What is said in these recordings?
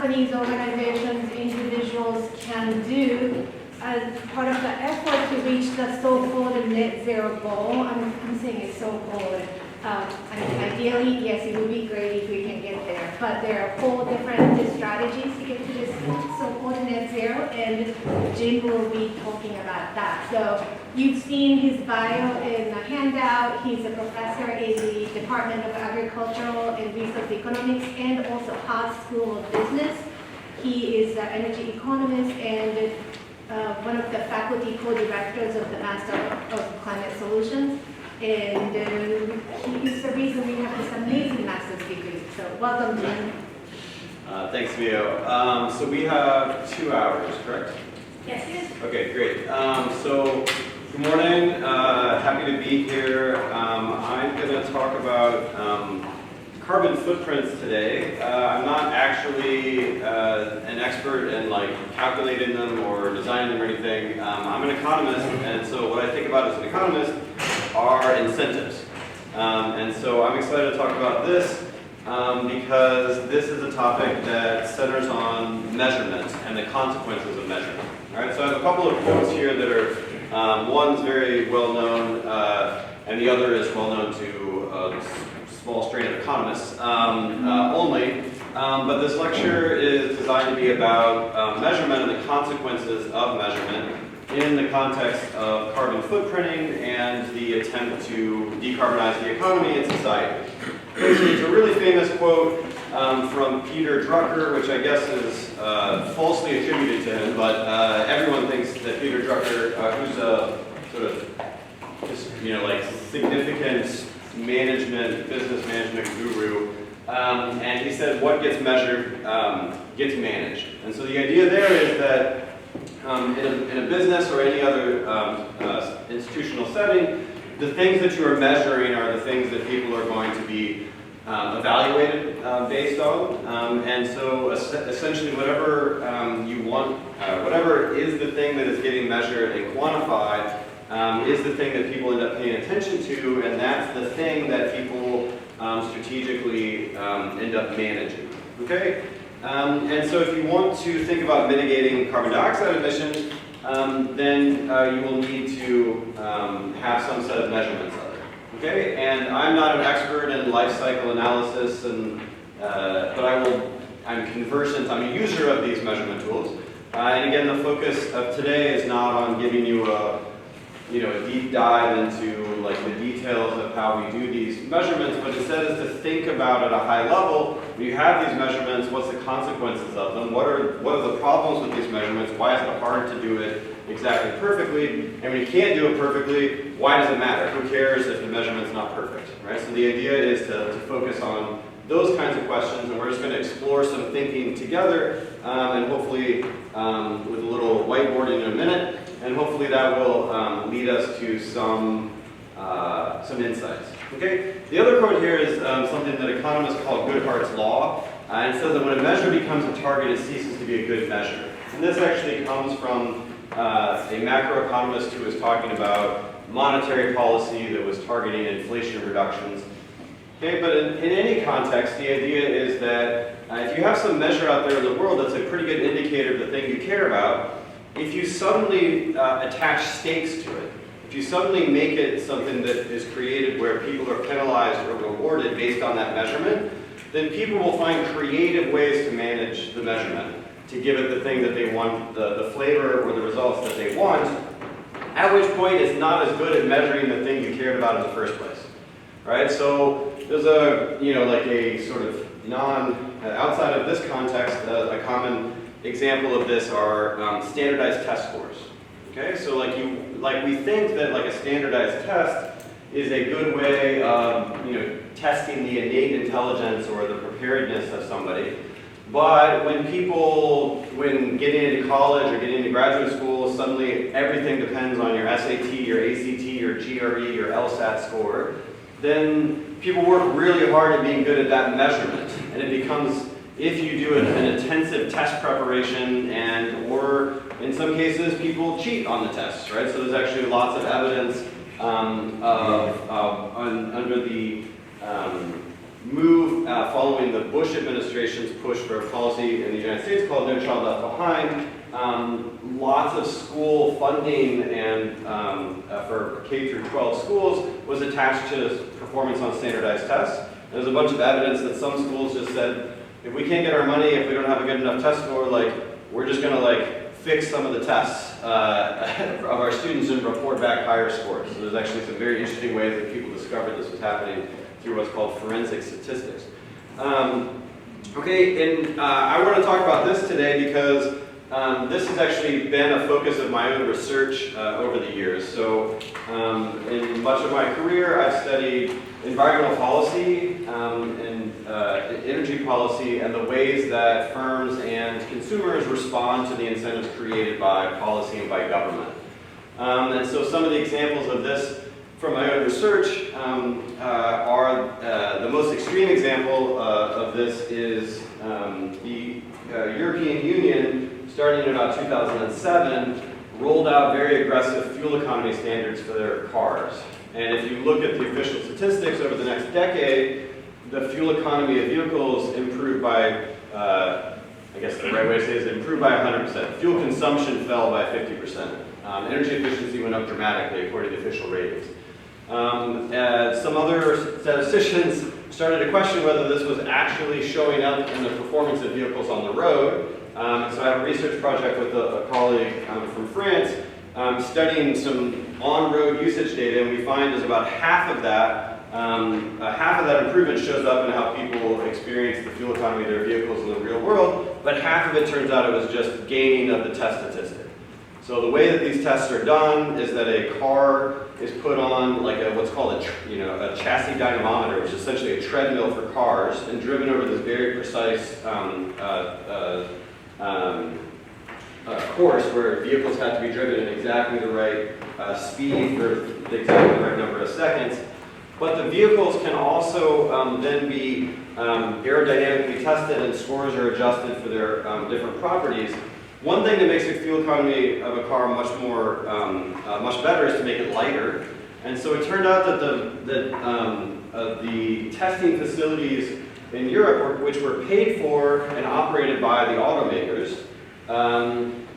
companies, organizations, individuals can do as part of the effort to reach the so-called net zero goal. I'm saying it's so-called. I mean, ideally, yes, it would be great if we can get there, but there are 4 different strategies to get to this so-called net zero, and Jim will be talking about that. So you've seen his bio in the handout. He's a professor in the Department of Agricultural and Resource Economics and also Haas School of Business. He is an energy economist and one of the faculty co-directors of the Master of Climate Solutions. And he is the reason we have this amazing master's degree. So welcome, Jim. Thanks, Mio. So we have 2 hours, correct? Yes. Okay, great. So good morning. Happy to be here. I'm going to talk about carbon footprints today. I'm not actually an expert in calculating them or designing them or anything. I'm an economist, and so what I think about as an economist are incentives. And so I'm excited to talk about this because this is a topic that centers on measurement and the consequences of measurement. All right, so I have a couple of quotes here that are, one's very well known, and the other is well known to a small strain of economists only. But this lecture is designed to be about measurement and the consequences of measurement in the context of carbon footprinting and the attempt to decarbonize the economy and society. It's a really famous quote from Peter Drucker, which I guess is falsely attributed to him, but everyone thinks that Peter Drucker, who's a sort of just, significant business management guru, and he said, what gets measured gets managed. And so the idea there is that in a business or any other institutional setting, the things that you are measuring are the things that people are going to be evaluated based on. And so essentially whatever you want, whatever is the thing that is getting measured and quantified is the thing that people end up paying attention to, and that's the thing that people strategically end up managing. Okay? And so if you want to think about mitigating carbon dioxide emissions, then you will need to have some set of measurements of it. Okay? And I'm not an expert in life cycle analysis, but I'm conversant, I'm a user of these measurement tools. And again, the focus of today is not on giving you a deep dive into the details of how we do these measurements, but instead is to think about at a high level, when you have these measurements, what's the consequences of them? What are the problems with these measurements? Why is it hard to do it exactly perfectly? And when you can't do it perfectly, why does it matter? Who cares if the measurement's not perfect, right? So the idea is to focus on those kinds of questions, and we're just going to explore some thinking together, and hopefully with a little whiteboarding in a minute, and hopefully that will lead us to some insights. Okay. The other quote here is something that economists call Goodhart's law, and it says that when a measure becomes a target, it ceases to be a good measure. And this actually comes from a macroeconomist who was talking about monetary policy that was targeting inflation reductions. Okay, but in any context, the idea is that if you have some measure out there in the world that's a pretty good indicator of the thing you care about, if you suddenly attach stakes to it, if you suddenly make it something that is created where people are penalized or rewarded based on that measurement, then people will find creative ways to manage the measurement, to give it the thing that they want, the flavor or the results that they want, at which point it's not as good at measuring the thing you cared about in the first place. Right? So there's a sort of outside of this context, a common example of this are standardized test scores. Okay, so we think that a standardized test is a good way of testing the innate intelligence or the preparedness of somebody. But when getting into college or getting into graduate school, suddenly everything depends on your SAT, your ACT, your GRE, your LSAT score, then people work really hard at being good at that measurement. And it becomes, if you do an intensive test preparation or in some cases people cheat on the tests, right? So there's actually lots of evidence under the move following the Bush administration's push for a policy in the United States called No Child Left Behind. Lots of school funding and for K through 12 schools was attached to performance on standardized tests. There's a bunch of evidence that some schools just said, if we can't get our money, if we don't have a good enough test score, like, we're just gonna like fix some of the tests of our students and report back higher scores. So there's actually some very interesting ways that people discovered this was happening through what's called forensic statistics. Okay, and I want to talk about this today because this has actually been a focus of my own research over the years. So in much of my career, I've studied environmental policy and energy policy and the ways that firms and consumers respond to the incentives created by policy and by government. And so some of the examples of this from my own research are the most extreme example of this is the European Union, starting in about 2007, rolled out very aggressive fuel economy standards for their cars. And if you look at the official statistics over the next decade, the fuel economy of vehicles improved by, I guess the right way to say it is improved by 100%. Fuel consumption fell by 50%. Energy efficiency went up dramatically according to official ratings. Some other statisticians started to question whether this was actually showing up in the performance of vehicles on the road. So I have a research project with a colleague from France studying some on-road usage data, and we find is about half of that improvement shows up in how people experience the fuel economy of their vehicles in the real world, but half of it turns out it was just gaining of the test statistic. So the way that these tests are done is that a car is put on like what's called a chassis dynamometer, which is essentially a treadmill for cars, and driven over this very precise course where vehicles have to be driven at exactly the right speed for exactly the right number of seconds. But the vehicles can also then be aerodynamically tested, and scores are adjusted for their different properties. One thing that makes the fuel economy of a car much better is to make it lighter. And so it turned out that the testing facilities in Europe, which were paid for and operated by the automakers,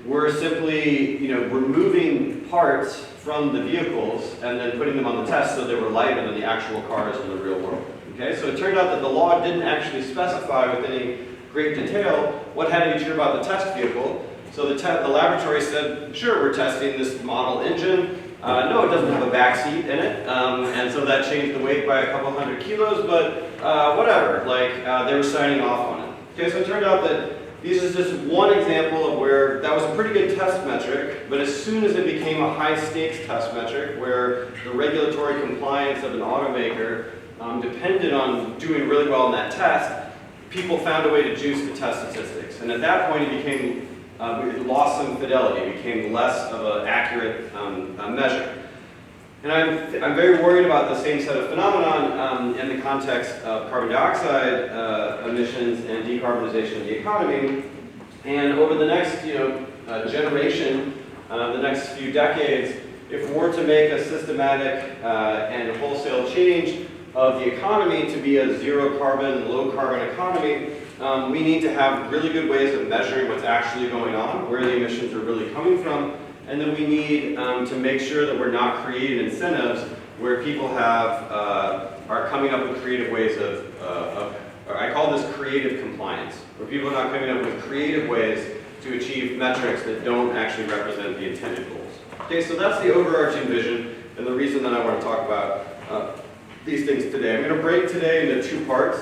were simply removing parts from the vehicles and then putting them on the test so they were lighter than the actual cars in the real world. Okay, so it turned out that the law didn't actually specify with any great detail what had to be true about the test vehicle. So the laboratory said, sure, we're testing this model engine. No, it doesn't have a back seat in it, and so that changed the weight by a couple hundred kilos, but whatever, they were signing off on it. Okay, so it turned out that this is just one example of where that was a pretty good test metric, but as soon as it became a high-stakes test metric, where the regulatory compliance of an automaker depended on doing really well in that test, people found a way to juice the test statistics. And at that point, it became it lost some fidelity. It became less of an accurate measure. And I'm very worried about the same set of phenomenon in the context of carbon dioxide emissions and decarbonization of the economy. And over the next generation, the next few decades, if we're to make a systematic and wholesale change of the economy to be a zero carbon, low carbon economy, we need to have really good ways of measuring what's actually going on, where the emissions are really coming from, and then we need to make sure that we're not creating incentives where people are coming up with creative ways I call this creative compliance, where people are not coming up with creative ways to achieve metrics that don't actually represent the intended goals. Okay, so that's the overarching vision and the reason that I want to talk about these things today. I'm going to break today into two parts.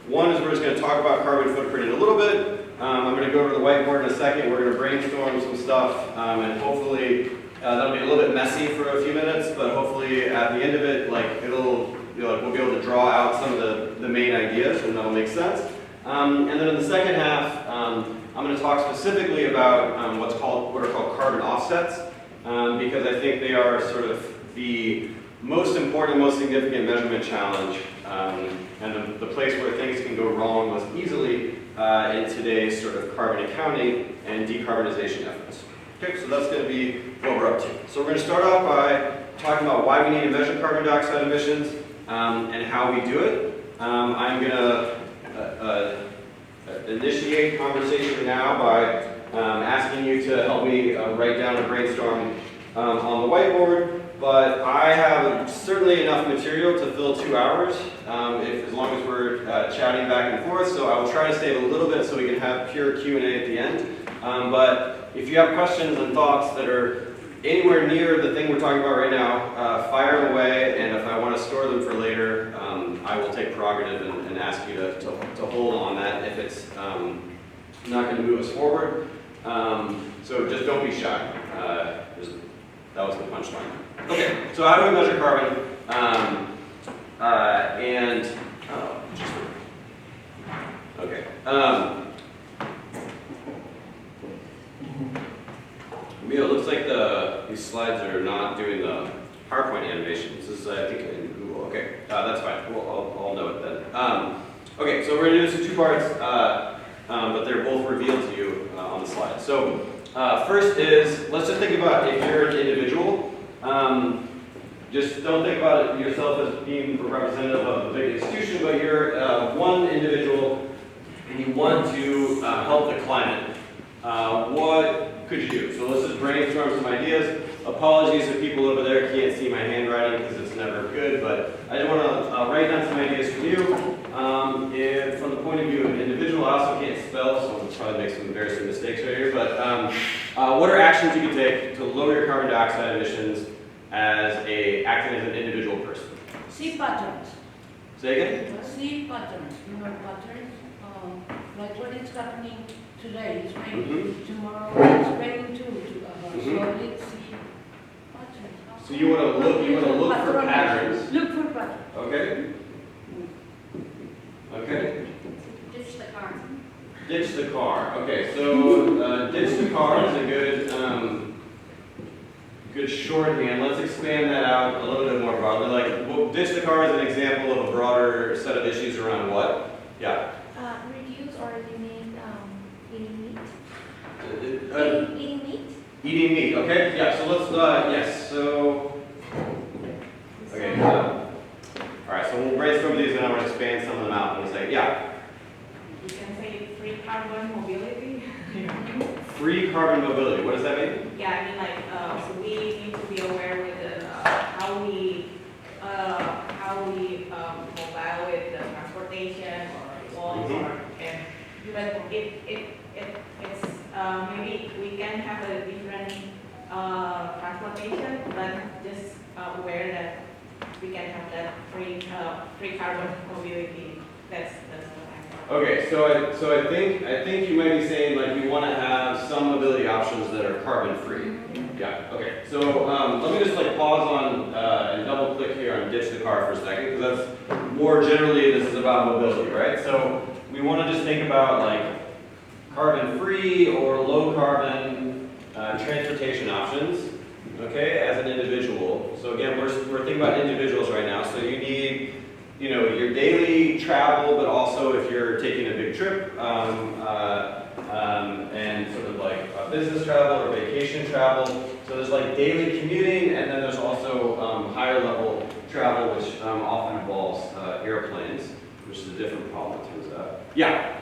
One is we're just going to talk about carbon footprint in a little bit. I'm going to go over to the whiteboard in a second. We're going to brainstorm some stuff, and hopefully that'll be a little bit messy for a few minutes, but hopefully at the end of it, we'll be able to draw out some of the main ideas, and that'll make sense. And then in the second half, I'm going to talk specifically about what are called carbon offsets, because I think they are sort of the most important, most significant measurement challenge, and the place where things can go wrong most easily in today's sort of carbon accounting and decarbonization efforts. Okay, so that's going to be what we're up to. So we're going to start off by talking about why we need to measure carbon dioxide emissions and how we do it. I'm going to initiate conversation now by asking you to help me write down a brainstorm on the whiteboard. But I have certainly enough material to fill 2 hours, as long as we're chatting back and forth. So I will try to save a little bit so we can have pure Q&A at the end. But if you have questions and thoughts that are anywhere near the thing we're talking about right now, fire them away. And if I want to store them for later, I will take prerogative and ask you to hold on that if it's not going to move us forward. So just don't be shy. That was the punchline. Okay, so how do we measure carbon? Okay. It looks like these slides are not doing the PowerPoint animations. This is, I think, in Google. Okay, that's fine. I'll know it then. Okay, so we're going to do this in 2 parts, but they're both revealed to you on the slide. So first is, let's just think about if you're an individual. Just don't think about yourself as being a representative of a big institution, but you're one individual and you want to help the climate. What could you do? So let's just brainstorm some ideas. Apologies if people over there can't see my handwriting because it's never good, but I just want to write down some ideas for you. From the point of view of an individual, I also can't spell, so I'll probably make some embarrassing mistakes right here, but what are actions you can take to lower your carbon dioxide emissions acting as an individual person? See patterns. Say again? See patterns. You know patterns? Like what is happening today, it's raining. Tomorrow it's raining too. So let's see patterns. So you want to look for patterns. Look for patterns. Okay. Okay. Ditch the car. Ditch the car. Okay, so ditch the car is a good shorthand. Let's expand that out a little bit more broadly. Like, ditch the car is an example of a broader set of issues around what? Yeah. Reduce or eliminate eating meat. Eating meat? Eating meat, okay? Yeah, so let's, yes, so, okay, all right, so we'll brainstorm these and I'm going to expand some of them out and say, yeah. You can say free carbon mobility. Free carbon mobility, what does that mean? Yeah, I mean like, so we need to be aware with how we mobile with the transportation or walls or, and but it's maybe we can have a different transportation, but just aware that we can have that free carbon mobility. That's what I Okay, so I think you might be saying like we want to have some mobility options that are carbon free. Yeah. Okay. So let me just like pause on and double click here on ditch the car for a second because that's more generally this is about mobility, right? So we want to just think about like carbon free or low carbon transportation options. Okay, as an individual. So again, we're thinking about individuals right now. So you need, you know, your daily travel, but also if you're taking a big trip, and sort of like business travel or vacation travel. So there's like daily commuting, and then there's also higher level travel, which often involves airplanes, which is a different problem, it turns out. Yeah?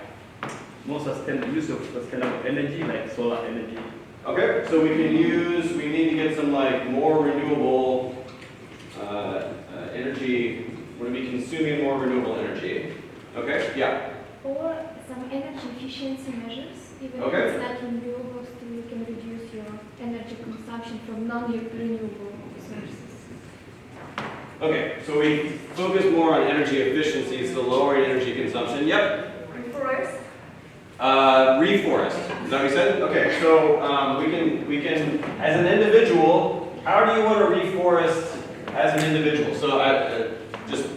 More sustainable use of sustainable energy, like solar energy. Okay, so we need to get some like more renewable energy. We're going to be consuming more renewable energy. Okay, yeah. Or some energy efficiency measures, even Okay. if it's not renewable, still you can reduce your energy consumption from non-renewable sources. Okay, so we focus more on energy efficiency, so lowering energy consumption. Yep. Reforest. Reforest. Is that what you said? Okay, so we can, as an individual, how do you want to reforest as an individual? So just.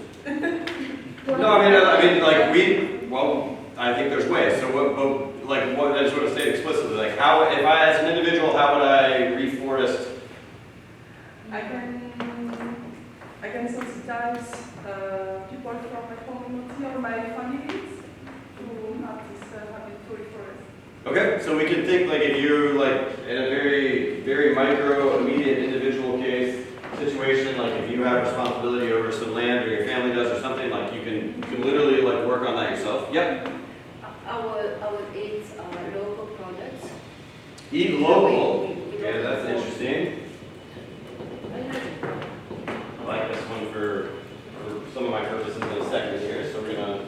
No, I mean, like I think there's ways. So I just want to say it explicitly. Like, how, if I, as an individual, how would I reforest? I can sensitize people from my community or my families to have this habit to reforest. Okay, so we can think like if you're like in a very, very micro, immediate individual case, situation, like if you have responsibility over some land or your family does or something, like you can literally like work on that yourself. Yep. I will eat local products. Eat local. Okay, that's interesting. I like this one for some of my purposes in a second here, so we're gonna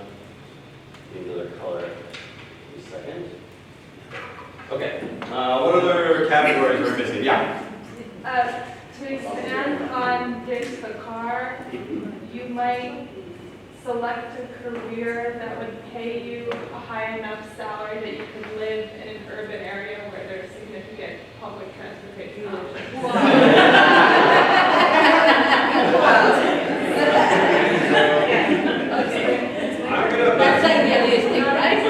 need another color in a second. Okay, what other categories are we missing? Yeah. To expand on ditch the car, you might select a career that would pay you a high enough salary that you could live in an urban area where there's significant public transportation options. I'm gonna That's like realistic, right?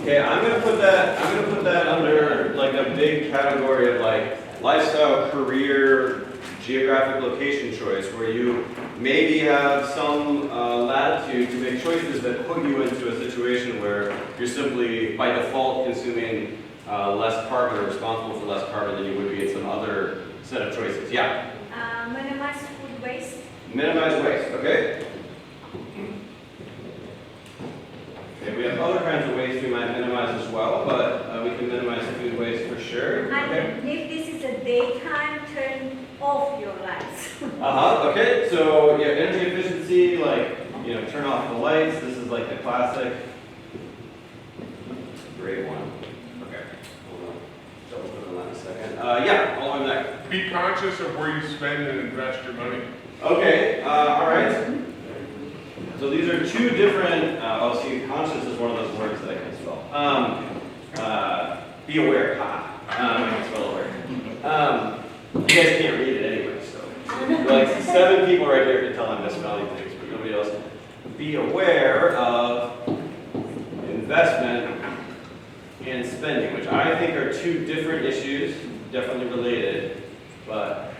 Okay, I'm gonna put that under like a big category of like lifestyle, career, geographic location choice, where you maybe have some latitude to make choices that put you into a situation where you're simply by default consuming less carbon or responsible for less carbon than you would be in some other set of choices. Yeah. Minimize food waste. Minimize waste. Okay. Okay, we have other kinds of waste we might minimize as well, but we can minimize food waste for sure. Okay. And if this is a daytime, turn off your lights. Okay, so yeah, energy efficiency, like, you know, turn off the lights. This is like the classic. Great one. Okay, hold on. Double click on that in a second. Yeah, all on that. Be conscious of where you spend and invest your money. Okay, all right. So these are two different, oh, see, conscious is one of those words that I can spell. Be aware, I can spell aware. You guys can't read it anyway, so. Like 7 people right here can tell I'm misspelling things, but nobody else. Be aware of investment and spending, which I think are two different issues, definitely related, but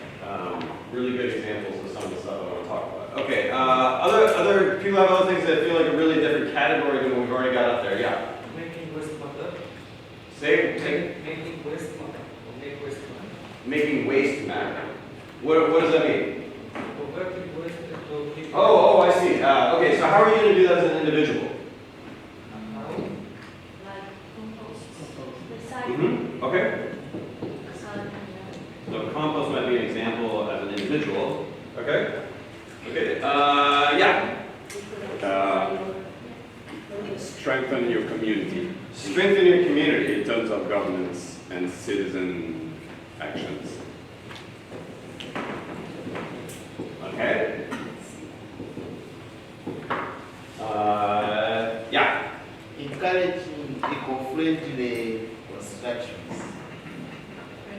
really good examples of some of the stuff I want to talk about. Okay, other people have other things that feel like a really different category than what we've already got up there. Yeah. Making waste matter. Say Making waste matter. Make waste matter. making waste matter. What does that mean? Converting waste into people. Oh, I see. Okay, so how are you going to do that as an individual? How? Like compost. Mm-hmm. Okay. So compost might be an example as an individual. Okay. Okay. Yeah. Strengthen your community. Strengthen your community. In terms of governance and citizen actions. Okay. Yeah. Encouraging eco-friendly constructions.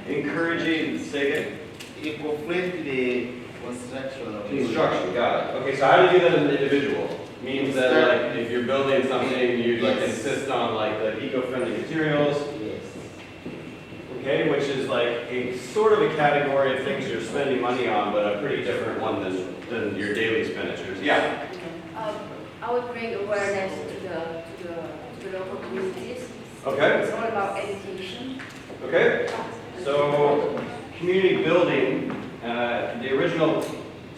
Encouraging, say again? Eco-friendly construction. Construction, got it. Okay, so how do you do that as an individual? Means that like if you're building something, you'd like insist on like the eco-friendly materials. Yes. Okay, which is like a sort of a category of things you're spending money on, but a pretty different one than your daily expenditures. Yeah. I would bring awareness to the local communities. Okay. It's all about education. Okay. So community building, the original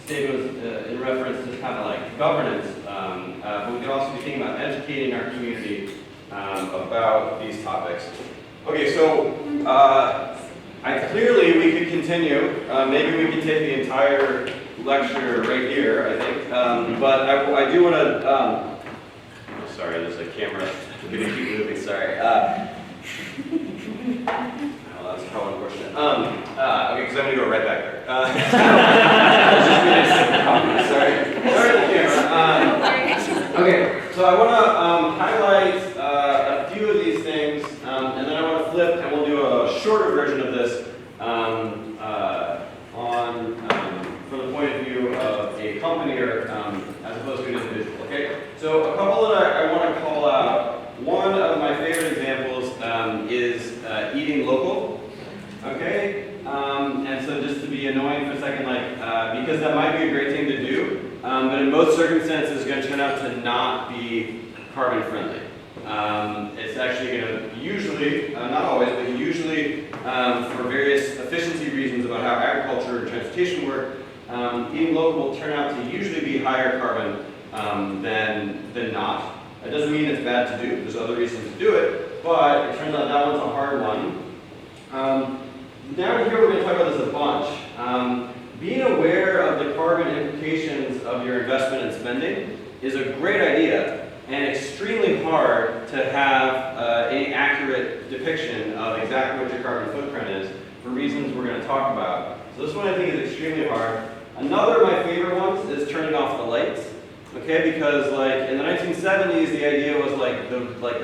statement was in reference to kind of like governance, but we could also be thinking about educating our community about these topics. Okay, so clearly we could continue. Maybe we could take the entire lecture right here, I think. But I do want to. Sorry, there's a camera. I'm gonna keep moving. Sorry. That's probably unfortunate. Okay, because I'm gonna go right back there. Sorry, the camera. Okay, so I want to highlight a few of these things, and then I want to flip, and we'll do a shorter version of this from the point of view of a company or as opposed to an individual. Okay, so a couple that I want to call out. One of my favorite examples is eating local. Okay, and so just to be annoying for a second, like because that might be a great thing to do, but in most circumstances, it's going to turn out to not be carbon friendly. It's actually going to usually, not always, but usually for various efficiency reasons about how agriculture and transportation work, eating local will turn out to usually be higher carbon than not. That doesn't mean it's bad to do. There's other reasons to do it, but it turns out that one's a hard one. Down here we're going to talk about this a bunch. Being aware of the carbon implications of your investment and spending is a great idea and extremely hard to have any accurate depiction of exactly what your carbon footprint is for reasons we're going to talk about. So this one I think is extremely hard. Another of my favorite ones is turning off the lights. Okay, because like in the 1970s, the idea was like the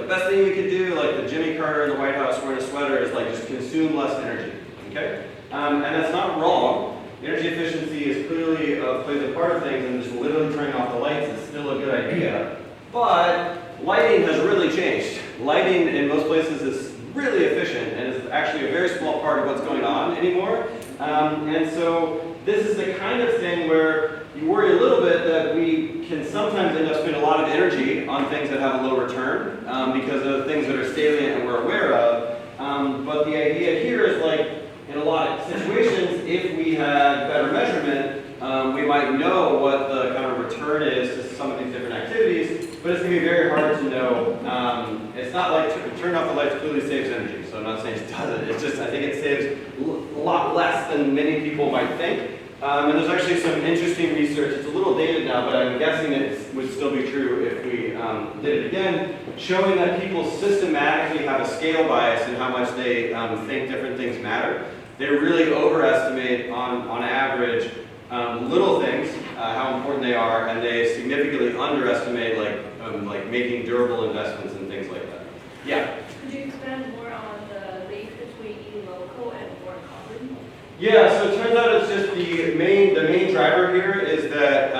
best thing we could do, like the Jimmy Carter in the White House wearing a sweater, is like just consume less energy. Okay, and that's not wrong. Energy efficiency is clearly plays a part of things, and just literally turning off the lights is still a good idea. But lighting has really changed. Lighting in most places is really efficient and is actually a very small part of what's going on anymore. And so this is the kind of thing where you worry a little bit that we can sometimes end up spending a lot of energy on things that have a low return because of the things that are salient and we're aware of. But the idea here is like, in a lot of situations, if we had better measurement, we might know what the kind of return is to some of these different activities, but it's going to be very hard to know. It's not like turning off the lights clearly saves energy, so I'm not saying it doesn't. It's just I think it saves a lot less than many people might think. And there's actually some interesting research. It's a little dated now, but I'm guessing it would still be true if we did it again, showing that people systematically have a scale bias in how much they think different things matter. They really overestimate, on average, little things, how important they are, and they significantly underestimate like making durable investments and things like that. Yeah? Could you expand more on the link between eating local and more carbon? Yeah, so it turns out it's just the main driver here is that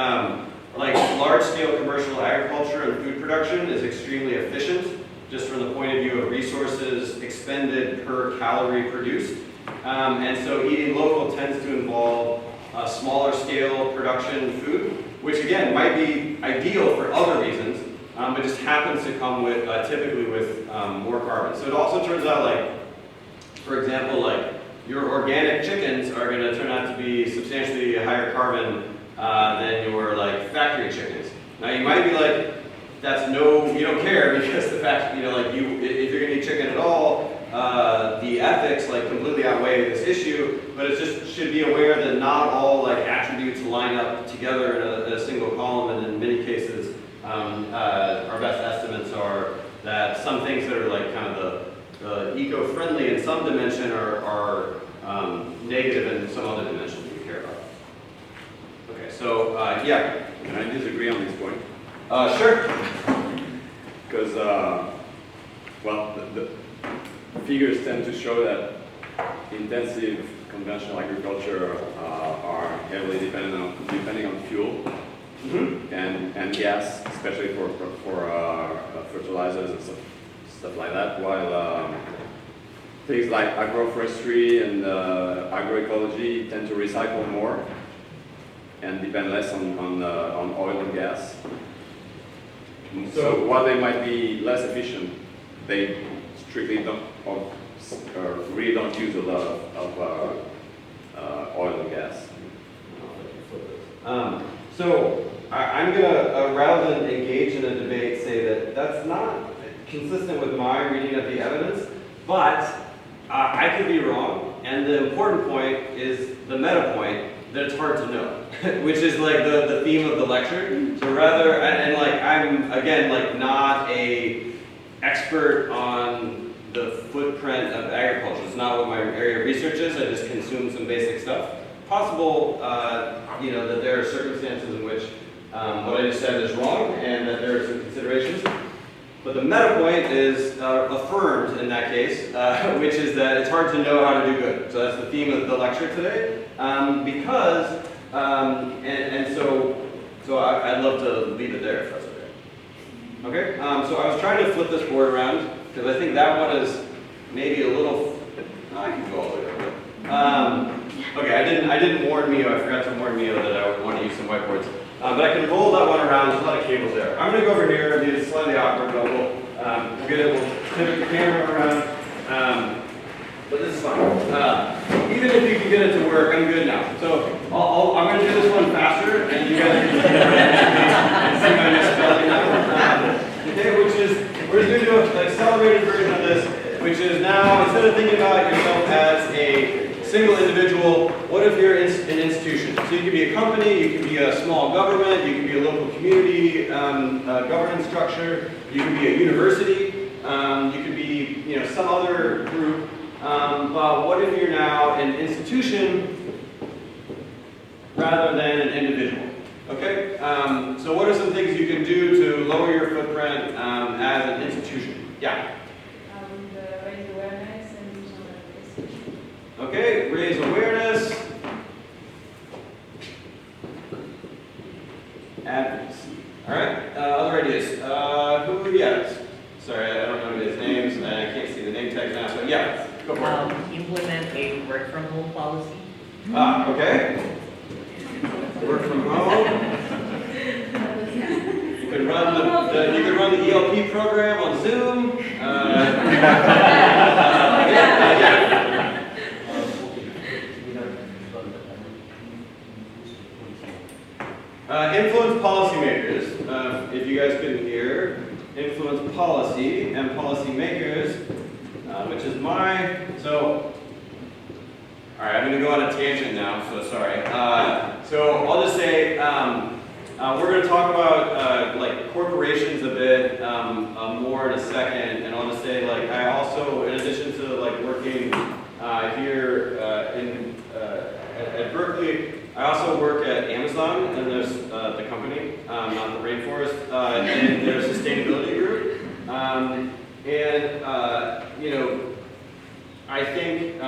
like large-scale commercial agriculture and food production is extremely efficient, just from the point of view of resources expended per calorie produced. And so eating local tends to involve smaller scale production food, which again might be ideal for other reasons, but just happens to come with typically with more carbon. So it also turns out like, for example, like your organic chickens are going to turn out to be substantially higher carbon than your like factory chickens. Now you might be like, you don't care because the fact, if you're going to eat chicken at all, the ethics like completely outweigh this issue, but it just should be aware that not all like attributes line up together in a single column, and in many cases, our best estimates are that some things that are like kind of the eco-friendly in some dimension are negative in some other dimension that we care about. Okay, so yeah. Can I disagree on this point? Sure. Because, well, the figures tend to show that intensive conventional agriculture are heavily depending on fuel and gas, especially for fertilizers and stuff like that, while things like agroforestry and agroecology tend to recycle more and depend less on oil and gas. So while they might be less efficient, they strictly don't, or really don't use a lot of oil and gas. So I'm going to, rather than engage in a debate, say that that's not consistent with my reading of the evidence, but I could be wrong, and the important point is the meta point, that it's hard to know, which is like the theme of the lecture. So rather, and like I'm, again, like not a expert on the footprint of agriculture. It's not what my area of research is. I just consume some basic stuff. Possible, that there are circumstances in which what I just said is wrong, and that there are some considerations. But the meta point is affirmed in that case, which is that it's hard to know how to do good. So that's the theme of the lecture today. Because, so I'd love to leave it there if that's okay. Okay, so I was trying to flip this board around, because I think that one is maybe a little, I can go all the way over. Okay, I didn't warn Mio, I forgot to warn Mio that I would want to use some whiteboards. But I can roll that one around, there's a lot of cables there. I'm going to go over here, it's slightly awkward, but We'll pivot the camera around. But this is fine. Even if you can get it to work, I'm good now. So I'm going to do this one faster, and you guys can see my misspelling now. Okay, which is, we're going to do an accelerated version of this, which is now, instead of thinking about yourself as a single individual, what if you're an institution? So you could be a company, you could be a small government, you could be a local community governance structure, you could be a university, you could be some other group. But what if you're now an institution rather than an individual? Okay? So what are some things you can do to lower your footprint as an institution? Yeah? Raise awareness and do some advocacy. Okay, raise awareness. Advocacy. All right, other ideas? Yes. Sorry, I don't know his names, and I can't see the name tags now, so yeah, go for it. Implement a work from home policy. Okay. Work from home. You could run the ELP program on Zoom. Influence policymakers. If you guys couldn't hear, influence policy and policymakers, which is so. All right, I'm going to go on a tangent now, so sorry. So I'll just say we're going to talk about like corporations a bit more in a second, and I'll just say I also, in addition to working here at Berkeley, I also work at Amazon, and there's the company, not the rainforest, and their sustainability group, I think.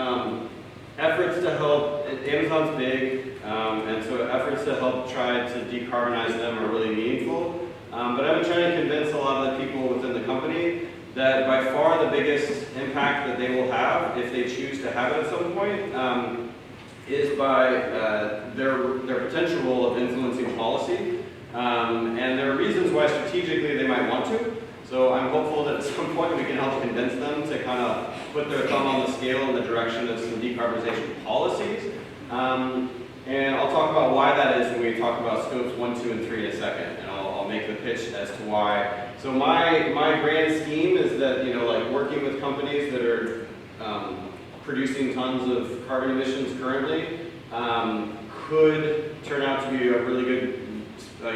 Efforts to help, Amazon's big, and so efforts to help try to decarbonize them are really meaningful. But I've been trying to convince a lot of the people within the company that by far the biggest impact that they will have, if they choose to have it at some point, is by their potential role of influencing policy. And there are reasons why strategically they might want to. So I'm hopeful that at some point we can help convince them to kind of put their thumb on the scale in the direction of some decarbonization policies. And I'll talk about why that is when we talk about scopes 1, 2, and 3 in a second. And I'll make the pitch as to why. So my grand scheme is that, working with companies that are producing tons of carbon emissions currently could turn out to be a really good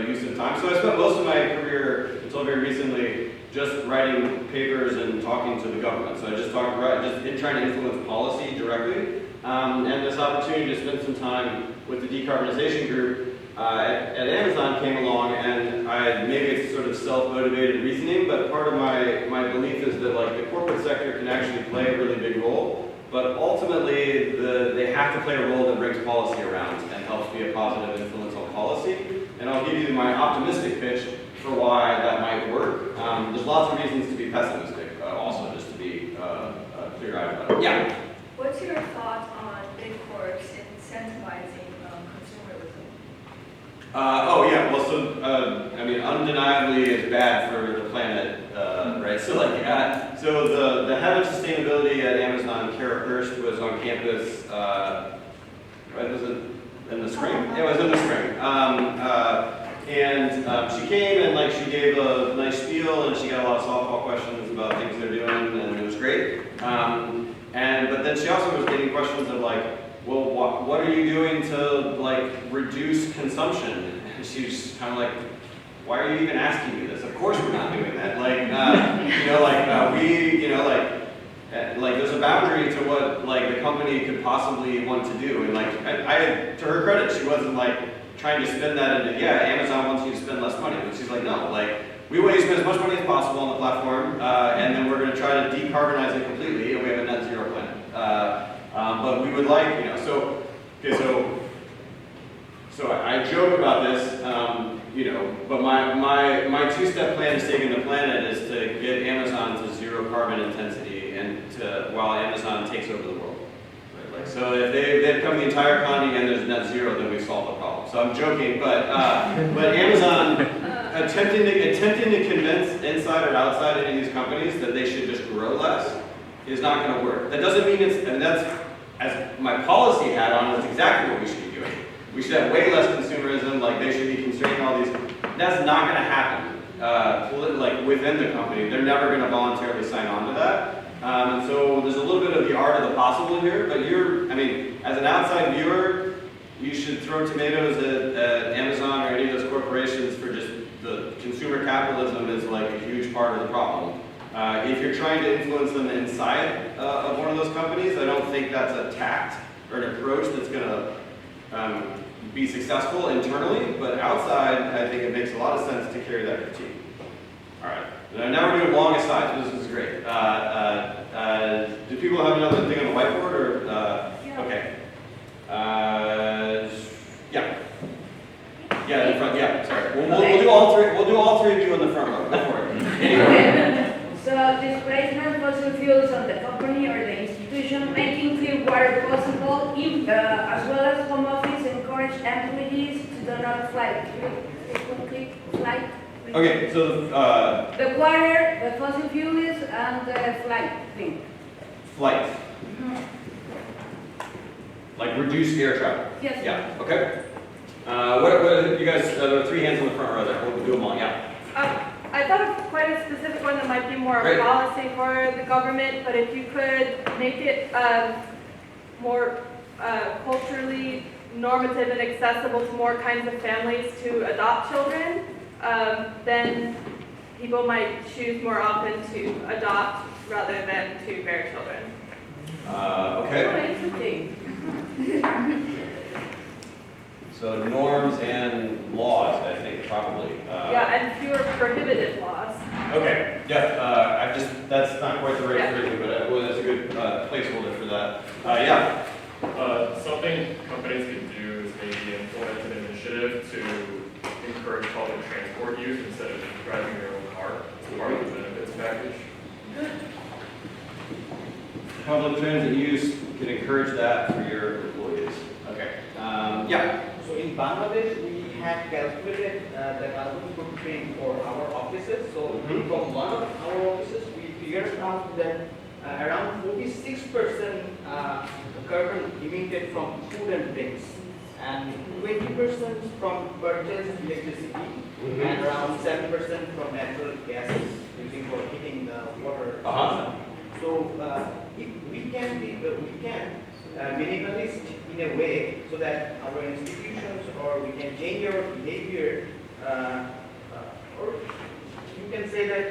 use of time. So I spent most of my career, until very recently, just writing papers and talking to the government. So I just trying to influence policy directly. And this opportunity to spend some time with the decarbonization group at Amazon came along, and maybe it's sort of self-motivated reasoning, but part of my belief is that the corporate sector can actually play a really big role. But ultimately, they have to play a role that brings policy around and helps be a positive influence on policy. And I'll give you my optimistic pitch for why that might work. There's lots of reasons to be pessimistic, also, just to be clear-eyed about it. Yeah? What's your thought on big corps incentivizing consumerism? Undeniably it's bad for the planet, right? So the head of sustainability at Amazon, Kara Hurst, was on campus, was it in the spring? It was in the spring. She came and she gave a nice spiel, and she got a lot of softball questions about things they're doing, and it was great. But then she also was getting questions of what are you doing to reduce consumption? And she was kind of why are you even asking me this? Of course we're not doing that. There's a boundary to what the company could possibly want to do. And to her credit, she wasn't trying to spin that into, Amazon wants you to spend less money. But she's no, we want you to spend as much money as possible on the platform, and then we're going to try to decarbonize it completely, and we have a net zero plan. But we would so I joke about this, but my two-step plan to saving the planet is to get Amazon to zero carbon intensity, and while Amazon takes over the world. Right? So if they become the entire economy and there's net zero, then we solve the problem. So I'm joking, but Amazon attempting to convince inside or outside any of these companies that they should just grow less is not going to work. That doesn't mean it's, and that's, as my policy hat on, that's exactly what we should be doing. We should have way less consumerism, like they should be constraining all these. That's not going to happen. Like within the company, they're never going to voluntarily sign on to that. And so there's a little bit of the art of the possible here, but I mean, as an outside viewer, you should throw tomatoes at Amazon or any of those corporations for just the consumer capitalism is like a huge part of the problem. If you're trying to influence them inside of one of those companies, I don't think that's a tact or an approach that's going to be successful internally, but outside, I think it makes a lot of sense to carry that critique. All right, now we're doing long asides. This is great. Do people have another thing on the whiteboard, or Yeah. okay? Yeah. Yeah, in front. Yeah, sorry. We'll do all three. We'll do all three of you in the front row. Go for it. Anyway. So displacement fossil fuels on the company or the institution, making clean water possible, as well as home office encourage employees to do not flight. Okay, so the water, the fossil fuels, and the flight thing. Flight. Like reduce air travel. Yes. Yeah. Okay. What you guys? There are 3 hands in the front row there. We'll do them all. Yeah. I thought of quite a specific one that might be more Great. policy for the government, but if you could make it more culturally normative and accessible to more kinds of families to adopt children, then people might choose more often to adopt rather than to bear children. Okay. Interesting. So norms and laws, I think, probably. Yeah, and fewer prohibited laws. Okay. Yeah. That's not quite the right phrasing, but well, that's a good placeholder for that. Yeah. Something companies can do is maybe implement an initiative to encourage public transport use instead of driving your own car. It's part of the benefits package. Public transit use can encourage that for your employees. Okay. Yeah. So in Bangladesh, we have calculated the carbon footprint for our offices. So from one of our offices, we figured out that around 46% carbon emitted from food and drinks, and 20% from purchased electricity, and around 7% from natural gases using for heating the water. So if we can minimalist in a way so that our institutions or we can change our behavior, or you can say that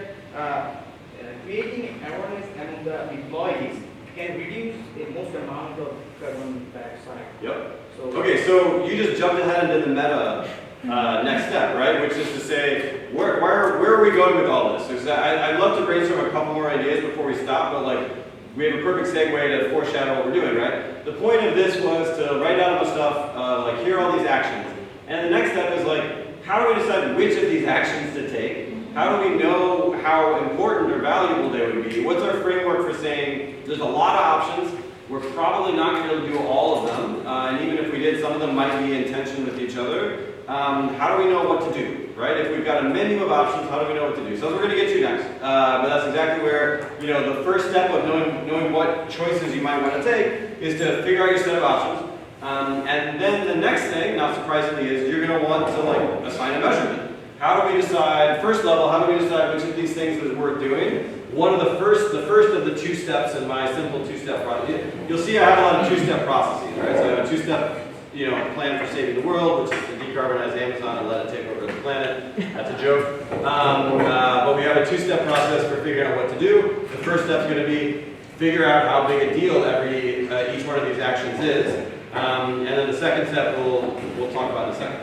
creating awareness among the employees can reduce the most amount of carbon dioxide. Yep. So, okay, so you just jumped ahead into the meta next step, right? Which is to say, where are we going with all this? Because I'd love to brainstorm a couple more ideas before we stop, but like, we have a perfect segue to foreshadow what we're doing, right? The point of this was to write down the stuff, like here are all these actions. And the next step is like, how do we decide which of these actions to take? How do we know how important or valuable they would be? What's our framework for saying there's a lot of options, we're probably not going to be able to do all of them, and even if we did, some of them might be in tension with each other. How do we know what to do, right? If we've got a menu of options, how do we know what to do? So that's what we're going to get to next. But that's exactly where, the first step of knowing what choices you might want to take is to figure out your set of options. And then the next thing, not surprisingly, is you're going to want to like assign a measurement. How do we decide, first level, how do we decide which of these things is worth doing? One of the first of the 2 steps in my simple 2-step process. You'll see I have a lot of 2-step processes, right? So I have a 2-step plan for saving the world, which is to decarbonize Amazon and let it take over the planet. That's a joke. But we have a 2-step process for figuring out what to do. The first step is going to be figure out how big a deal each one of these actions is. And then the second step we'll talk about in a second.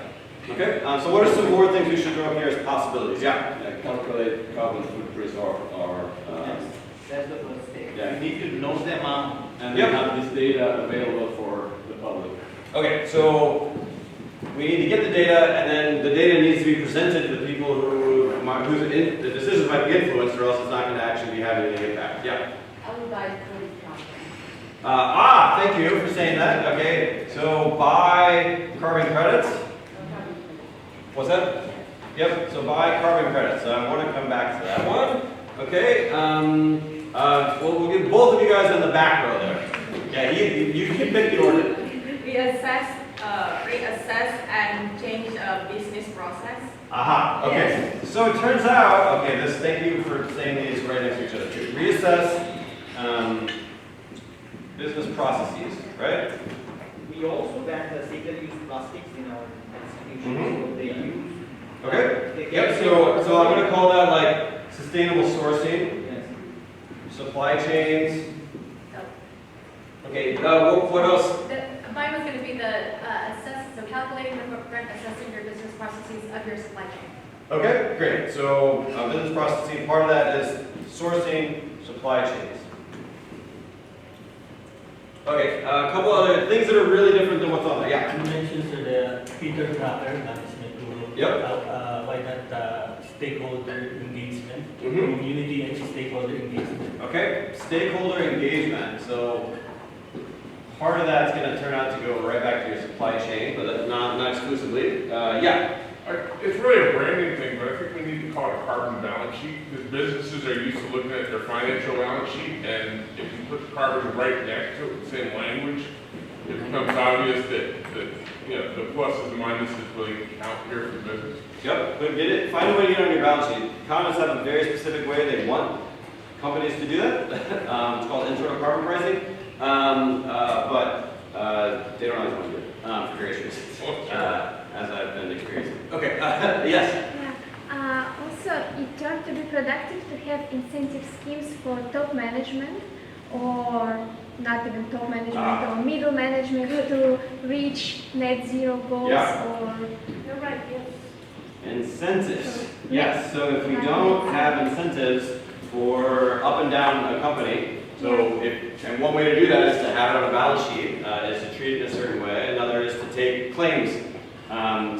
Okay, so what are some more things we should throw up here as possibilities? Yeah? Calculate carbon footprints or that's the first step. Yeah. You need to know the amount. and then have this data available for the public. Okay, so we need to get the data, and then the data needs to be presented to the people the decisions might be influenced, or else it's not going to actually be having any impact. Yeah? I would buy credit card. Thank you for saying that. Okay, so buy carbon credits. What's that? Yep, so buy carbon credits. I want to come back to that one. Okay, we'll give both of you guys in the back row there. Yeah, you can pick the order. Reassess and change business process. Aha, okay. So it turns out, okay, thank you for saying these right next to each other. Reassess business processes, right? We also ban the single-use plastics in our institutions. So they use. Okay. Yep. So I'm going to call that like sustainable sourcing, supply chains. Okay. What else? Mine was going to be the so calculating the footprint, assessing your business processes of your supply chain. Okay, great. So business processing, part of that is sourcing, supply chains. Okay, a couple other things that are really different than what's on there. Yeah. You mentioned the Peter Tracker management tool. Yep. Why not stakeholder engagement, Mm-hmm. community and stakeholder engagement? Okay, stakeholder engagement. So part of that's going to turn out to go right back to your supply chain, but not exclusively. Yeah. It's really a branding thing, but I think we need to call it a carbon balance sheet, because businesses are used to looking at their financial balance sheet, and if you put carbon right next to it, the same language, it becomes obvious that you know, the pluses and minuses really count here for business. Yep, but get it. Find a way to get it on your balance sheet. Economists have a very specific way they want companies to do that. It's called internal carbon pricing, but they don't always want to do it for various reasons, as I've been experiencing. Okay, yes. Yeah. Also, it turned to be productive to have incentive schemes for top management, or not even top management, or middle management to reach net zero goals. Yeah. Or You're right, yes. Incentives. Yes, so if we don't have incentives for up and down a company, so and one way to do that is to have it on a balance sheet, is to treat it in a certain way. Another is to take claims.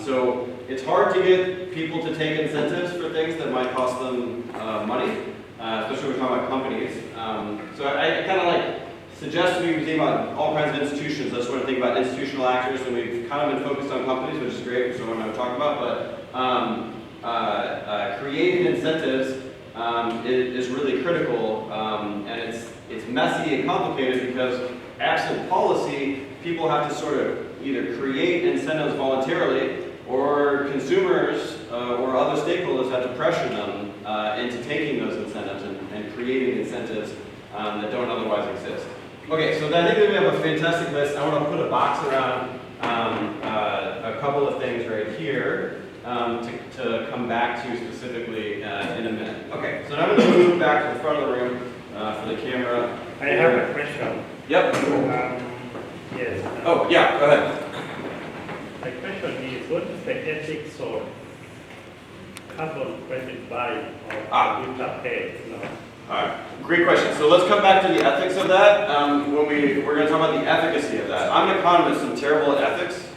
So it's hard to get people to take incentives for things that might cost them money, especially when we're talking about companies. So I kind of like suggest we think about all kinds of institutions. I just want to think about institutional actors, and we've kind of been focused on companies, which is great, which is what I'm going to talk about. But creating incentives is really critical, and it's messy and complicated because absent policy, people have to sort of either create incentives voluntarily, or consumers or other stakeholders have to pressure them into taking those incentives and creating incentives that don't otherwise exist. Okay, so I think that we have a fantastic list. I want to put a box around a couple of things right here to come back to specifically in a minute. Okay, so now I'm going to move back to the front of the room for the camera. I have a question. Yep. Yes. Oh, yeah, go ahead. My question is, what is the ethics of carbon credit buying or Utah pay? All right, great question. So let's come back to the ethics of that. We're going to talk about the efficacy of that. I'm an economist. I'm terrible at ethics.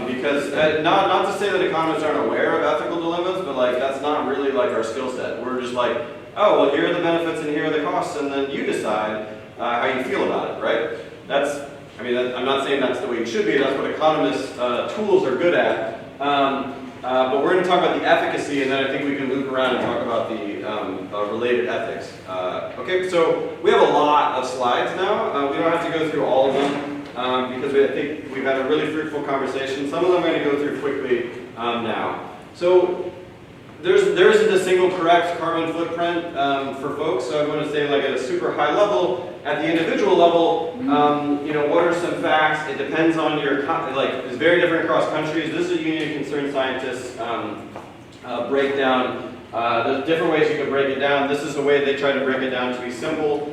Because not to say that economists aren't aware of ethical dilemmas, but like that's not really like our skill set. We're just like, oh, well, here are the benefits and here are the costs, and then you decide how you feel about it, right? I'm not saying that's the way it should be. That's what economists' tools are good at. But we're going to talk about the efficacy, and then I think we can loop around and talk about the related ethics. Okay, so we have a lot of slides now. We don't have to go through all of them because I think we've had a really fruitful conversation. Some of them I'm going to go through quickly now. So there isn't a single correct carbon footprint for folks. So I'm going to say like at a super high level, at the individual level, what are some facts? It depends on your, it's very different across countries. This is a Union of Concerned Scientists breakdown. There's different ways you can break it down. This is the way they try to break it down to be simple.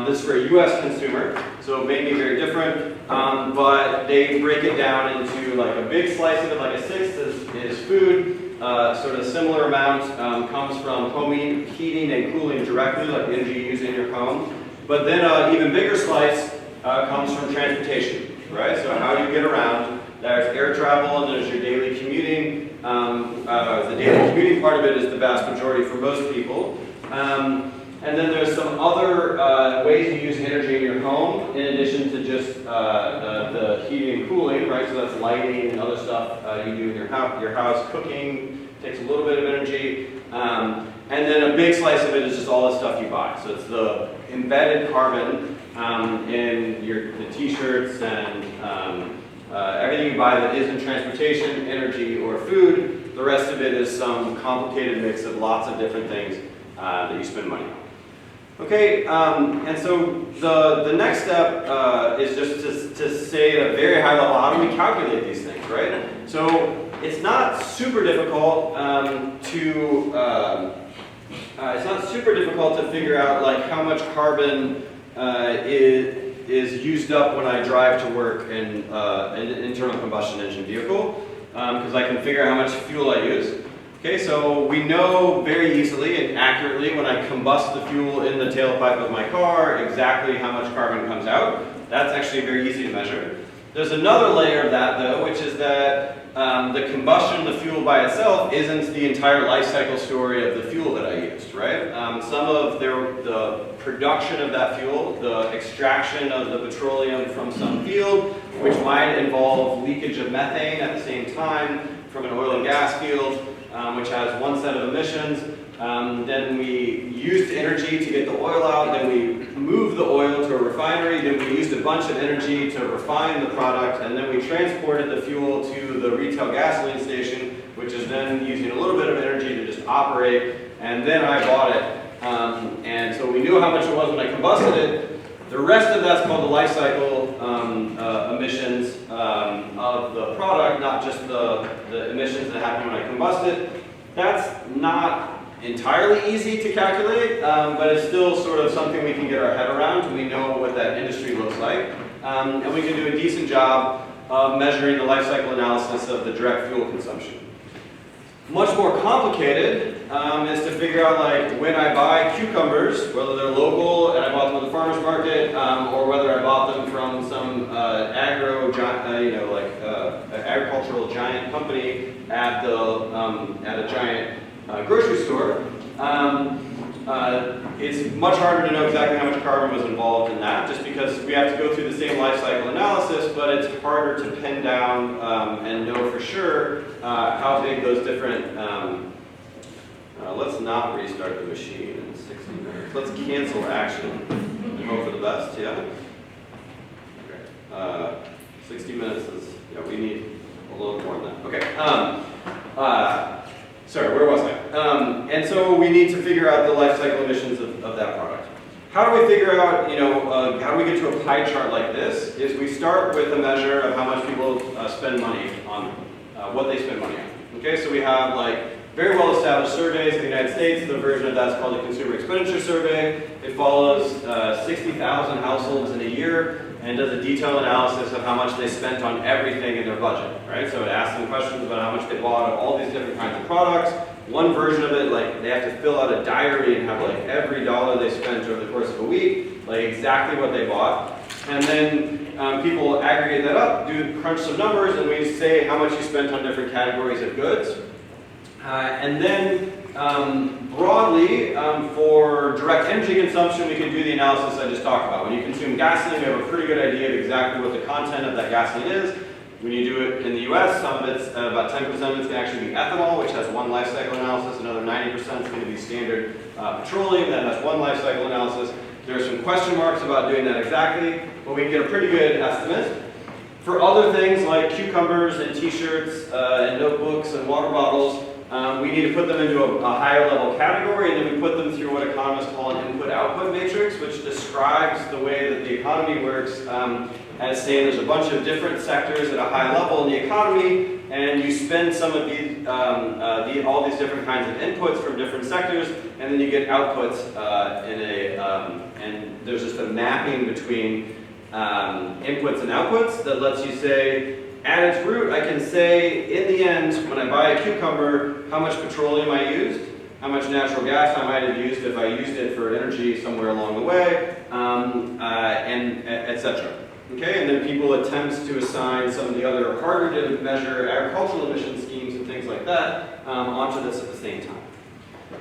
This is for a US consumer, so it may be very different, but they break it down into like a big slice of it, like a sixth is food. Sort of similar amount comes from home heating and cooling directly, like the energy you use in your home. But then an even bigger slice comes from transportation, right? So how you get around. There's air travel and there's your daily commuting. The daily commuting part of it is the vast majority for most people. And then there's some other ways you use energy in your home, in addition to just the heating and cooling, right? So that's lighting and other stuff you do in your house. Cooking takes a little bit of energy. And then a big slice of it is just all the stuff you buy. So it's the embedded carbon in the t-shirts and everything you buy that isn't transportation, energy, or food. The rest of it is some complicated mix of lots of different things that you spend money on. Okay, and so the next step is just to say at a very high level, how do we calculate these things, right? So it's not super difficult to figure out like how much carbon is used up when I drive to work in an internal combustion engine vehicle, because I can figure out how much fuel I use. Okay, so we know very easily and accurately when I combust the fuel in the tailpipe of my car exactly how much carbon comes out. That's actually very easy to measure. There's another layer of that though, which is that the combustion of the fuel by itself isn't the entire life cycle story of the fuel that I used, right? Some of the production of that fuel, the extraction of the petroleum from some field, which might involve leakage of methane at the same time from an oil and gas field, which has one set of emissions. Then we used energy to get the oil out, then we moved the oil to a refinery, then we used a bunch of energy to refine the product, and then we transported the fuel to the retail gasoline station, which is then using a little bit of energy to just operate, and then I bought it. And so we knew how much it was when I combusted it. The rest of that's called the life cycle emissions of the product, not just the emissions that happen when I combust it. That's not entirely easy to calculate, but it's still sort of something we can get our head around. We know what that industry looks like. And we can do a decent job of measuring the life cycle analysis of the direct fuel consumption. Much more complicated is to figure out like when I buy cucumbers, whether they're local and I bought them at the farmer's market, or whether I bought them from some agricultural giant company at a giant grocery store. It's much harder to know exactly how much carbon was involved in that, just because we have to go through the same life cycle analysis, but it's harder to pin down and know for sure how big those different, let's not restart the machine in 60 minutes. Let's cancel action and hope for the best, yeah? Okay. 60 minutes is, yeah, we need a little more than that. Okay. Sorry, where was I? And so we need to figure out the life cycle emissions of that product. How do we figure out, how do we get to a pie chart like this? Is we start with a measure of how much people spend money on, what they spend money on. Okay, so we have like very well established surveys in the United States. The version of that's called the Consumer Expenditure Survey. It follows 60,000 households in a year and does a detailed analysis of how much they spent on everything in their budget, right? So it asks them questions about how much they bought of all these different kinds of products. One version of it, like they have to fill out a diary and have like every dollar they spent over the course of a week, like exactly what they bought. And then people aggregate that up, crunch some numbers, and we say how much you spent on different categories of goods. And then broadly, for direct energy consumption, we can do the analysis I just talked about. When you consume gasoline, we have a pretty good idea of exactly what the content of that gasoline is. When you do it in the US, some of it's, about 10% of it's going to actually be ethanol, which has one life cycle analysis. Another 90% is going to be standard petroleum, that has one life cycle analysis. There are some question marks about doing that exactly, but we can get a pretty good estimate. For other things like cucumbers and t-shirts and notebooks and water bottles, we need to put them into a higher level category, and then we put them through what economists call an input-output matrix, which describes the way that the economy works as saying there's a bunch of different sectors at a high level in the economy, and you spend some of these, all these different kinds of inputs from different sectors, and then you get outputs and there's just a mapping between inputs and outputs that lets you say, at its root, I can say, in the end, when I buy a cucumber, how much petroleum I used, how much natural gas I might have used if I used it for energy somewhere along the way, and etc. Okay, and then people attempt to assign some of the other harder to measure agricultural emission schemes and things like that onto this at the same time.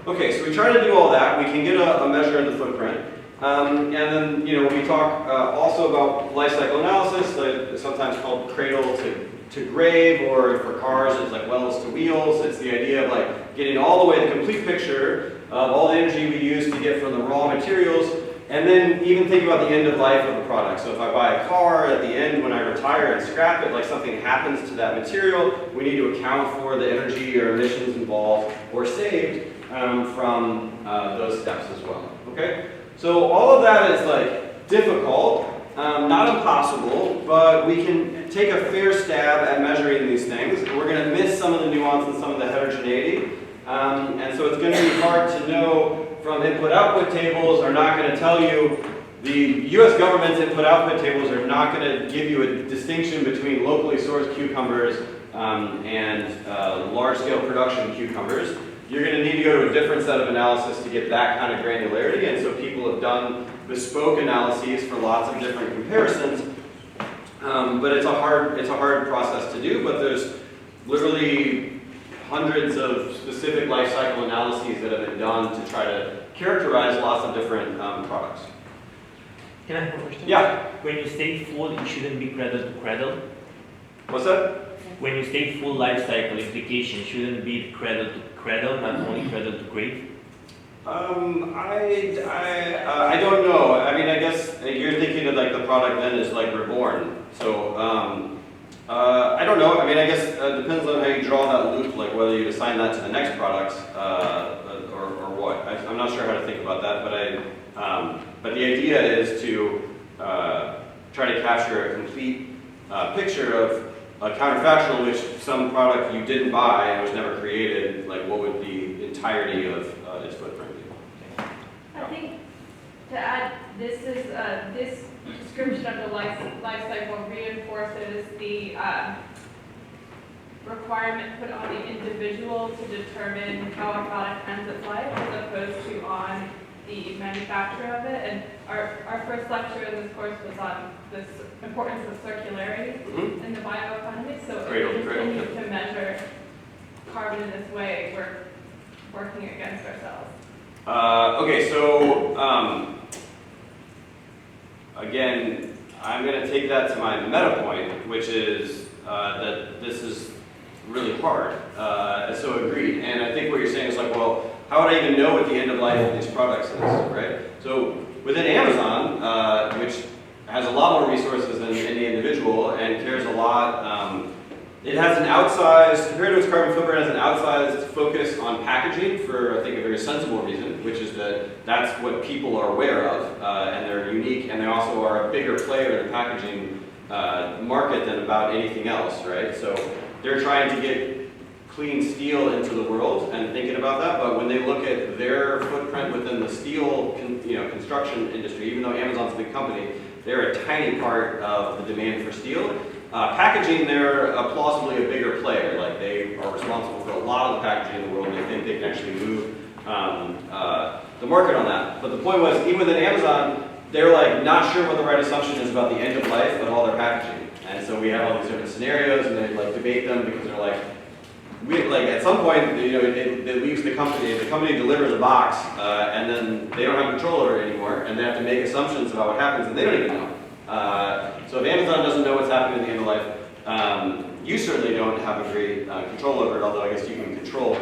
Okay, so we try to do all that. We can get a measure of the footprint. And then, we talk also about life cycle analysis, sometimes called cradle to grave, or for cars, it's like wells to wheels. It's the idea of like getting all the way the complete picture of all the energy we use to get from the raw materials, and then even think about the end of life of the product. So if I buy a car, at the end when I retire and scrap it, like something happens to that material, we need to account for the energy or emissions involved or saved from those steps as well. Okay? So all of that is like difficult, not impossible, but we can take a fair stab at measuring these things. We're going to miss some of the nuance and some of the heterogeneity. And so it's going to be hard to know from input-output tables are not going to tell you, the US government's input-output tables are not going to give you a distinction between locally sourced cucumbers and large-scale production cucumbers. You're going to need to go to a different set of analysis to get that kind of granularity, and so people have done bespoke analyses for lots of different comparisons, but it's a hard process to do, but there's literally hundreds of specific life cycle analyses that have been done to try to characterize lots of different products. Can I have a question? Yeah. When you say full, it shouldn't be cradle to cradle? What's that? When you say full life cycle implication, shouldn't be cradle to cradle, not only cradle to grave? I don't know. I mean, I guess you're thinking of like the product then is like reborn. So I don't know. I mean, I guess it depends on how you draw that loop, like whether you assign that to the next products or what. I'm not sure how to think about that, but the idea is to try to capture a complete picture of a counterfactual, which some product you didn't buy and was never created, like what would the entirety of its footprint be? I think to add, this description of the life cycle reinforces the requirement put on the individual to determine how a product ends its life, as opposed to on the manufacturer of it. And our first lecture in this course was on this importance of circularity in the bioeconomy. So if we continue to measure carbon in this way, we're working against ourselves. Okay, so again, I'm going to take that to my meta point, which is that this is really hard. So agreed. And I think what you're saying is like, well, how would I even know what the end of life of these products is, right? So within Amazon, which has a lot more resources than any individual and cares a lot, it has an outsized, compared to its carbon footprint, it has an outsized focus on packaging for, I think, a very sensible reason, which is that that's what people are aware of, and they're unique, and they also are a bigger player in the packaging market than about anything else, right? So they're trying to get clean steel into the world and thinking about that, but when they look at their footprint within the steel construction industry, even though Amazon's a big company, they're a tiny part of the demand for steel. Packaging, they're plausibly a bigger player. Like they are responsible for a lot of the packaging in the world, and they think they can actually move the market on that. But the point was, even within Amazon, they're like not sure what the right assumption is about the end of life of all their packaging. And so we have all these different scenarios, and they like debate them because they're like, at some point, it leaves the company delivers a box, and then they don't have control over it anymore, and they have to make assumptions about what happens, and they don't even know. So if Amazon doesn't know what's happening at the end of life, you certainly don't have a great control over it, although I guess you can control,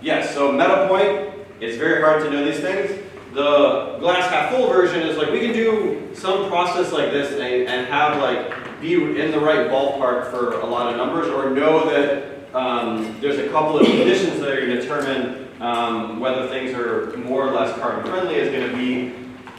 yes, so meta point, it's very hard to know these things. The glass half full version is like, we can do some process like this and have like, be in the right ballpark for a lot of numbers, or know that there's a couple of conditions that are going to determine whether things are more or less carbon friendly. Is going to be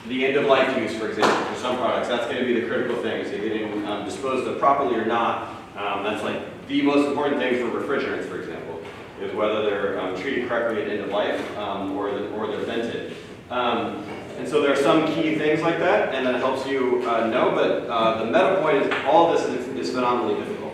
the end of life use, for example, for some products. That's going to be the critical thing. Is it getting disposed of properly or not? That's like the most important thing for refrigerants, for example, is whether they're treated correctly at end of life or they're vented. And so there are some key things like that, and that helps you know, but the meta point is all this is phenomenally difficult.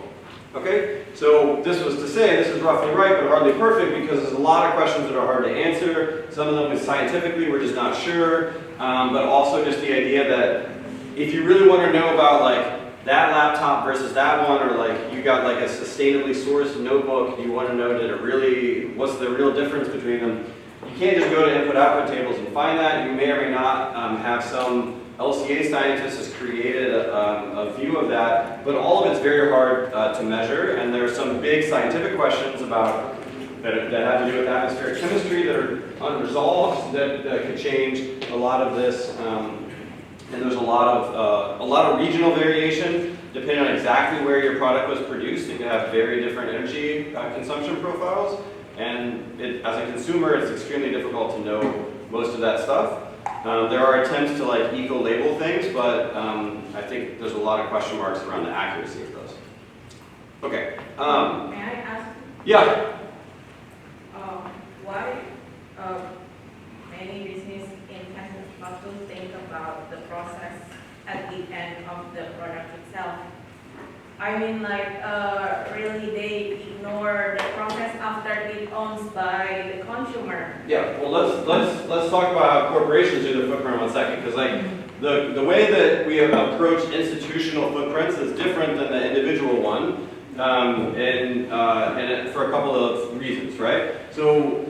Okay? So this was to say, this is roughly right, but hardly perfect, because there's a lot of questions that are hard to answer. Some of them is scientifically, we're just not sure, but also just the idea that if you really want to know about like that laptop versus that one, or like you got like a sustainably sourced notebook, you want to know that it really, what's the real difference between them. You can't just go to input-output tables and find that. You may or may not have some LCA scientist has created a view of that, but all of it's very hard to measure, and there are some big scientific questions about that have to do with atmospheric chemistry that are unresolved that could change a lot of this. And there's a lot of regional variation depending on exactly where your product was produced. You can have very different energy consumption profiles, and as a consumer, it's extremely difficult to know most of that stuff. There are attempts to like eco-label things, but I think there's a lot of question marks around the accuracy of those. Okay. May I ask? Yeah. Why many business intend not to think about the process at the end of the product itself? I mean, like, really they ignore the process after it owns by the consumer. Yeah. Well, let's talk about how corporations do their footprint in 1 second, because like the way that we approach institutional footprints is different than the individual one, and for a couple of reasons, right? So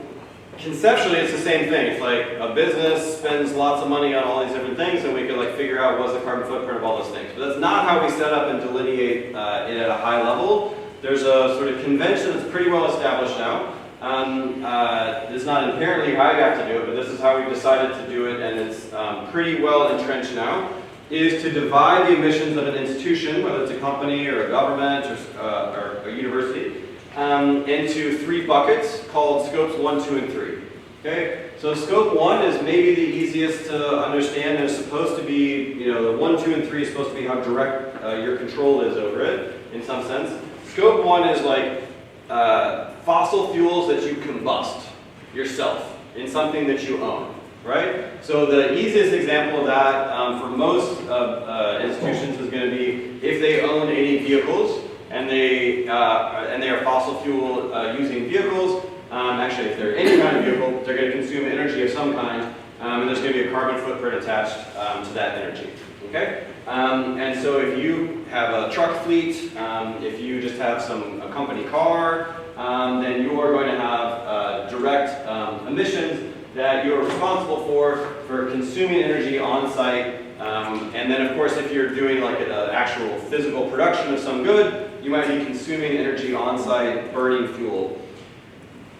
conceptually, it's the same thing. It's like a business spends lots of money on all these different things, and we could like figure out what's the carbon footprint of all those things. But that's not how we set up and delineate it at a high level. There's a sort of convention that's pretty well established now. It's not inherently how you have to do it, but this is how we've decided to do it, and it's pretty well entrenched now, is to divide the emissions of an institution, whether it's a company or a government or a university, into 3 buckets called scopes 1, 2, and 3. Okay, so scope 1 is maybe the easiest to understand. It's supposed to be, you know, the 1, 2, and 3 is supposed to be how direct your control is over it, in some sense. Scope 1 is like fossil fuels that you combust yourself in something that you own, right? So the easiest example of that for most institutions is going to be if they own any vehicles and they are fossil fuel using vehicles. Actually, if they're any kind of vehicle, they're going to consume energy of some kind, and there's going to be a carbon footprint attached to that energy. Okay, and so if you have a truck fleet, if you just have a company car, then you are going to have direct emissions that you are responsible for consuming energy on site. And then, of course, if you're doing like an actual physical production of some good, you might be consuming energy on site, burning fuel.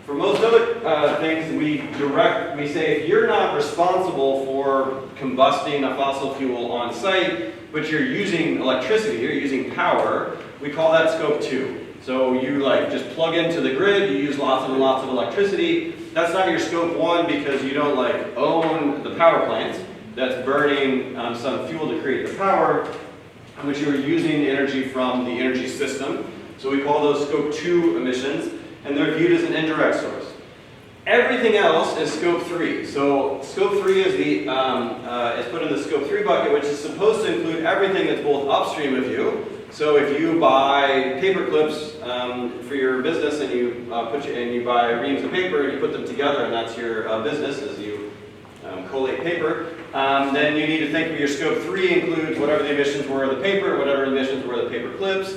For most other things, we say if you're not responsible for combusting a fossil fuel on site, but you're using electricity, you're using power, we call that scope 2. So you like just plug into the grid, you use lots and lots of electricity. That's not your scope 1 because you don't like own the power plant that's burning some fuel to create the power, which you're using energy from the energy system. So we call those scope 2 emissions, and they're viewed as an indirect source. Everything else is scope 3. So scope 3 is is put in the scope 3 bucket, which is supposed to include everything that's both upstream of you. So if you buy paper clips for your business and you buy reams of paper and you put them together, and that's your business as you collate paper, then you need to think of your scope 3 includes whatever the emissions were of the paper, whatever the emissions were of the paper clips.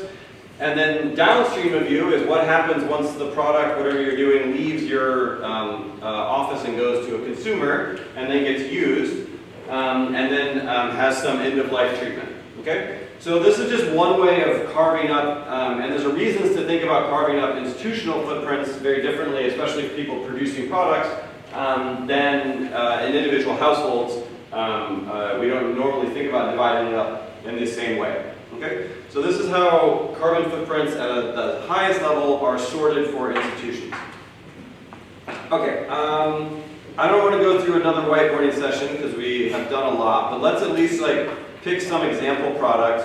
And then downstream of you is what happens once the product, whatever you're doing, leaves your office and goes to a consumer and then gets used and then has some end-of-life treatment. Okay? So this is just one way of carving up, and there's reasons to think about carving up institutional footprints very differently, especially for people producing products, than in individual households. We don't normally think about dividing it up in the same way. Okay? So this is how carbon footprints at the highest level are sorted for institutions. Okay, I don't want to go through another whiteboarding session because we have done a lot, but let's at least like pick some example product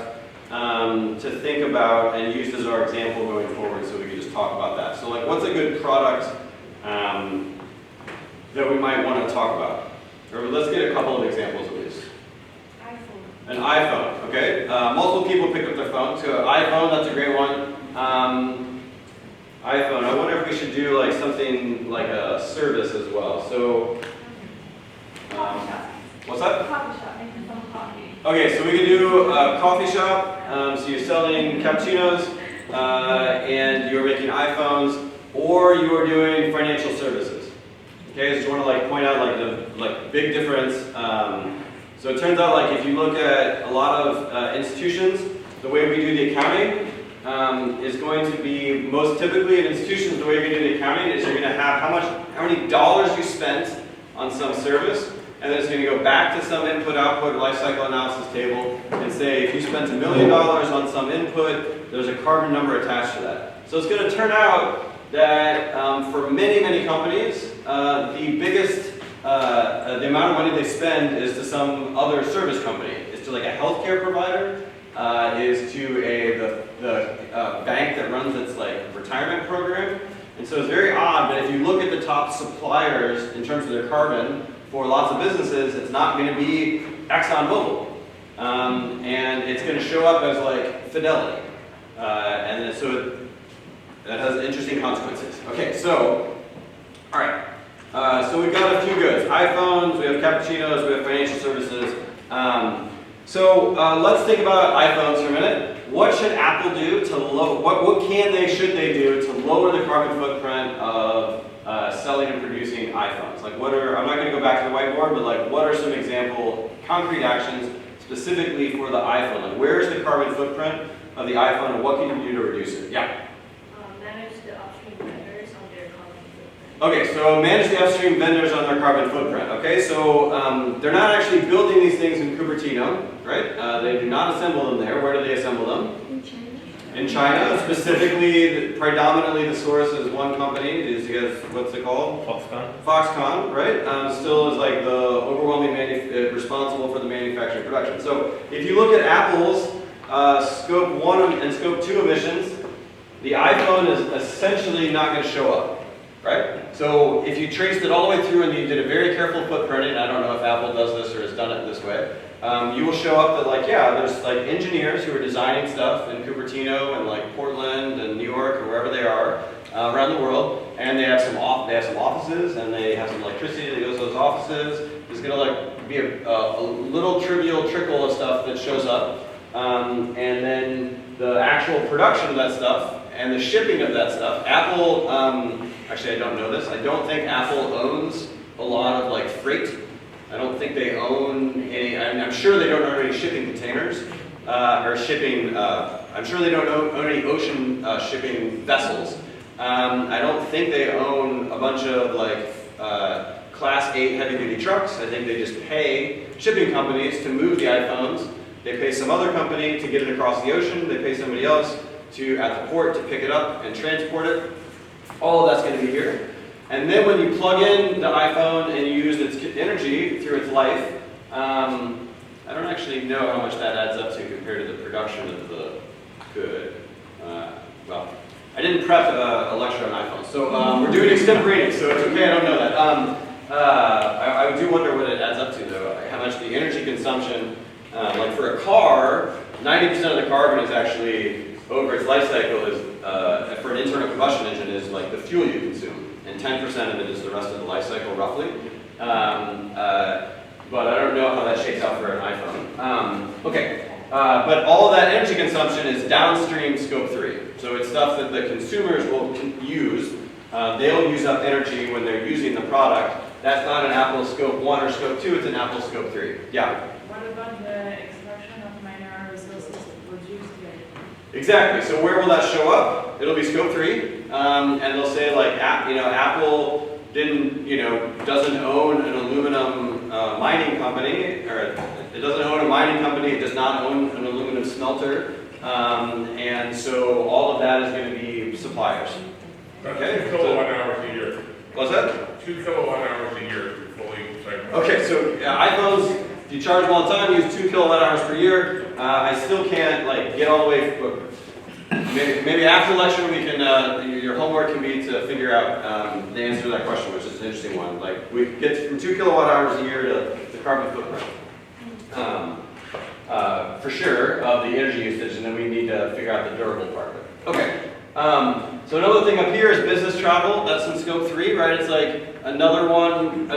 to think about and use as our example going forward so we can just talk about that. So like what's a good product that we might want to talk about? Or let's get a couple of examples at least. An iPhone, okay? Multiple people pick up their phone. So iPhone, that's a great one. iPhone, I wonder if we should do like something like a service as well. So, Coffee shop. what's that? Coffee shop, making some coffee. Okay, so we can do a coffee shop, so you're selling cappuccinos, and you're making iPhones, or you are doing financial services. Okay, so just want to like point out like the big difference. So it turns out like if you look at a lot of institutions, the way we do the accounting is going to be most typically in institutions. The way we do the accounting is you're going to have how many dollars you spent on some service. And then it's going to go back to some input-output life cycle analysis table and say if you spent $1 million on some input, there's a carbon number attached to that. So it's going to turn out that for many, many companies, the biggest, the amount of money they spend is to some other service company. It's to like a healthcare provider, is to the bank that runs its like retirement program. And so it's very odd, but if you look at the top suppliers in terms of their carbon, for lots of businesses, it's not going to be ExxonMobil. And it's going to show up as like Fidelity. And so that has interesting consequences. Okay, so, all right. So we've got a few goods. iPhones, we have cappuccinos, we have financial services. So let's think about iPhones for a minute. What should Apple do to what should they do to lower the carbon footprint of selling and producing iPhones? Like I'm not going to go back to the whiteboard, but like what are some example concrete actions specifically for the iPhone? Like where's the carbon footprint of the iPhone and what can you do to reduce it? Yeah? Manage the upstream vendors on their carbon footprint. Okay, so manage the upstream vendors on their carbon footprint. Okay, so they're not actually building these things in Cupertino, right? They do not assemble them there. Where do they assemble them? In China. In China, specifically, predominantly the source is one company. Is you guys, what's it called? Foxconn. Foxconn, right? Still is like the overwhelming responsible for the manufacturing production. So if you look at Apple's scope 1 and scope 2 emissions, the iPhone is essentially not going to show up, right? So if you traced it all the way through and you did a very careful footprinting, I don't know if Apple does this or has done it this way, you will show up that like, yeah, there's like engineers who are designing stuff in Cupertino and like Portland and New York or wherever they are around the world, and they have some offices and they have some electricity that goes to those offices. There's gonna like be a little trivial trickle of stuff that shows up, and then the actual production of that stuff and the shipping of that stuff. Apple, actually I don't know this, I don't think Apple owns a lot of like freight. I don't think they own any, I'm sure they don't own any shipping containers, or shipping, I'm sure they don't own any ocean shipping vessels. I don't think they own a bunch of like class 8 heavy duty trucks. I think they just pay shipping companies to move the iPhones. They pay some other company to get it across the ocean. They pay somebody else at the port to pick it up and transport it. All of that's going to be here. And then when you plug in the iPhone and you use its energy through its life, I don't actually know how much that adds up to compared to the production of the good. Well, I didn't prep a lecture on iPhones, so we're doing extemporaneous, so it's okay, I don't know that. I do wonder what it adds up to, though, how much the energy consumption, like for a car, 90% of the carbon is actually, over its life cycle, is for an internal combustion engine, is like the fuel you consume. And 10% of it is the rest of the life cycle, roughly. But I don't know how that shakes out for an iPhone. Okay, but all of that energy consumption is downstream scope 3. So it's stuff that the consumers will use. They'll use up energy when they're using the product. That's not an Apple scope 1 or scope 2, it's an Apple scope 3. Yeah? What about the extraction of mineral resources to produce the... Exactly, so where will that show up? It'll be scope 3, and they'll say like, Apple doesn't own an aluminum mining company, or it doesn't own a mining company, it does not own an aluminum smelter, and so all of that is going to be suppliers. Okay? 2 kilowatt hours a year. What's that? 2 kilowatt hours a year fully cycled. Okay, so iPhones, if you charge them all the time, use 2 kilowatt hours per year. I still can't like get all the way. Maybe after lecture we can. Your homework can be to figure out the answer to that question, which is an interesting one. Like we get from 2 kilowatt hours a year to the carbon footprint, for sure, of the energy usage, and then we need to figure out the durable part of it. Okay. So another thing up here is business travel. That's in scope 3, right? It's like another one, for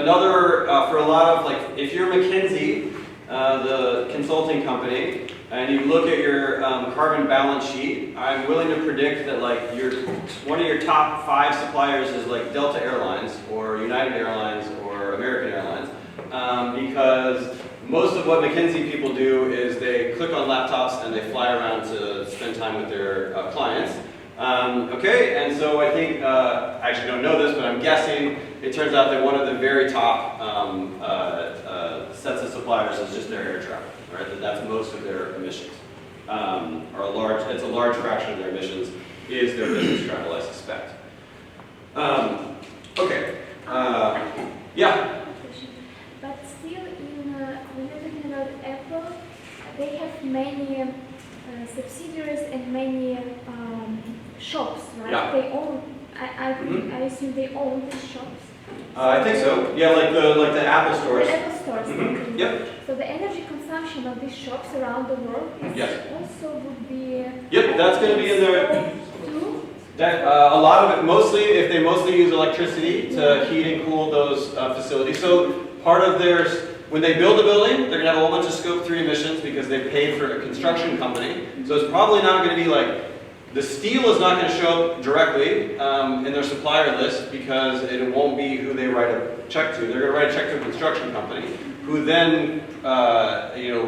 a lot of, like, if you're McKinsey, the consulting company, and you look at your carbon balance sheet, I'm willing to predict that like one of your top 5 suppliers is like Delta Airlines or United Airlines or American Airlines, because most of what McKinsey people do is they click on laptops and they fly around to spend time with their clients. Okay, and so I think, I actually don't know this, but I'm guessing it turns out that one of the very top sets of suppliers is just their air travel, right? That's most of their emissions, it's a large fraction of their emissions is their business travel, I suspect. Okay, yeah? But still, when you're talking about Apple, they have many subsidiaries and many shops, right? Yeah. They own. I assume they own these shops. I think so. Yeah, like the Apple stores. The Apple stores. Mm-hmm. Yep. So the energy consumption of these shops around the world is also would be. Yep, that's going to be in there. Too. That, a lot of it, if they mostly use electricity to heat and cool those facilities. So part of when they build a building, they're going to have a whole bunch of Scope 3 emissions because they paid for a construction company. So it's probably not going to be like, the steel is not going to show up directly in their supplier list because it won't be who they write a check to. They're going to write a check to a construction company who then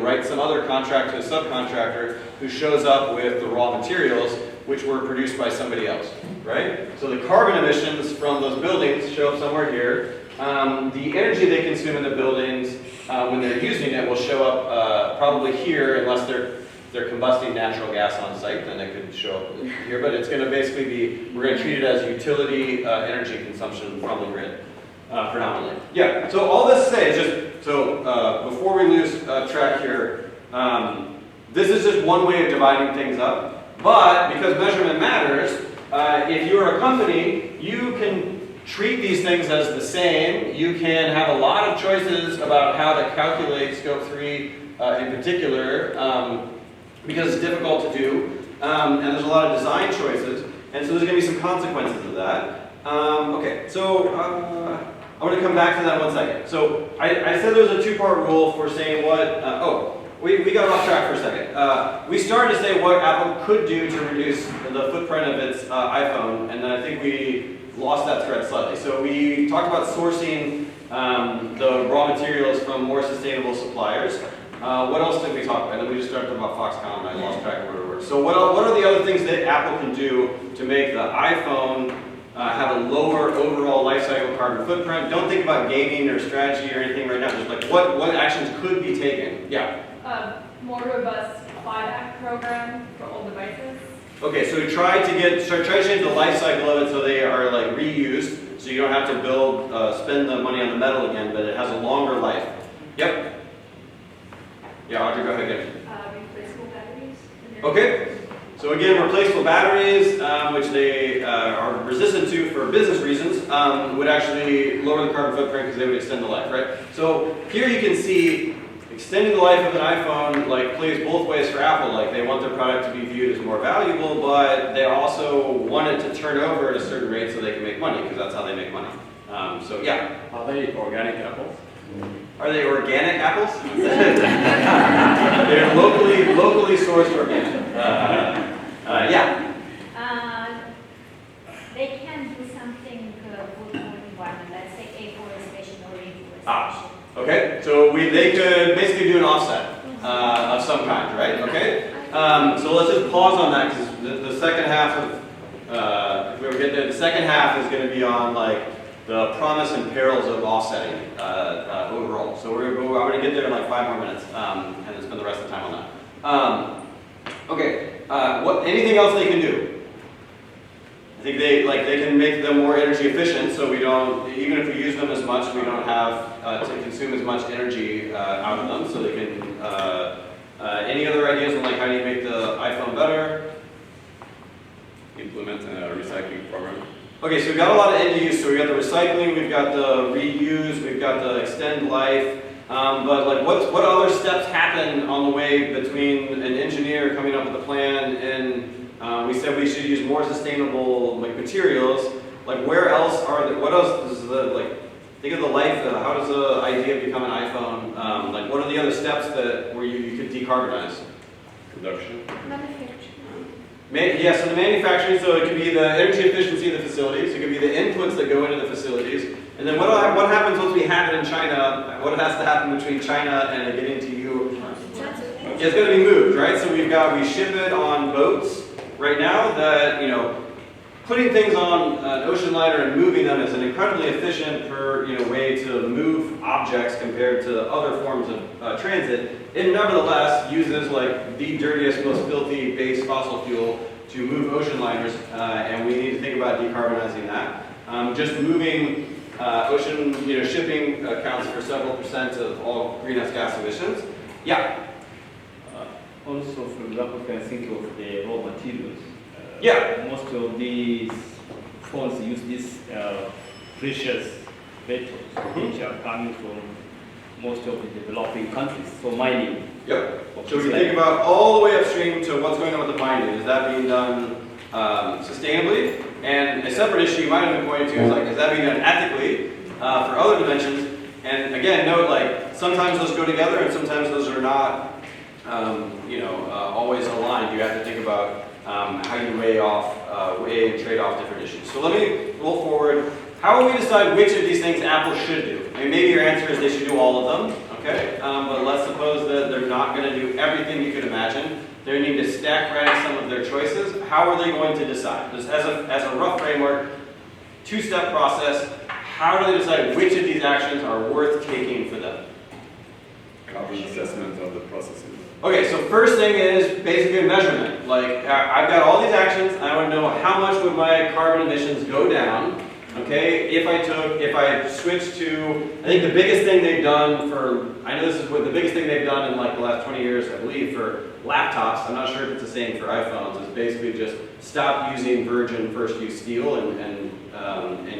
writes some other contract to a subcontractor who shows up with the raw materials which were produced by somebody else, right? So the carbon emissions from those buildings show up somewhere here. The energy they consume in the buildings when they're using it will show up probably here unless they're combusting natural gas on site, then it could show up here. But it's going to basically be, we're going to treat it as utility energy consumption from the grid, predominantly. Yeah, so all this to say is just, so before we lose track here, this is just one way of dividing things up. But because measurement matters, if you're a company, you can treat these things as the same. You can have a lot of choices about how to calculate Scope 3 in particular, because it's difficult to do, and there's a lot of design choices, and so there's going to be some consequences of that. Okay, so I want to come back to that one second. So I said there was a 2-part rule for saying what, we got off track for a second. We started to say what Apple could do to reduce the footprint of its iPhone, and then I think we lost that thread slightly. So we talked about sourcing the raw materials from more sustainable suppliers. What else did we talk about? And then we just started talking about Foxconn, and I lost track of where we were. So what are the other things that Apple can do to make the iPhone have a lower overall life cycle carbon footprint? Don't think about gaming or strategy or anything right now. Just like what actions could be taken? Yeah. More robust buyback program for old devices. Okay, so try to change the life cycle of it so they are like reused, so you don't have to spend the money on the metal again, but it has a longer life. Yep. Yeah, Audrey, go ahead again. Replaceable batteries. Okay. So again, replaceable batteries, which they are resistant to for business reasons, would actually lower the carbon footprint because they would extend the life, right? So here you can see extending the life of an iPhone plays both ways for Apple. Like they want their product to be viewed as more valuable, but they also want it to turn over at a certain rate so they can make money because that's how they make money. So yeah. Are they organic apples? Are they organic apples? They're locally sourced organic. Yeah. They can do something good for the environment, let's say afforestation or reforestation. Okay, so they could basically do an offset of some kind, right? Okay. So let's just pause on that because the second half of if we ever get there, the second half is going to be on the promise and perils of offsetting overall. So I'm going to get there in 5 more minutes and then spend the rest of the time on that. Okay. Anything else they can do? I think they can make them more energy efficient, so we don't, even if we use them as much, we don't have to consume as much energy out of them. So they can. Any other ideas on how do you make the iPhone better? Implement a recycling program. Okay, so we've got a lot of end use. So we've got the recycling, we've got the reuse, we've got the extend life. But what other steps happen on the way between an engineer coming up with a plan and we said we should use more sustainable materials. Where else are there? What else is think of the life, how does the idea become an iPhone? Like what are the other steps that where you could decarbonize? Production. Yeah, so the manufacturing, so it could be the energy efficiency of the facilities, it could be the inputs that go into the facilities, and then what happens once we have it in China, what has to happen between China and it getting to you? It's going to be moved, right? So we ship it on boats right now that, you know, putting things on an ocean liner and moving them is an incredibly efficient way to move objects compared to other forms of transit. It nevertheless uses like the dirtiest, most filthy base fossil fuel to move ocean liners, and we need to think about decarbonizing that. Just moving ocean, shipping accounts for several percent of all greenhouse gas emissions. Yeah. Also, for example, you can think of the raw materials. Yeah. Most of these phones use these precious metals, which are coming from most of the developing countries, so mining. Yep. So if you think about all the way upstream to what's going on with the mining, is that being done sustainably? And a separate issue you might have been pointing to is like, is that being done ethically for other dimensions? And again, note like sometimes those go together and sometimes those are not always aligned. You have to think about how you weigh and trade off different issues. So let me roll forward. How will we decide which of these things Apple should do? I mean, maybe your answer is they should do all of them, okay? But let's suppose that they're not going to do everything you could imagine. They need to stack rank some of their choices. How are they going to decide? Just as a rough framework, two-step process, how do they decide which of these actions are worth taking for them? Carbon assessment of the processes. Okay, so first thing is basically a measurement. Like, I've got all these actions, I want to know how much would my carbon emissions go down, okay, if I switched to, I think the biggest thing they've done I know this is what the biggest thing they've done in like the last 20 years, I believe, for laptops, I'm not sure if it's the same for iPhones, is basically just stop using virgin first-use steel and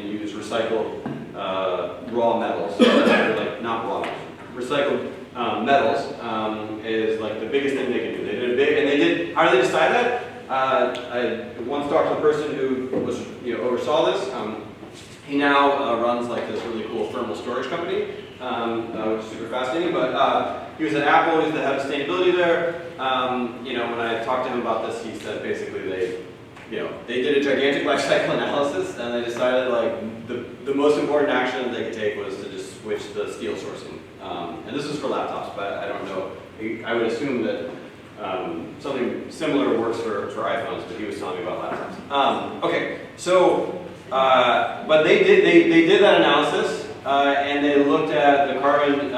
use recycled raw metals, like not raw metals, recycled metals is like the biggest thing they can do. They did how do they decide that? I once talked to a person who was, oversaw this. He now runs like this really cool thermal storage company, which is super fascinating. But he was at Apple, he was the head of sustainability there. When I talked to him about this, he said basically they did a gigantic life cycle analysis and they decided like the most important action that they could take was to just switch the steel sourcing. And this is for laptops, but I don't know. I would assume that something similar works for iPhones, but he was telling me about laptops. Okay, so, but they did that analysis, and they looked at the carbon,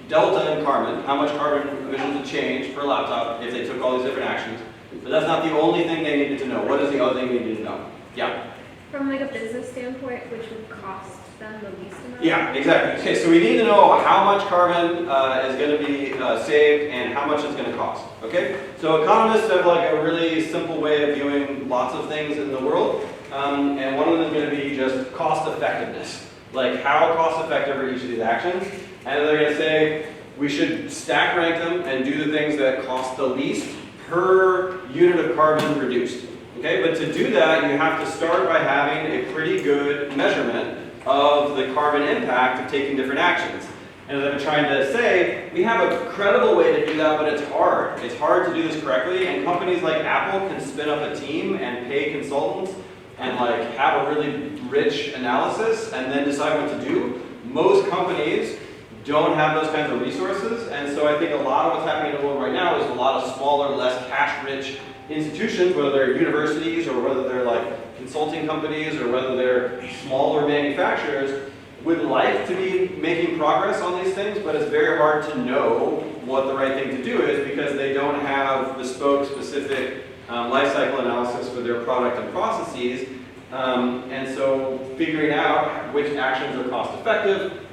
delta in carbon, how much carbon emissions would change per laptop if they took all these different actions. But that's not the only thing they needed to know. What is the other thing they needed to know? Yeah? From like a business standpoint, which would cost them the least amount? Yeah, exactly. Okay, so we need to know how much carbon is going to be saved and how much it's going to cost. Okay? So economists have like a really simple way of viewing lots of things in the world. And one of them is going to be just cost effectiveness. Like how cost effective are each of these actions? And they're going to say we should stack rank them and do the things that cost the least per unit of carbon reduced. Okay, but to do that, you have to start by having a pretty good measurement of the carbon impact of taking different actions. And as I've been trying to say, we have a credible way to do that, but it's hard. It's hard to do this correctly, and companies like Apple can spin up a team and pay consultants and like have a really rich analysis and then decide what to do. Most companies don't have those kinds of resources, and so I think a lot of what's happening in the world right now is a lot of smaller, less cash-rich institutions, whether they're universities or whether they're like consulting companies or whether they're smaller manufacturers, would like to be making progress on these things, but it's very hard to know what the right thing to do is because they don't have bespoke, specific life cycle analysis for their product and processes. And so figuring out which actions are cost effective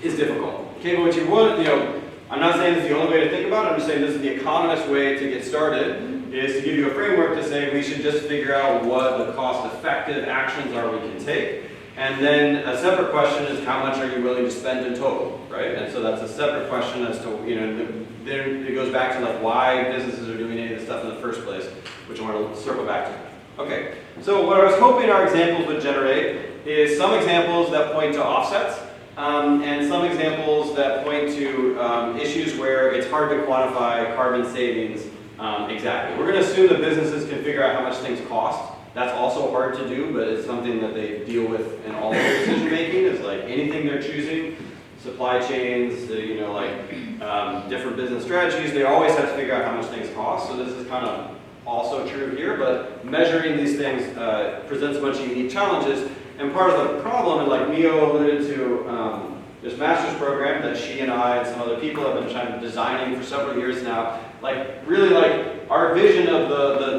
is difficult. Okay, but what you would, I'm not saying this is the only way to think about it, I'm just saying this is the economist way to get started, is to give you a framework to say we should just figure out what the cost-effective actions are we can take. And then a separate question is how much are you willing to spend in total, right? And so that's a separate question as to, then it goes back to like why businesses are doing any of this stuff in the first place, which I want to circle back to. Okay, so what I was hoping our examples would generate is some examples that point to offsets, and some examples that point to issues where it's hard to quantify carbon savings exactly. We're going to assume that businesses can figure out how much things cost. That's also hard to do, but it's something that they deal with in all of their decision making. Is like anything they're choosing, supply chains, you know, like different business strategies. They always have to figure out how much things cost. So this is kind of also true here. But measuring these things presents a bunch of unique challenges. And part of the problem, and like Mio alluded to, this master's program that she and I and some other people have been trying to designing for several years now, like really like our vision of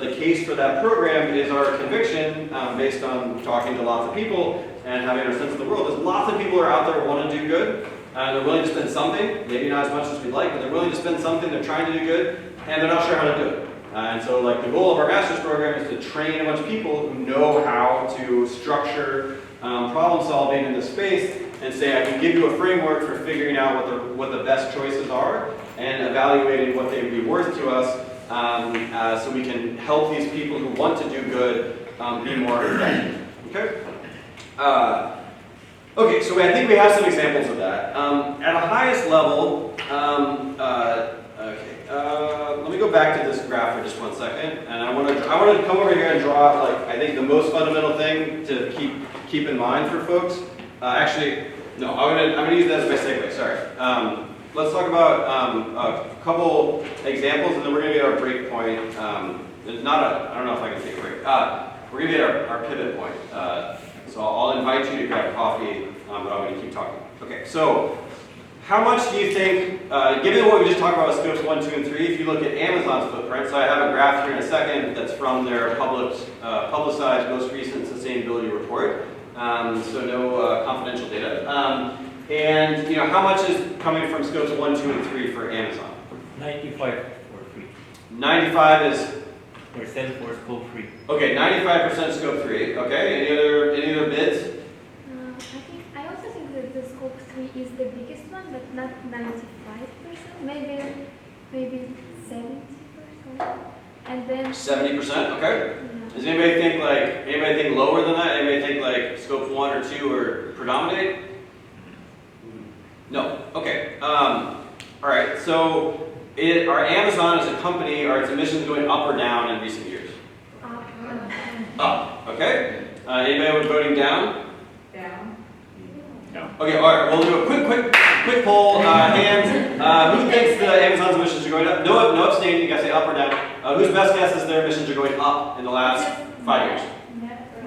the case for that program is our conviction based on talking to lots of people and having our sense of the world is lots of people are out there who want to do good. They're willing to spend something, maybe not as much as we'd like, but they're willing to spend something, they're trying to do good, and they're not sure how to do it. And so like the goal of our master's program is to train a bunch of people who know how to structure problem solving in this space and say, I can give you a framework for figuring out what the best choices are and evaluating what they would be worth to us so we can help these people who want to do good be more effective. Okay? Okay, so I think we have some examples of that. At a highest level, let me go back to this graph for just 1 second, and I want to come over here and draw out, like, I think the most fundamental thing to keep in mind for folks. Actually, no, I'm gonna use that as my segue. Sorry. Let's talk about a couple examples, and then we're gonna get our break point. I don't know if I can take a break. We're gonna get our pivot point. So I'll invite you to grab coffee, but I'm gonna keep talking. Okay, so. How much do you think, given what we just talked about with scopes 1, 2, and 3, if you look at Amazon's footprint, so I have a graph here in a second that's from their publicized most recent sustainability report, so no confidential data. And you know, how much is coming from scopes 1, 2, and 3 for Amazon? 95 for free. 95 is? Percent for scope 3. Okay, 95% scope 3. Okay, any other bids? I also think that the scope 3 is the biggest one, but not 95%, maybe 70%. And then 70%, okay. Yeah. Does anybody think lower than that? Anybody think like scope 1 or 2 are predominate? No. Okay. All right. So, are Amazon as a company, are its emissions going up or down in recent years? Up. Okay. Anybody voting down? Down. Okay, all right, we'll do a quick poll. Hands. Who thinks the Amazon's emissions are going up? No abstaining. You guys say up or down. Whose best guess is their emissions are going up in the last 5 years?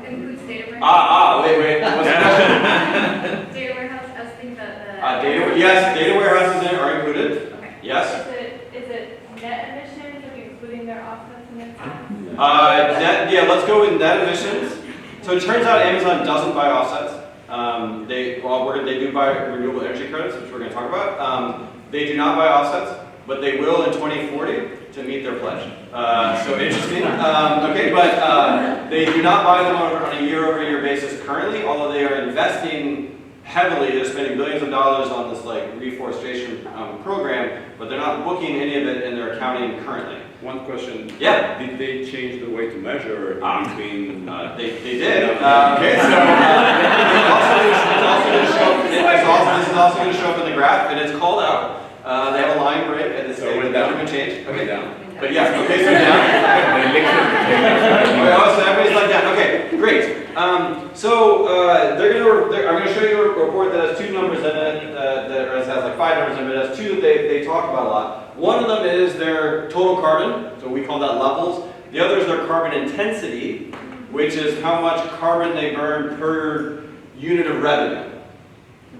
Includes data warehouse. Wait. What's the question? Data warehouse, I was thinking that Yes, data warehouses are included. Okay. Yes. Is it net emissions, are you including their offsets in it? Let's go with net emissions. So it turns out Amazon doesn't buy offsets. They do buy renewable energy credits, which we're going to talk about. They do not buy offsets, but they will in 2040 to meet their pledge. So interesting. Okay, but they do not buy them on a year-over-year basis currently, although they are investing heavily. They're spending billions of dollars on this like reforestation program, but they're not booking any of it in their accounting currently. One question. Yeah. Did they change the way to measure between? They did. Okay, so this is also going to show up in the graph, and it's called out. They have a line break, and it's saying the measurement change. Okay, down. But yeah, okay, so down. So everybody's like down. Okay, great. I'm going to show you a report that has two numbers in it, that has like 5 numbers in it, but it has two that they talk about a lot. One of them is their total carbon, so we call that levels. The other is their carbon intensity, which is how much carbon they burn per unit of revenue.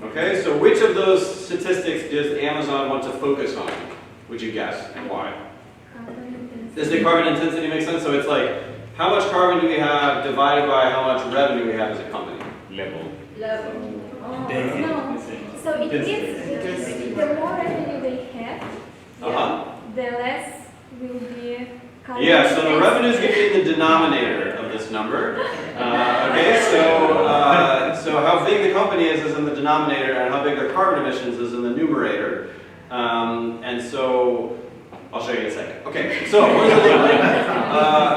Okay, so which of those statistics does Amazon want to focus on, would you guess, and why? Does the carbon intensity make sense? So it's like, how much carbon do we have divided by how much revenue we have as a company? Level. No. So it means the more revenue they have, the less will be carbon. Yeah, so the revenue is going to be in the denominator of this number. Okay, so how big the company is in the denominator, and how big their carbon emissions is in the numerator. And so I'll show you in a second. Okay, so what does it look like?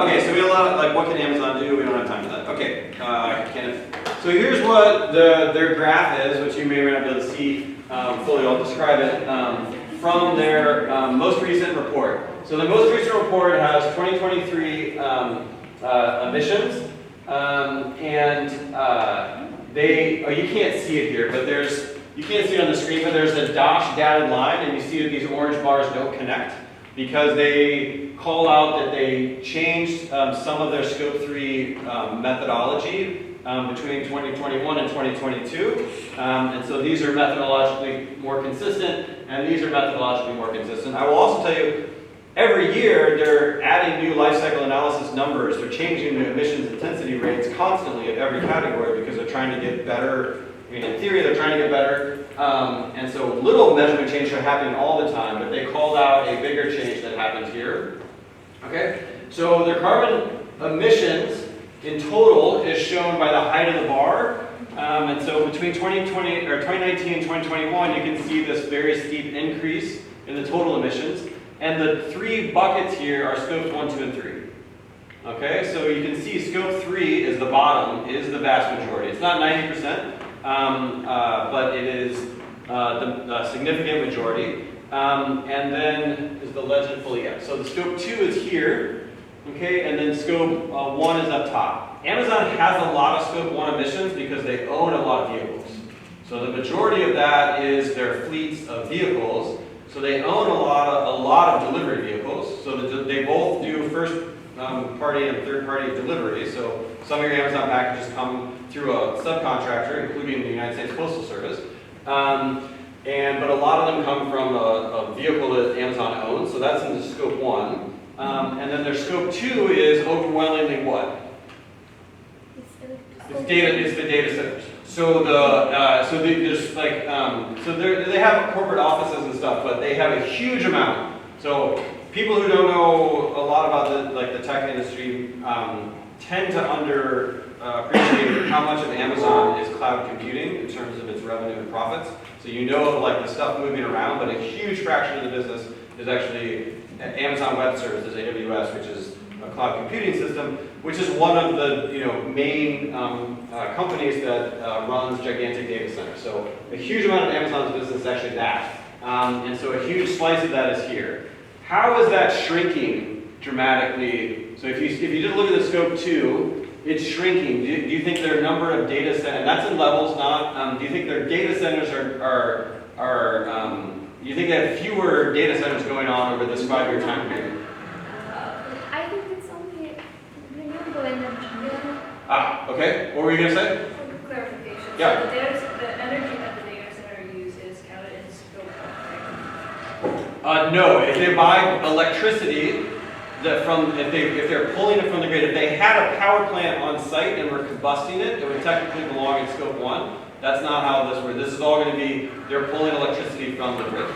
Okay, so we have a lot of, like, what can Amazon do? We don't have time for that. Okay, Kenneth. So here's what their graph is, which you may or may not be able to see fully. I'll describe it from their most recent report. So the most recent report has 2023 emissions, you can't see it here, but you can't see it on the screen, but there's a dashed dotted line, and you see that these orange bars don't connect because they call out that they changed some of their Scope 3 methodology between 2021 and 2022. And so these are methodologically more consistent, and these are methodologically more consistent. I will also tell you, every year they're adding new life cycle analysis numbers. They're changing the emissions intensity rates constantly of every category because they're trying to get better. I mean, in theory, they're trying to get better. And so little measurement change are happening all the time, but they called out a bigger change that happened here. Okay, so their carbon emissions in total is shown by the height of the bar. And so between 2019 and 2021, you can see this very steep increase in the total emissions. And the three buckets here are scopes 1, 2, and 3. Okay, so you can see scope 3 is the bottom, is the vast majority. It's not 90%, but it is the significant majority. And then is the legend fully up. So the scope 2 is here, okay, and then scope 1 is up top. Amazon has a lot of scope 1 emissions because they own a lot of vehicles. So the majority of that is their fleets of vehicles. So they own a lot of delivery vehicles. So they both do first party and third party delivery. So some of your Amazon packages come through a subcontractor, including the United States Postal Service. But a lot of them come from a vehicle that Amazon owns. So that's in the scope 1. And then their scope 2 is overwhelmingly what? It's the data centers. So they have corporate offices and stuff, but they have a huge amount. So people who don't know a lot about the tech industry tend to appreciate how much of Amazon is cloud computing in terms of its revenue and profits. So you know of the stuff moving around, but a huge fraction of the business is actually Amazon Web Services, AWS, which is a cloud computing system, which is one of the main companies that runs gigantic data centers. So a huge amount of Amazon's business is actually that. And so a huge slice of that is here. How is that shrinking dramatically? So if you just look at the scope 2, it's shrinking. Do you think their number of data centers, and that's in levels, not, do you think their data centers do you think they have fewer data centers going on over this 5-year time period? I think it's only renewable energy. Okay. What were you going to say? For clarification. Yeah. So the energy that the data center uses counted in scope 1, right? No. If they buy electricity if they're pulling it from the grid, if they had a power plant on site and were combusting it, it would technically belong in scope 1. That's not how this works. This is all going to be, they're pulling electricity from the grid.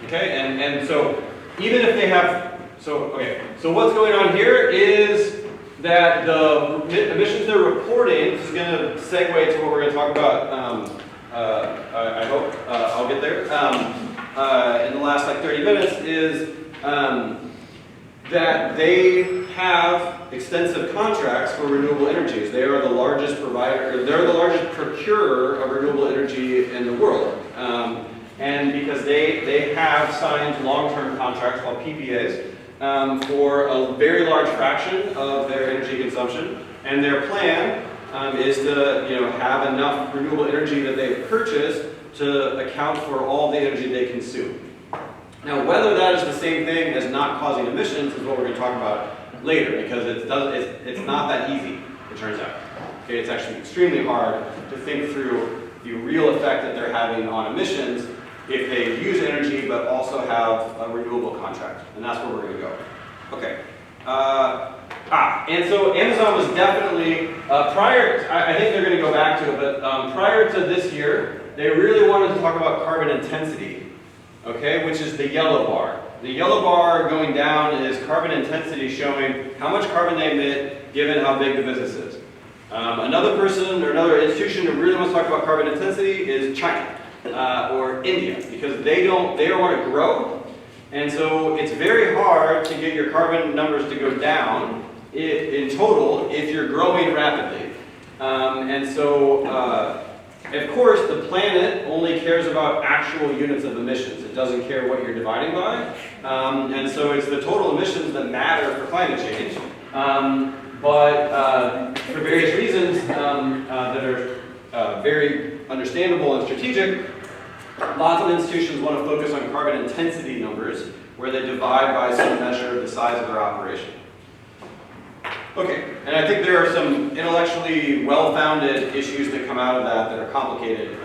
Okay, and so even if they have, so what's going on here is that the emissions they're reporting, this is going to segue to what we're going to talk about, I hope, I'll get there, in the last 30 minutes, is that they have extensive contracts for renewable energies. They are the largest provider, they're the largest procurer of renewable energy in the world. And because they have signed long-term contracts called PPAs for a very large fraction of their energy consumption. And their plan is to have enough renewable energy that they've purchased to account for all the energy they consume. Now, whether that is the same thing as not causing emissions is what we're going to talk about later, because it's not that easy, it turns out. Okay, it's actually extremely hard to think through the real effect that they're having on emissions if they use energy but also have a renewable contract, and that's where we're going to go. Okay. And so Amazon was definitely, I think they're going to go back to it, but prior to this year, they really wanted to talk about carbon intensity. Okay, which is the yellow bar. The yellow bar going down is carbon intensity, showing how much carbon they emit given how big the business is. Another person or another institution who really wants to talk about carbon intensity is China or India, because they don't want to grow, and so it's very hard to get your carbon numbers to go down in total if you're growing rapidly. And so, of course, the planet only cares about actual units of emissions. It doesn't care what you're dividing by. And so it's the total emissions that matter for climate change. But for various reasons that are very understandable and strategic, lots of institutions want to focus on carbon intensity numbers, where they divide by some measure of the size of their operation. Okay, and I think there are some intellectually well-founded issues that come out of that are complicated.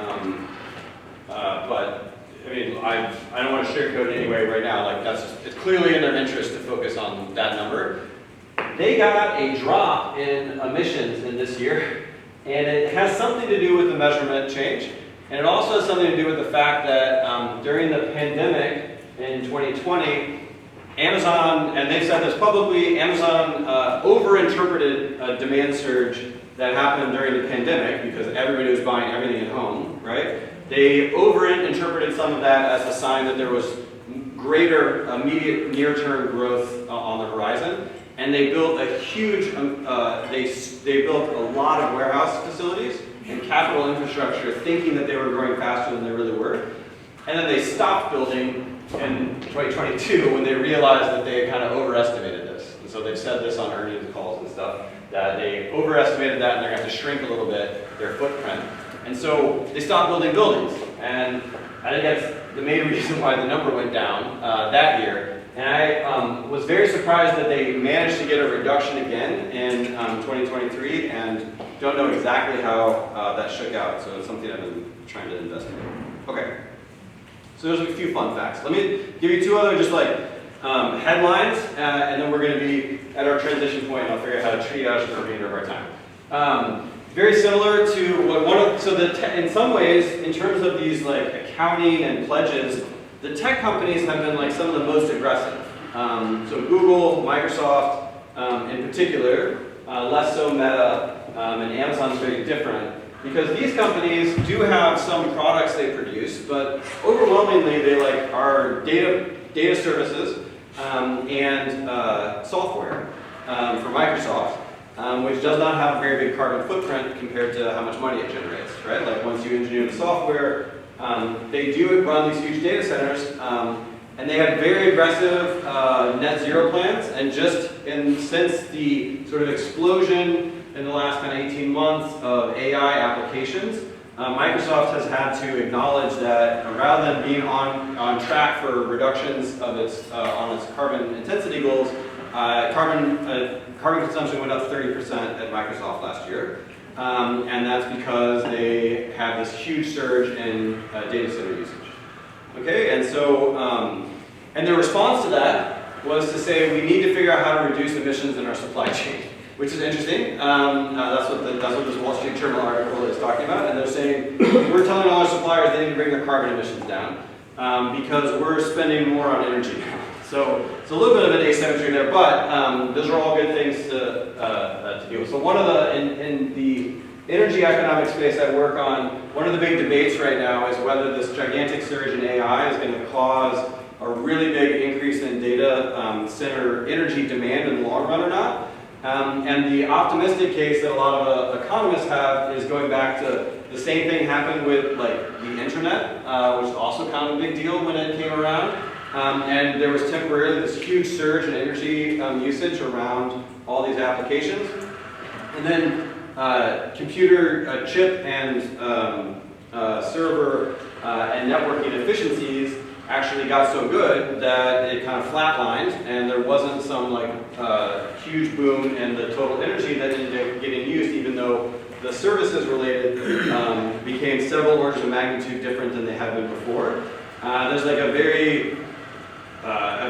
But I mean, I don't want to sugarcoat it anyway right now. Like it's clearly in their interest to focus on that number. They got a drop in emissions in this year, and it has something to do with the measurement change, and it also has something to do with the fact that during the pandemic in 2020. Amazon, and they've said this publicly, Amazon overinterpreted a demand surge that happened during the pandemic because everybody was buying everything at home, right? They overinterpreted some of that as a sign that there was greater immediate near-term growth on the horizon, and they built a huge, they built a lot of warehouse facilities and capital infrastructure thinking that they were growing faster than they really were, and then they stopped building in 2022 when they realized that they had kind of overestimated this. And so they've said this on earnings calls and stuff, that they overestimated that and they're going to have to shrink a little bit their footprint. And so they stopped building buildings. And I think that's the main reason why the number went down that year. And I was very surprised that they managed to get a reduction again in 2023 and don't know exactly how that shook out. So it's something I've been trying to investigate. Okay. So there's a few fun facts. Let me give you two other just like headlines, and then we're going to be at our transition point, and I'll figure out how to triage the remainder of our time. Very similar to what in some ways, in terms of these like accounting and pledges, the tech companies have been like some of the most aggressive. So Google, Microsoft, in particular, less so Meta, and Amazon's very different. Because these companies do have some products they produce, but overwhelmingly they like are data services and software for Microsoft, which does not have a very big carbon footprint compared to how much money it generates, right? Like once you engineer the software, they do run these huge data centers, and they have very aggressive net zero plans. And just since the sort of explosion in the last kind of 18 months of AI applications, Microsoft has had to acknowledge that rather than being on track for reductions of on its carbon intensity goals, carbon consumption went up 30% at Microsoft last year. And that's because they have this huge surge in data center usage. Okay, and so, and their response to that was to say we need to figure out how to reduce emissions in our supply chain. Which is interesting. That's what this Wall Street Journal article is talking about. And they're saying, we're telling all our suppliers they need to bring their carbon emissions down because we're spending more on energy now. So it's a little bit of an asymmetry there, but those are all good things to deal with. So one of in the energy economic space I work on, one of the big debates right now is whether this gigantic surge in AI is going to cause a really big increase in data center energy demand in the long run or not. And the optimistic case that a lot of economists have is going back to the same thing happened with like the internet, which was also kind of a big deal when it came around. And there was temporarily this huge surge in energy usage around all these applications. And then computer chip and server and networking efficiencies actually got so good that it kind of flatlined, and there wasn't some like huge boom in the total energy that ended up getting used, even though the services related became several orders of magnitude different than they had been before. There's like a very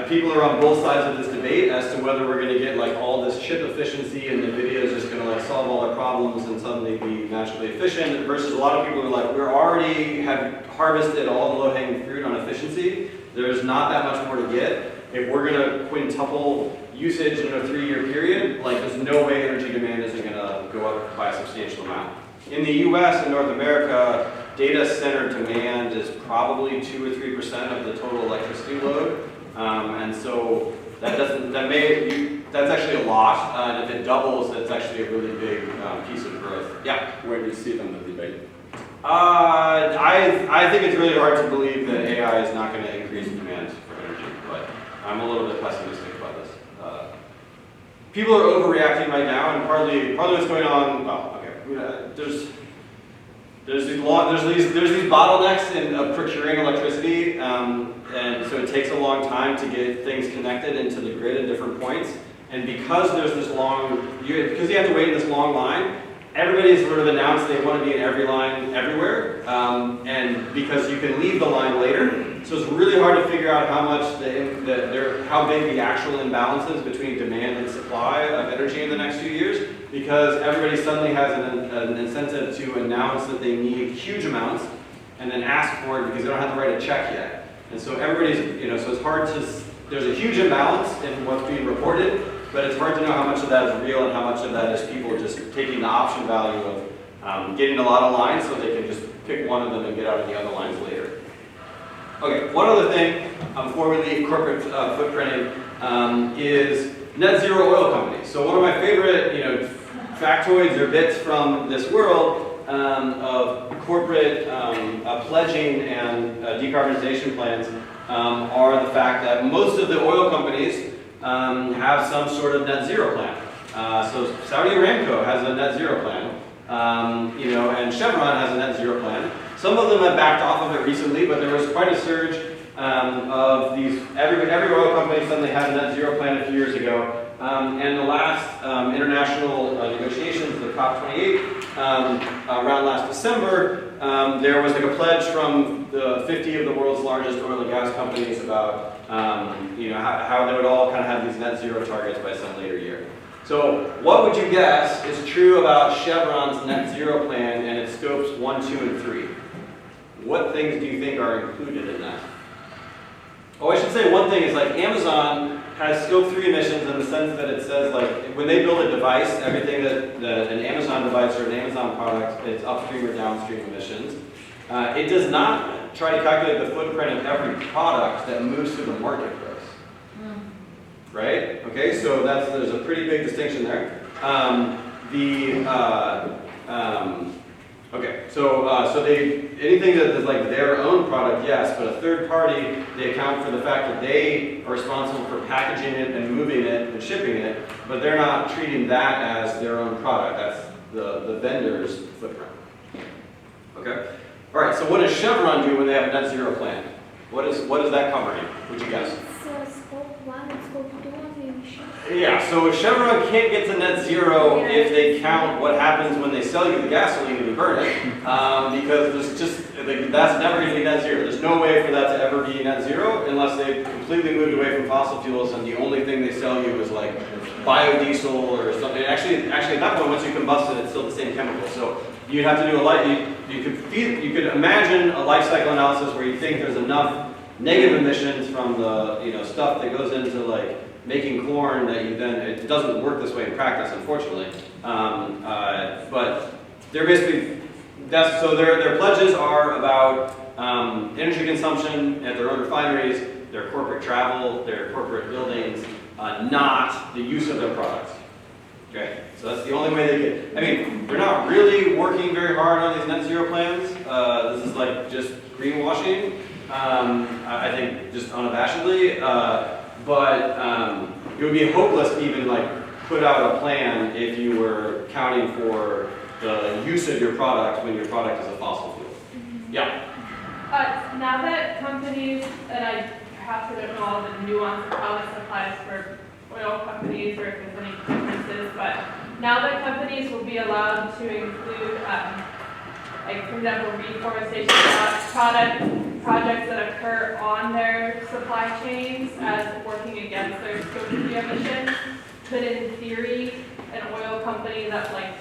people are on both sides of this debate as to whether we're going to get like all this chip efficiency and NVIDIA is just going to like solve all our problems and suddenly be naturally efficient, versus a lot of people who are like, we're already have harvested all the low-hanging fruit on efficiency. There's not that much more to get. If we're going to quintuple usage in a 3-year period, like there's no way energy demand isn't going to go up by a substantial amount. In the US and North America, data center demand is probably 2 or 3% of the total electricity load. And so that's that's actually a lot, and if it doubles, that's actually a really big piece of growth. Yeah? Where do you see it on the debate? I think it's really hard to believe that AI is not going to increase demand for energy, but I'm a little bit pessimistic about this. People are overreacting right now, and partly what's going on. Well, okay, there's these bottlenecks in procuring electricity, and so it takes a long time to get things connected into the grid at different points. And because there's this because you have to wait in this long line, everybody's sort of announced they want to be in every line everywhere, and because you can leave the line later, so it's really hard to figure out how much how big the actual imbalance is between demand and supply of energy in the next few years, because everybody suddenly has an incentive to announce that they need huge amounts and then ask for it because they don't have to write a check yet. And so everybody's, so it's hard to, there's a huge imbalance in what's being reported, but it's hard to know how much of that is real and how much of that is people just taking the option value of getting a lot of lines so they can just pick one of them and get out of the other lines later. Okay, one other thing before we leave corporate footprinting is net zero oil companies. So one of my favorite, factoids or bits from this world of corporate pledging and decarbonization plans are the fact that most of the oil companies have some sort of net zero plan. So Saudi Aramco has a net zero plan, and Chevron has a net zero plan. Some of them have backed off of it recently, but there was quite a surge of these. Every oil company suddenly had a net zero plan a few years ago. And the last international negotiations, the COP28, around last December, there was like a pledge from the 50 of the world's largest oil and gas companies about how they would all kind of have these net zero targets by some later year. So what would you guess is true about Chevron's net zero plan and its scopes 1, 2, and 3? What things do you think are included in that? Oh, I should say one thing is like Amazon has scope 3 emissions in the sense that it says like when they build a device, everything that an Amazon device or an Amazon product, it's upstream or downstream emissions. It does not try to calculate the footprint of every product that moves through the marketplace. Right? Okay, so there's a pretty big distinction there. So anything that is like their own product, yes, but a third party, they account for the fact that they are responsible for packaging it and moving it and shipping it, but they're not treating that as their own product. That's the vendor's footprint. Okay? All right, so what does Chevron do when they have a net zero plan? What is that covering? Would you guess? Scope 1 and scope 2 of the emissions. Yeah, so Chevron can't get to net zero if they count what happens when they sell you the gasoline and you burn it, because there's just, that's never going to be net zero. There's no way for that to ever be net zero unless they've completely moved away from fossil fuels and the only thing they sell you is like biodiesel or something. Actually at that point, once you combust it, it's still the same chemical. So you'd have to do you could imagine a life cycle analysis where you think there's enough negative emissions from the stuff that goes into like making corn that it doesn't work this way in practice, unfortunately. But they're basically their pledges are about energy consumption at their own refineries, their corporate travel, their corporate buildings, not the use of their products. Okay, so that's the only way they get. I mean, they're not really working very hard on these net zero plans. This is like just greenwashing. I think just unabashedly, but it would be hopeless to even like put out a plan if you were counting for the use of your product when your product is a fossil fuel. Yeah. Now that companies, and I perhaps I don't know all the nuance of how this applies for oil companies or if there's any differences, but now that companies will be allowed to include, like for example, reforestation projects that occur on their supply chains as working against their scope 3 emissions, could in theory an oil company that like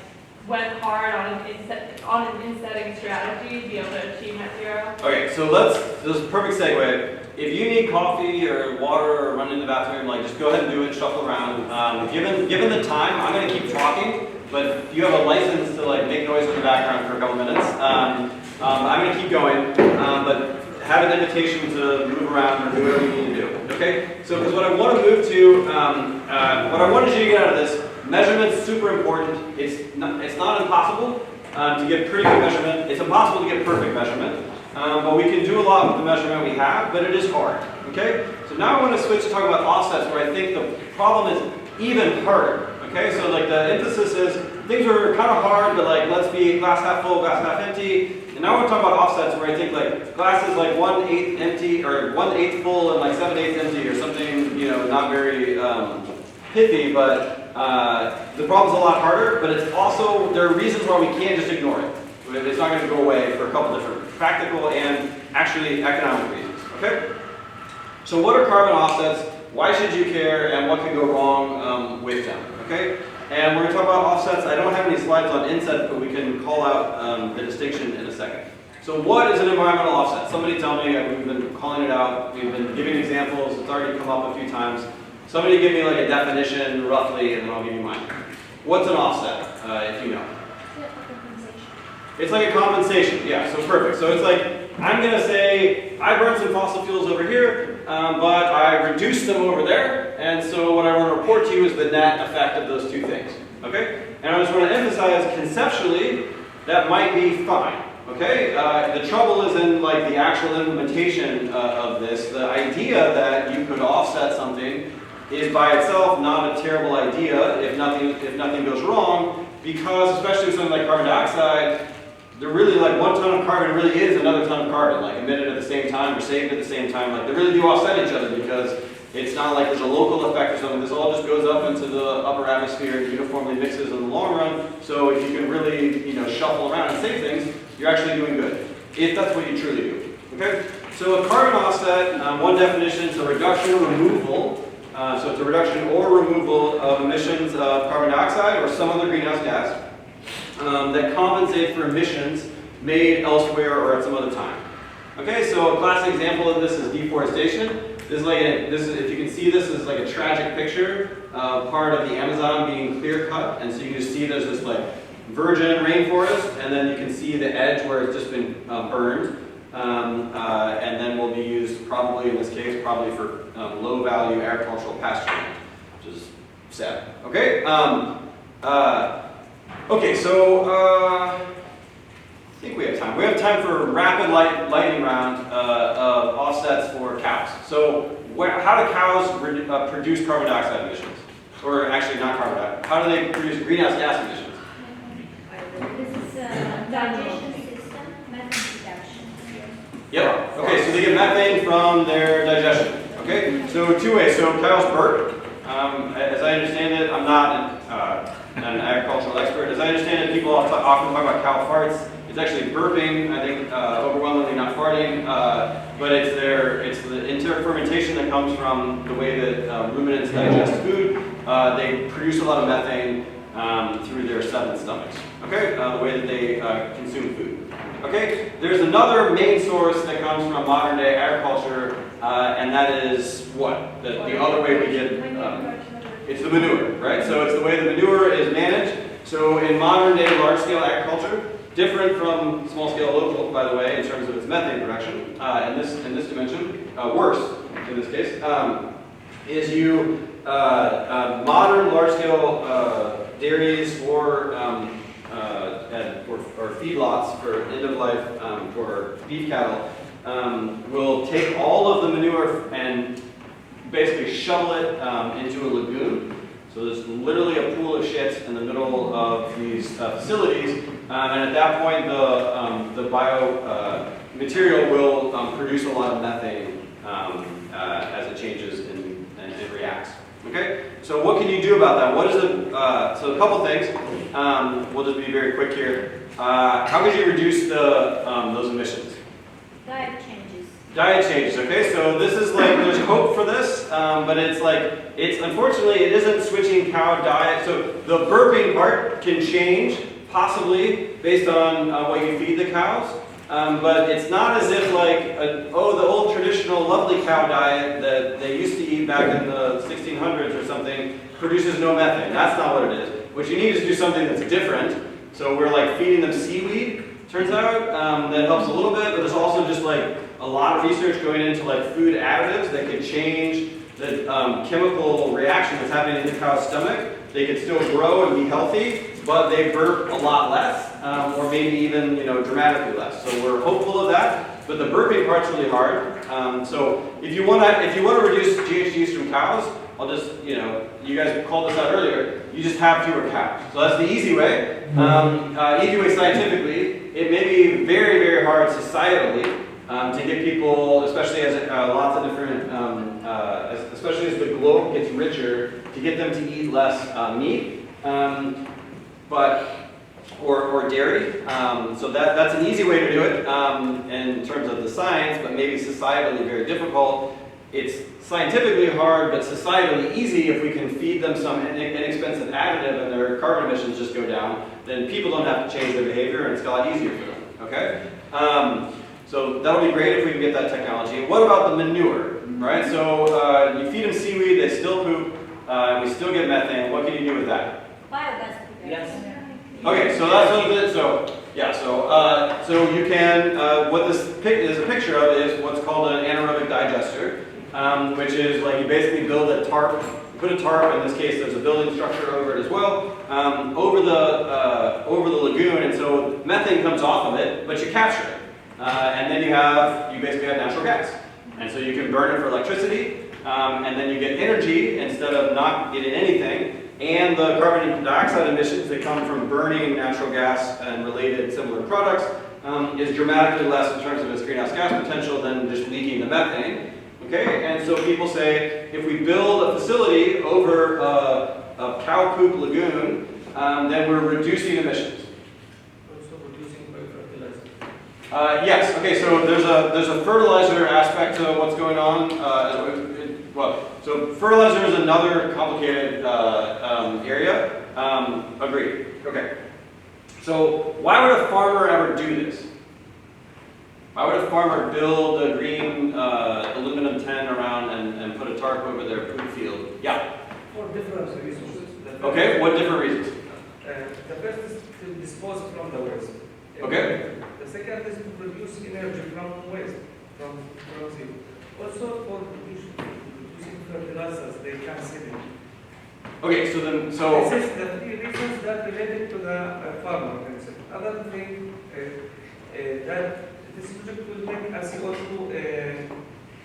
went hard on an insetting strategy be able to achieve net zero? Okay, so this is a perfect segue. If you need coffee or water or run in the bathroom, like just go ahead and do it, shuffle around. Given the time, I'm going to keep talking, but you have a license to like make noise in the background for a couple minutes. I'm going to keep going, but have an invitation to move around or do whatever you need to do. Okay, so because what I want to move to, what I wanted you to get out of this, measurement's super important. It's not impossible to get pretty good measurement. It's impossible to get perfect measurement, but we can do a lot with the measurement we have, but it is hard. Okay, so now I want to switch to talk about offsets, where I think the problem is even harder. Okay, so like the emphasis is things are kind of hard, but like let's be glass half full, glass half empty. And now I want to talk about offsets, where I think like glass is like 1/8 empty, or 1/8 full and like 7/8 empty, or something, you know, not very pithy, but the problem's a lot harder. But it's also, there are reasons why we can't just ignore it. It's not going to go away for a couple different practical and actually economic reasons. Okay. So what are carbon offsets? Why should you care, and what can go wrong with them? Okay. And we're going to talk about offsets. I don't have any slides on insets, but we can call out the distinction in a second. So what is an environmental offset? Somebody tell me. We've been calling it out. We've been giving examples. It's already come up a few times. Somebody give me like a definition roughly, and then I'll give you mine. What's an offset, if you know? It's like a compensation. Yeah, so perfect. So it's like, I'm going to say, I burned some fossil fuels over here, but I reduced them over there, and so what I want to report to you is the net effect of those two things. Okay? And I just want to emphasize, conceptually, that might be fine. Okay? The trouble is in like the actual implementation of this. The idea that you could offset something is by itself not a terrible idea if nothing goes wrong, because especially with something like carbon dioxide, they're really like 1 ton of carbon really is another ton of carbon, like emitted at the same time or saved at the same time. Like they really do offset each other, because it's not like there's a local effect or something. This all just goes up into the upper atmosphere and uniformly mixes in the long run. So if you can really, you know, shuffle around and save things, you're actually doing good, if that's what you truly do. Okay? So a carbon offset, one definition, is a reduction or removal. So it's a reduction or removal of emissions of carbon dioxide or some other greenhouse gas that compensate for emissions made elsewhere or at some other time. Okay, so a classic example of this is deforestation. This is like if you can see, this is like a tragic picture of part of the Amazon being clear cut, and so you can just see there's this like virgin rainforest, and then you can see the edge where it's just been burned, and then will be used probably in this case for low-value agricultural pasture land, which is sad. Okay. Okay, so I think we have time. We have time for a rapid lightning round of offsets for cows. So how do cows produce carbon dioxide emissions? Or actually not carbon dioxide. How do they produce greenhouse gas emissions? This is a digestion system, methane production. Yep. Okay, so they get methane from their digestion. Okay, so 2 ways. So cows burp. As I understand it, I'm not an agricultural expert. As I understand it, people often talk about cow farts. It's actually burping, I think, overwhelmingly not farting, but it's the interfermentation that comes from the way that ruminants digest food. They produce a lot of methane through their 7 stomachs, okay, the way that they consume food. Okay, there's another main source that comes from modern day agriculture, and that is what? The other way we get, it's the manure, right? So it's the way the manure is managed. So in modern day large scale agriculture, different from small scale local, by the way, in terms of its methane production, in this dimension, worse in this case, is you, modern large scale dairies or feedlots for end of life for beef cattle will take all of the manure and basically shovel it into a lagoon. So there's literally a pool of shit in the middle of these facilities, and at that point the bio material will produce a lot of methane as it changes and it reacts. Okay, so what can you do about that? What is so a couple things. We'll just be very quick here. How could you reduce those emissions? Diet changes. Diet changes. Okay, so this is like there's hope for this, but it's like unfortunately it isn't switching cow diet. So the burping part can change possibly based on what you feed the cows. But it's not as if like, the old traditional lovely cow diet that they used to eat back in the 1600s or something produces no methane. That's not what it is. What you need is to do something that's different. So we're like feeding them seaweed, turns out, that helps a little bit, but there's also just like a lot of research going into like food additives that could change the chemical reaction that's happening in the cow's stomach. They could still grow and be healthy, but they burp a lot less, or maybe even dramatically less. So we're hopeful of that, but the burping part's really hard. So if you want to reduce GHGs from cows, I'll just you guys called this out earlier. You just have fewer cows. So that's the easy way. Easy way scientifically. It may be very, very hard societally to get people, especially as lots of different, especially as the globe gets richer, to get them to eat less meat, or dairy. So that's an easy way to do it in terms of the science, but maybe societally very difficult. It's scientifically hard, but societally easy if we can feed them some inexpensive additive and their carbon emissions just go down. Then people don't have to change their behavior, and it's a lot easier for them. Okay. So that'll be great if we can get that technology. What about the manure, right? So you feed them seaweed, they still poop, we still get methane. What can you do with that? Biogas. Yes. Okay, so that's what it is. So yeah, so you can, what this is a picture of is what's called an anaerobic digester, which is like you basically build a tarp, put a tarp, in this case there's a building structure over it as well, over the lagoon, and so methane comes off of it, but you capture it. And then you basically have natural gas. And so you can burn it for electricity, and then you get energy instead of not getting anything. And the carbon dioxide emissions that come from burning natural gas and related similar products is dramatically less in terms of its greenhouse gas potential than just leaking the methane. Okay, and so people say if we build a facility over a cow poop lagoon, then we're reducing emissions. Yes. Okay. So there's a fertilizer aspect to what's going on. So fertilizer is another complicated area. Agreed. Okay. So why would a farmer ever do this? Why would a farmer build a green aluminum tent around and put a tarp over their poop field? Yeah. For different reasons. Okay. What different reasons? The first is to dispose from the waste. Okay. The second is to produce energy from waste, from sea. Also for producing fertilizers, they can sell it. Okay, so This is the three reasons that related to the farmer. Other thing that this project will make a CO2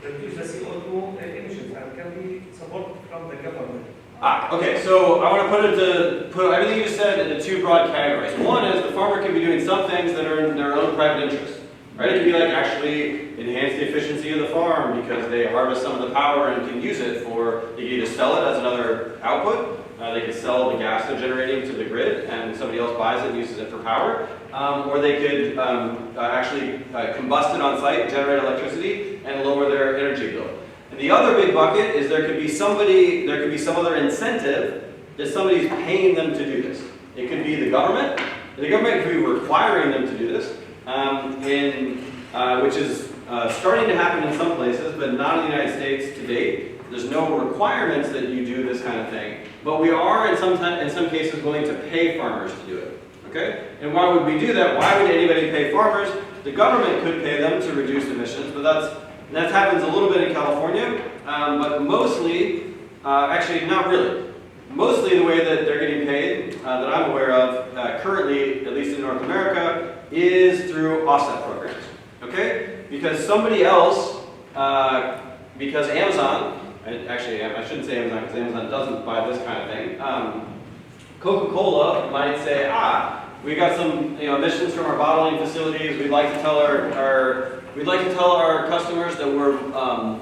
reduce the CO2 emissions and can be supported from the government. Okay, so I want to put everything you just said into two broad categories. One is the farmer can be doing some things that are in their own private interest, right? It can be like actually enhance the efficiency of the farm because they harvest some of the power and can use it for, they can either sell it as another output, they can sell the gas they're generating to the grid and somebody else buys it and uses it for power, or they could actually combust it on site, generate electricity, and lower their energy bill. And the other big bucket is there could be some other incentive that somebody's paying them to do this. It could be the government. The government could be requiring them to do this, which is starting to happen in some places, but not in the United States to date. There's no requirements that you do this kind of thing, but we are in some cases willing to pay farmers to do it. Okay? And why would we do that? Why would anybody pay farmers? The government could pay them to reduce emissions, but that happens a little bit in California, but mostly, actually not really. Mostly the way that they're getting paid, that I'm aware of, currently, at least in North America, is through offset programs. Okay? Because somebody else, because Amazon, actually I shouldn't say Amazon because Amazon doesn't buy this kind of thing. Coca-Cola might say, we got some emissions from our bottling facilities. We'd like to tell our customers that we're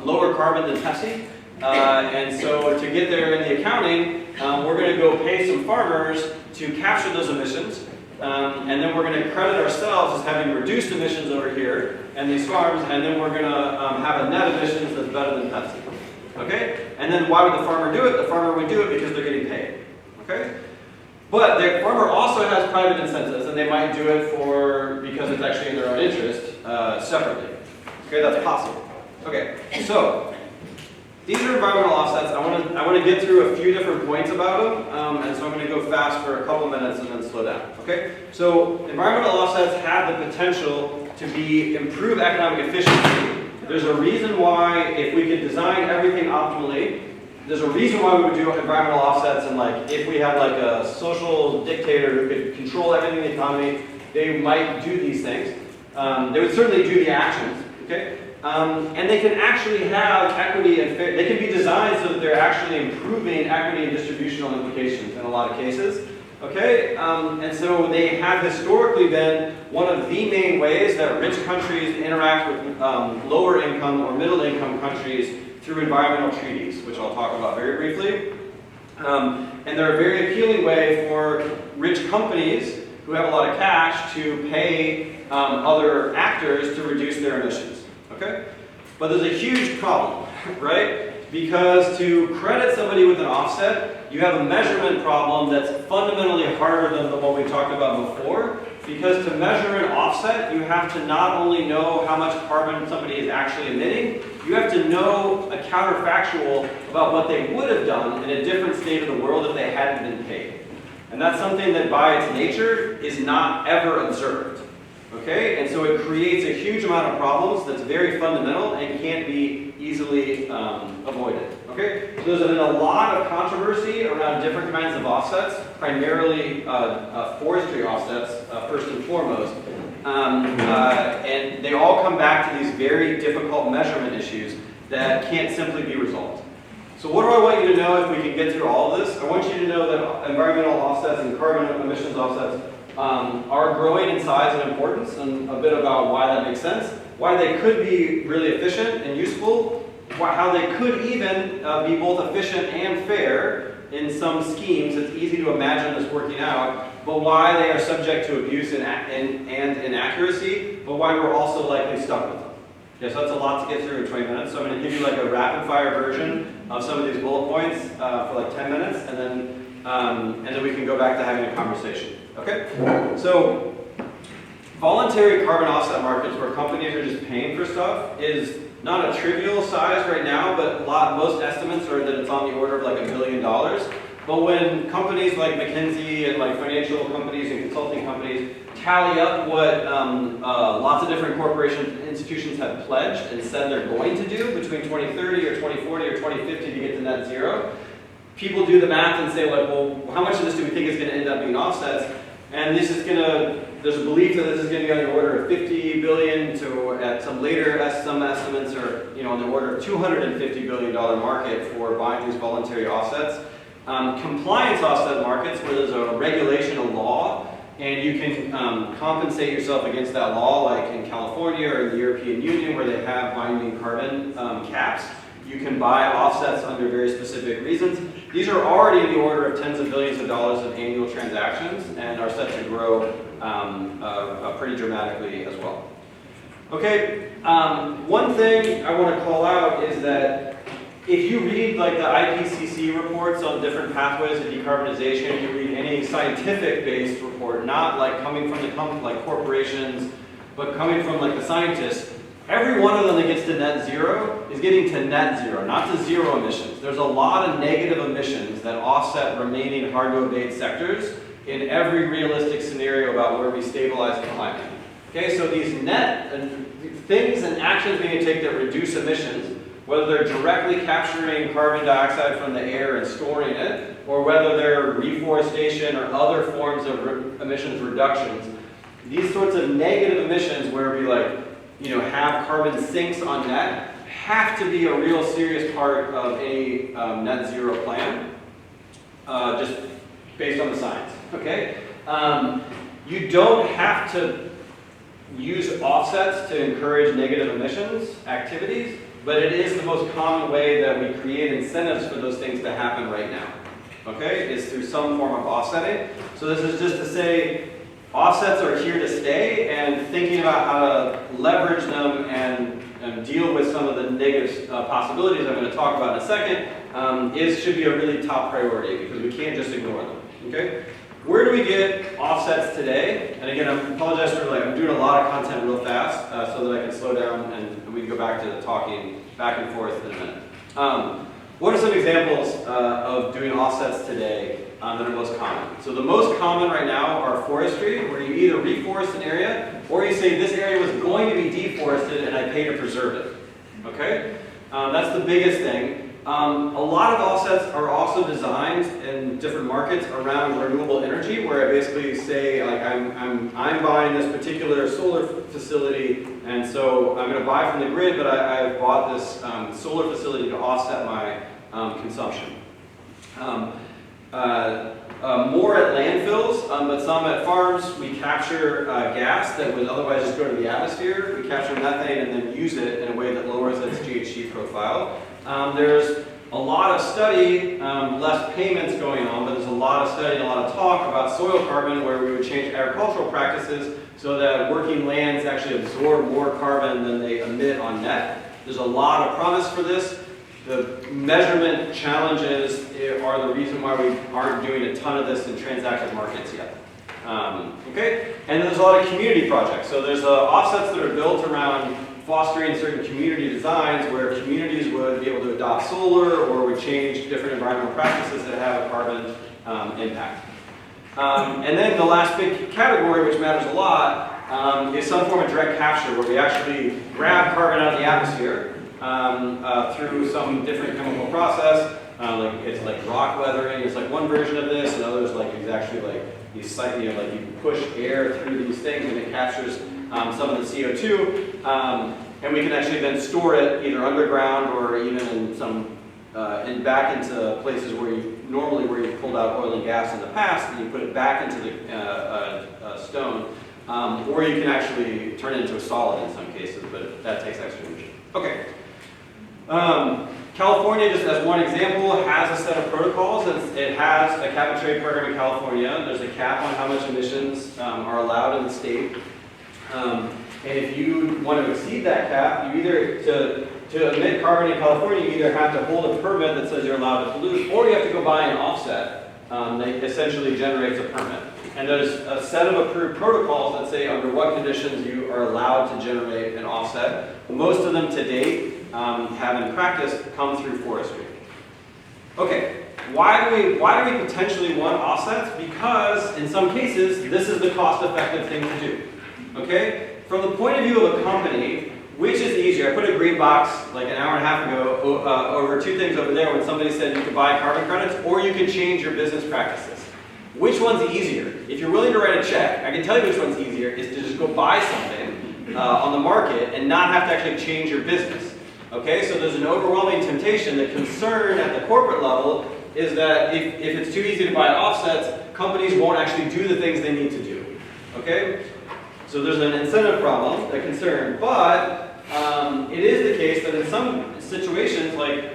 lower carbon than Pepsi. And so to get there in the accounting, we're going to go pay some farmers to capture those emissions. And then we're going to credit ourselves as having reduced emissions over here and these farms, and then we're going to have a net emissions that's better than Pepsi. Okay? And then why would the farmer do it? The farmer would do it because they're getting paid. Okay? But the farmer also has private incentives, and they might do it because it's actually in their own interest separately. Okay, that's possible. Okay, so these are environmental offsets. I want to get through a few different points about them, and so I'm going to go fast for a couple minutes and then slow down. Okay, so environmental offsets have the potential to improve economic efficiency There's a reason why, if we could design everything optimally, there's a reason why we would do environmental offsets, and like if we had like a social dictator who could control everything in the economy, they might do these things. They would certainly do the actions, okay? And they can actually have equity and they can be designed so that they're actually improving equity and distributional implications in a lot of cases. Okay, and so they have historically been one of the main ways that rich countries interact with lower income or middle income countries through environmental treaties, which I'll talk about very briefly. And they're a very appealing way for rich companies who have a lot of cash to pay other actors to reduce their emissions. Okay, but there's a huge problem, right? Because to credit somebody with an offset, you have a measurement problem that's fundamentally harder than the one we talked about before. Because to measure an offset, you have to not only know how much carbon somebody is actually emitting, you have to know a counterfactual about what they would have done in a different state of the world if they hadn't been paid. And that's something that by its nature is not ever observed. Okay, and so it creates a huge amount of problems that's very fundamental and can't be easily avoided. Okay, so there's been a lot of controversy around different kinds of offsets, primarily forestry offsets, first and foremost. And they all come back to these very difficult measurement issues that can't simply be resolved. So what do I want you to know if we can get through all of this? I want you to know that environmental offsets and carbon emissions offsets are growing in size and importance, and a bit about why that makes sense, why they could be really efficient and useful, how they could even be both efficient and fair in some schemes. It's easy to imagine this working out, but why they are subject to abuse and inaccuracy, but why we're also likely stuck with them. Okay, so that's a lot to get through in 20 minutes, so I'm going to give you like a rapid fire version of some of these bullet points for like 10 minutes, and then we can go back to having a conversation. Okay? So, voluntary carbon offset markets where companies are just paying for stuff is not a trivial size right now, but most estimates are that it's on the order of like $1 billion. But when companies like McKinsey and like financial companies and consulting companies tally up what lots of different corporations and institutions have pledged and said they're going to do between 2030 or 2040 or 2050 to get to net zero, people do the math and say, like, well, how much of this do we think is going to end up being offsets? And this is going to, there's a belief that this is going to be on the order of 50 billion to, at some later, some estimates are, on the order of $250 billion market for buying these voluntary offsets. Compliance offset markets, where there's a regulation, a law, and you can compensate yourself against that law, like in California or in the European Union, where they have binding carbon caps. You can buy offsets under very specific reasons. These are already in the order of tens of billions of dollars of annual transactions and are set to grow pretty dramatically as well. Okay, one thing I want to call out is that if you read like the IPCC reports on different pathways of decarbonization, you read any scientific-based report, not like coming from the corporations, but coming from like the scientists, every one of them that gets to net zero is getting to net zero, not to zero emissions. There's a lot of negative emissions that offset remaining hard-to-abate sectors in every realistic scenario about where we stabilize the climate. Okay, so these net things and actions we need to take that reduce emissions, whether they're directly capturing carbon dioxide from the air and storing it, or whether they're reforestation or other forms of emissions reductions, these sorts of negative emissions where we have carbon sinks on net have to be a real serious part of a net zero plan, just based on the science, okay? You don't have to use offsets to encourage negative emissions activities, but it is the most common way that we create incentives for those things to happen right now, okay? Is through some form of offsetting. So this is just to say, offsets are here to stay, and thinking about how to leverage them and deal with some of the negative possibilities I'm going to talk about in a second should be a really top priority, because we can't just ignore them. Okay? Where do we get offsets today? And again, I apologize for I'm doing a lot of content real fast so that I can slow down and we can go back to talking back and forth in a minute. What are some examples of doing offsets today that are most common? So the most common right now are forestry, where you either reforest an area, or you say this area was going to be deforested and I pay to preserve it. Okay, that's the biggest thing. A lot of offsets are also designed in different markets around renewable energy, where I basically say, like, I'm buying this particular solar facility, and so I'm going to buy from the grid, but I've bought this solar facility to offset my consumption. More at landfills, but some at farms. We capture gas that would otherwise just go to the atmosphere. We capture methane and then use it in a way that lowers its GHG profile. There's a lot of study, less payments going on, but there's a lot of study and a lot of talk about soil carbon, where we would change agricultural practices so that working lands actually absorb more carbon than they emit on net. There's a lot of promise for this. The measurement challenges are the reason why we aren't doing a ton of this in transacted markets yet. Okay, and there's a lot of community projects. So there's offsets that are built around fostering certain community designs where communities would be able to adopt solar or would change different environmental practices that have a carbon impact. And then the last big category, which matters a lot, is some form of direct capture, where we actually grab carbon out of the atmosphere through some different chemical process. It's like rock weathering. It's like one version of this, and others like it's actually like these, like you push air through these things and it captures some of the CO2, and we can actually then store it either underground or even in some back into places where where you pulled out oil and gas in the past, and you put it back into the stone, or you can actually turn it into a solid in some cases, but that takes extra energy. Okay. California, just as one example, has a set of protocols. It has a cap and trade program in California. There's a cap on how much emissions are allowed in the state. And if you want to exceed that cap, you either, to emit carbon in California, you either have to hold a permit that says you're allowed to pollute, or you have to go buy an offset that essentially generates a permit. And there's a set of approved protocols that say under what conditions you are allowed to generate an offset. Most of them to date have in practice come through forestry. Okay, why do we potentially want offsets? Because in some cases, this is the cost-effective thing to do. Okay? From the point of view of a company, which is easier? I put a green box like an hour and a half ago over two things over there when somebody said you could buy carbon credits or you could change your business practices. Which one's easier? If you're willing to write a check, I can tell you which one's easier, is to just go buy something on the market and not have to actually change your business. Okay, so there's an overwhelming temptation. The concern at the corporate level is that if it's too easy to buy offsets, companies won't actually do the things they need to do. Okay, so there's an incentive problem, a concern, but it is the case that in some situations, like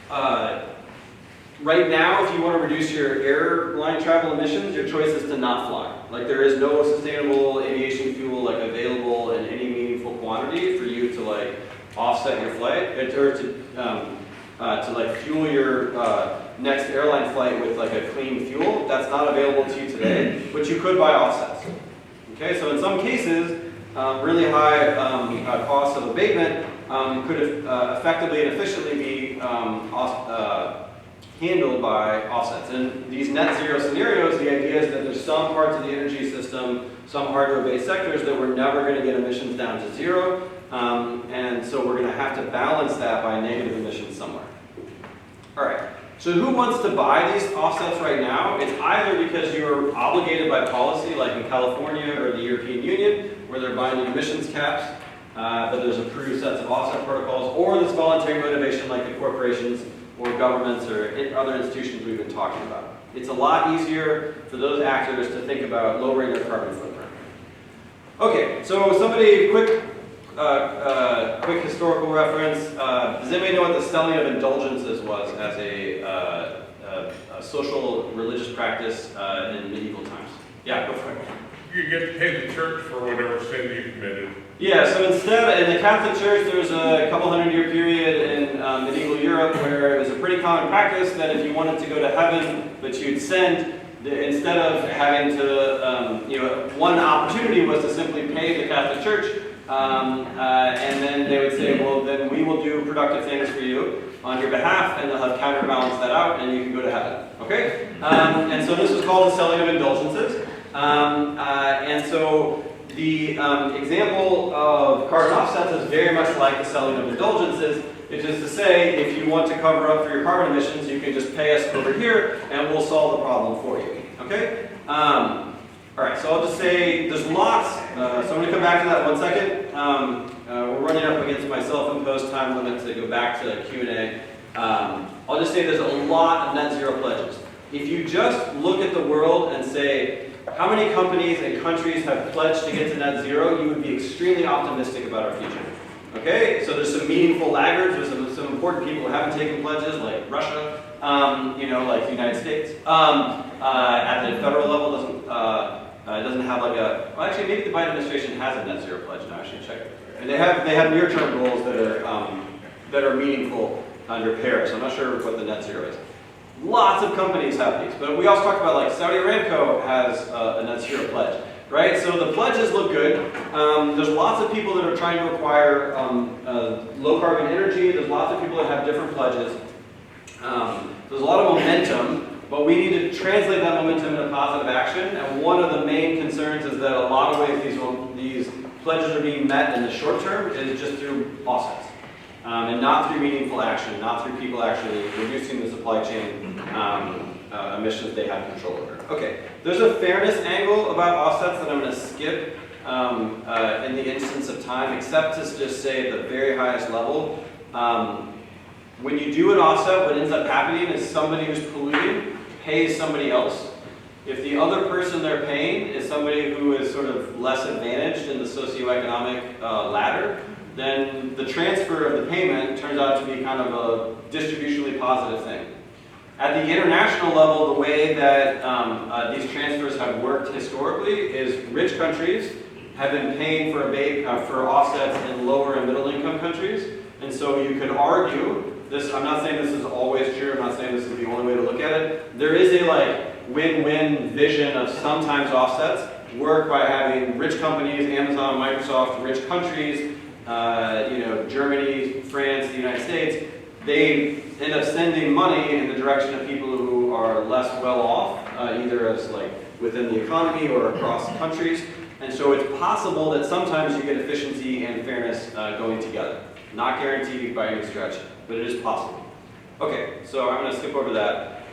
right now, if you want to reduce your airline travel emissions, your choice is to not fly. Like there is no sustainable aviation fuel like available in any meaningful quantity for you to like offset your flight, or to like fuel your next airline flight with like a clean fuel. That's not available to you today, but you could buy offsets. Okay, so in some cases, really high costs of abatement could effectively and efficiently be handled by offsets. In these net zero scenarios, the idea is that there's some parts of the energy system, some hard to abate sectors that we're never going to get emissions down to zero. And so we're going to have to balance that by negative emissions somewhere. All right, so who wants to buy these offsets right now? It's either because you're obligated by policy, like in California or the European Union, where they're binding emissions caps, but there's approved sets of offset protocols, or this voluntary motivation like the corporations or governments or other institutions we've been talking about. It's a lot easier for those actors to think about lowering their carbon footprint. Okay, so somebody, quick historical reference. Does anybody know what the selling of indulgences was as a social religious practice in medieval times? Yeah, go for it. You get to pay the church for whatever sin you committed. Yeah, so instead, in the Catholic Church, there was a couple 100-year period in medieval Europe where it was a pretty common practice that if you wanted to go to heaven, but you'd sinned, instead of having to, one opportunity was to simply pay the Catholic Church, and then they would say, well, then we will do productive things for you on your behalf, and they'll have counterbalanced that out, and you can go to heaven. Okay? And so this was called the selling of indulgences. And so the example of carbon offsets is very much like the selling of indulgences, which is to say, if you want to cover up for your carbon emissions, you can just pay us over here, and we'll solve the problem for you. Okay? All right, so I'll just say there's lots. So I'm going to come back to that 1 second. We're running up against my self-imposed time limit to go back to Q&A. I'll just say there's a lot of net zero pledges. If you just look at the world and say, how many companies and countries have pledged to get to net zero, you would be extremely optimistic about our future. Okay, so there's some meaningful laggards, there's some important people who haven't taken pledges, like Russia, like the United States. At the federal level, it doesn't have like a, well actually maybe the Biden administration has a net zero pledge now, I should check. And they have near-term goals that are meaningful under Paris. I'm not sure what the net zero is. Lots of companies have these, but we also talked about like Saudi Aramco has a net zero pledge, right? So the pledges look good. There's lots of people that are trying to acquire low carbon energy. There's lots of people that have different pledges. There's a lot of momentum, but we need to translate that momentum into positive action. And one of the main concerns is that a lot of ways these pledges are being met in the short term is just through offsets. And not through meaningful action, not through people actually reducing the supply chain emissions they have control over. Okay, there's a fairness angle about offsets that I'm going to skip in the instance of time, except to just say at the very highest level, when you do an offset, what ends up happening is somebody who's polluting pays somebody else. If the other person they're paying is somebody who is sort of less advantaged in the socioeconomic ladder, then the transfer of the payment turns out to be kind of a distributionally positive thing. At the international level, the way that these transfers have worked historically is rich countries have been paying for offsets in lower and middle income countries. And so you could argue, I'm not saying this is always true, I'm not saying this is the only way to look at it. There is a like win-win vision of sometimes offsets work by having rich companies, Amazon, Microsoft, rich countries, Germany, France, the United States, they end up sending money in the direction of people who are less well off, either as like within the economy or across countries. And so it's possible that sometimes you get efficiency and fairness going together. Not guaranteed by any stretch, but it is possible. Okay, so I'm going to skip over that.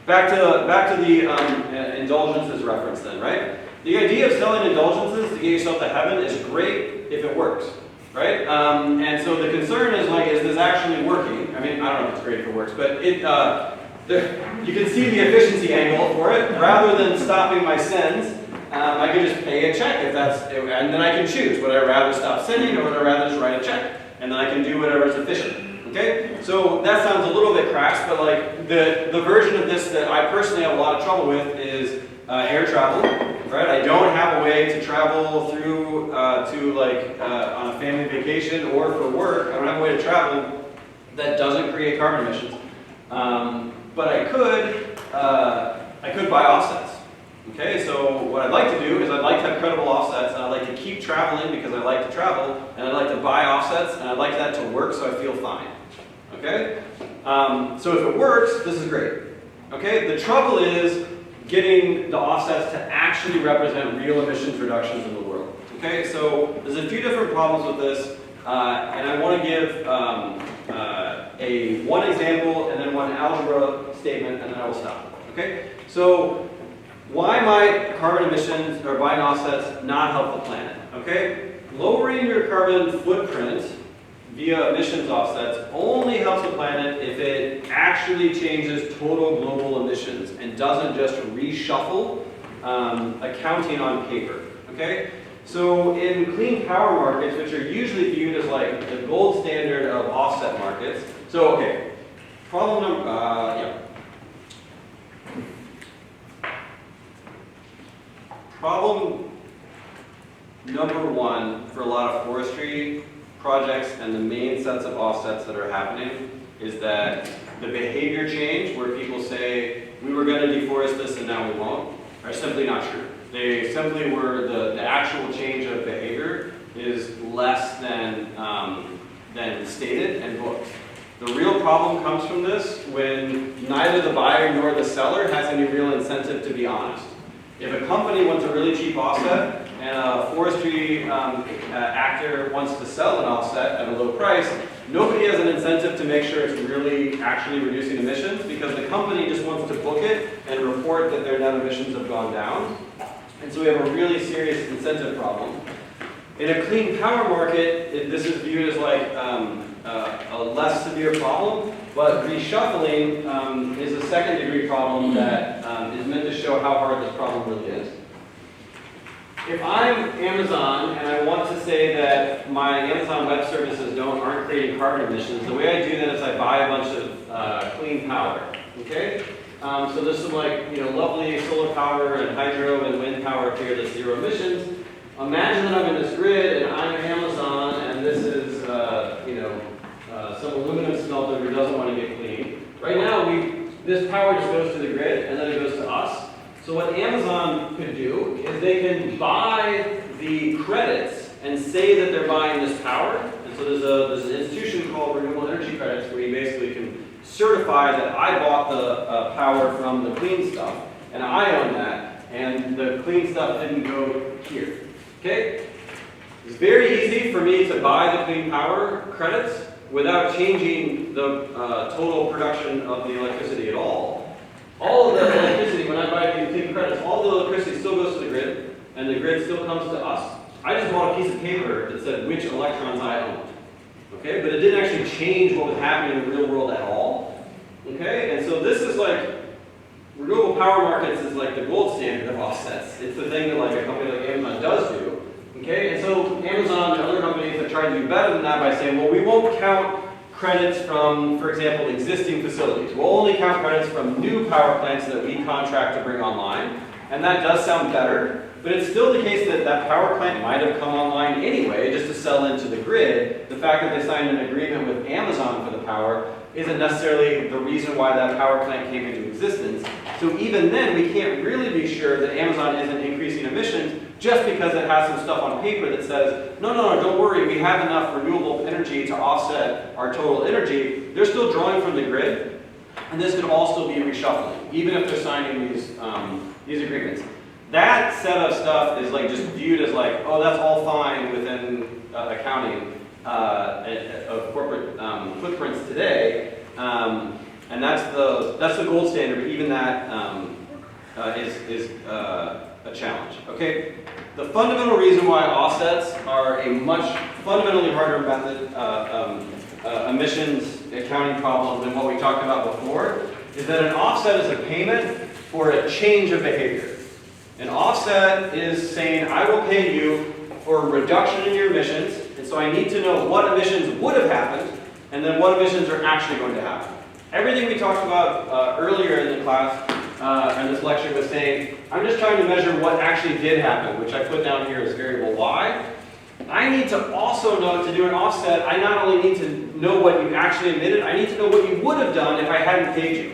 Back to the indulgences reference then, right? The idea of selling indulgences to get yourself to heaven is great if it works. Right? And so the concern is like, is this actually working? I mean, I don't know if it's great if it works, but you can see the efficiency angle for it. Rather than stopping my sends, I could just pay a check and then I can choose. Would I rather stop sending or would I rather just write a check? And then I can do whatever is efficient. Okay? So that sounds a little bit crass, but like the version of this that I personally have a lot of trouble with is air travel. Right? I don't have a way to travel through on a family vacation or for work. I don't have a way to travel that doesn't create carbon emissions. But I could buy offsets. Okay, so what I'd like to do is I'd like to have credible offsets, and I'd like to keep traveling because I like to travel, and I'd like to buy offsets, and I'd like that to work so I feel fine. Okay? So if it works, this is great. Okay? The trouble is getting the offsets to actually represent real emissions reductions in the world. Okay, so there's a few different problems with this, and I want to give one example and then one algebra statement, and then I will stop. Okay, so why might carbon emissions or buying offsets not help the planet? Okay, lowering your carbon footprint via emissions offsets only helps the planet if it actually changes total global emissions and doesn't just reshuffle accounting on paper. Okay? So in clean power markets, which are usually viewed as like the gold standard of offset markets, so okay, problem number one for a lot of forestry projects and the main sets of offsets that are happening is that the behavior change where people say, we were going to deforest this and now we won't, are simply not true. They simply were, the actual change of behavior is less than stated and booked. The real problem comes from this when neither the buyer nor the seller has any real incentive to be honest. If a company wants a really cheap offset, and a forestry actor wants to sell an offset at a low price, nobody has an incentive to make sure it's really actually reducing emissions because the company just wants to book it and report that their net emissions have gone down. And so we have a really serious incentive problem. In a clean power market, this is viewed as like a less severe problem, but reshuffling is a second degree problem that is meant to show how hard this problem really is. If I'm Amazon and I want to say that my Amazon Web Services aren't creating carbon emissions, the way I do that is I buy a bunch of clean power. Okay? So there's some lovely solar power and hydro and wind power up here that's zero emissions. Imagine that I'm in this grid and I'm Amazon and this is some aluminum smelter who doesn't want to get clean. Right now this power just goes to the grid and then it goes to us. So what Amazon could do is they can buy the credits and say that they're buying this power. And so there's an institution called Renewable Energy Credits where you basically can certify that I bought the power from the clean stuff and I own that and the clean stuff didn't go here. Okay? It's very easy for me to buy the clean power credits without changing the total production of the electricity at all. All of the electricity, when I buy these clean credits, all the electricity still goes to the grid, and the grid still comes to us. I just bought a piece of paper that said which electrons I owned. Okay? But it didn't actually change what was happening in the real world at all. Okay? And so this is like, renewable power markets is like the gold standard of offsets. It's the thing that like a company like Amazon does do. Okay? And so Amazon and other companies have tried to do better than that by saying, well, we won't count credits from, for example, existing facilities. We'll only count credits from new power plants that we contract to bring online. And that does sound better, but it's still the case that that power plant might have come online anyway just to sell into the grid. The fact that they signed an agreement with Amazon for the power isn't necessarily the reason why that power plant came into existence. So even then, we can't really be sure that Amazon isn't increasing emissions just because it has some stuff on paper that says, no, don't worry, we have enough renewable energy to offset our total energy. They're still drawing from the grid, and this could also be reshuffling, even if they're signing these agreements. That set of stuff is like just viewed as like, oh, that's all fine within accounting of corporate footprints today, and that's the gold standard. But even that is a challenge. Okay, the fundamental reason why offsets are a much fundamentally harder method emissions accounting problem than what we talked about before is that an offset is a payment for a change of behavior. An offset is saying, I will pay you for a reduction in your emissions, and so I need to know what emissions would have happened, and then what emissions are actually going to happen. Everything we talked about earlier in the class, and this lecture was saying, I'm just trying to measure what actually did happen, which I put down here as variable y. I need to also know, to do an offset, I not only need to know what you actually emitted, I need to know what you would have done if I hadn't paid you.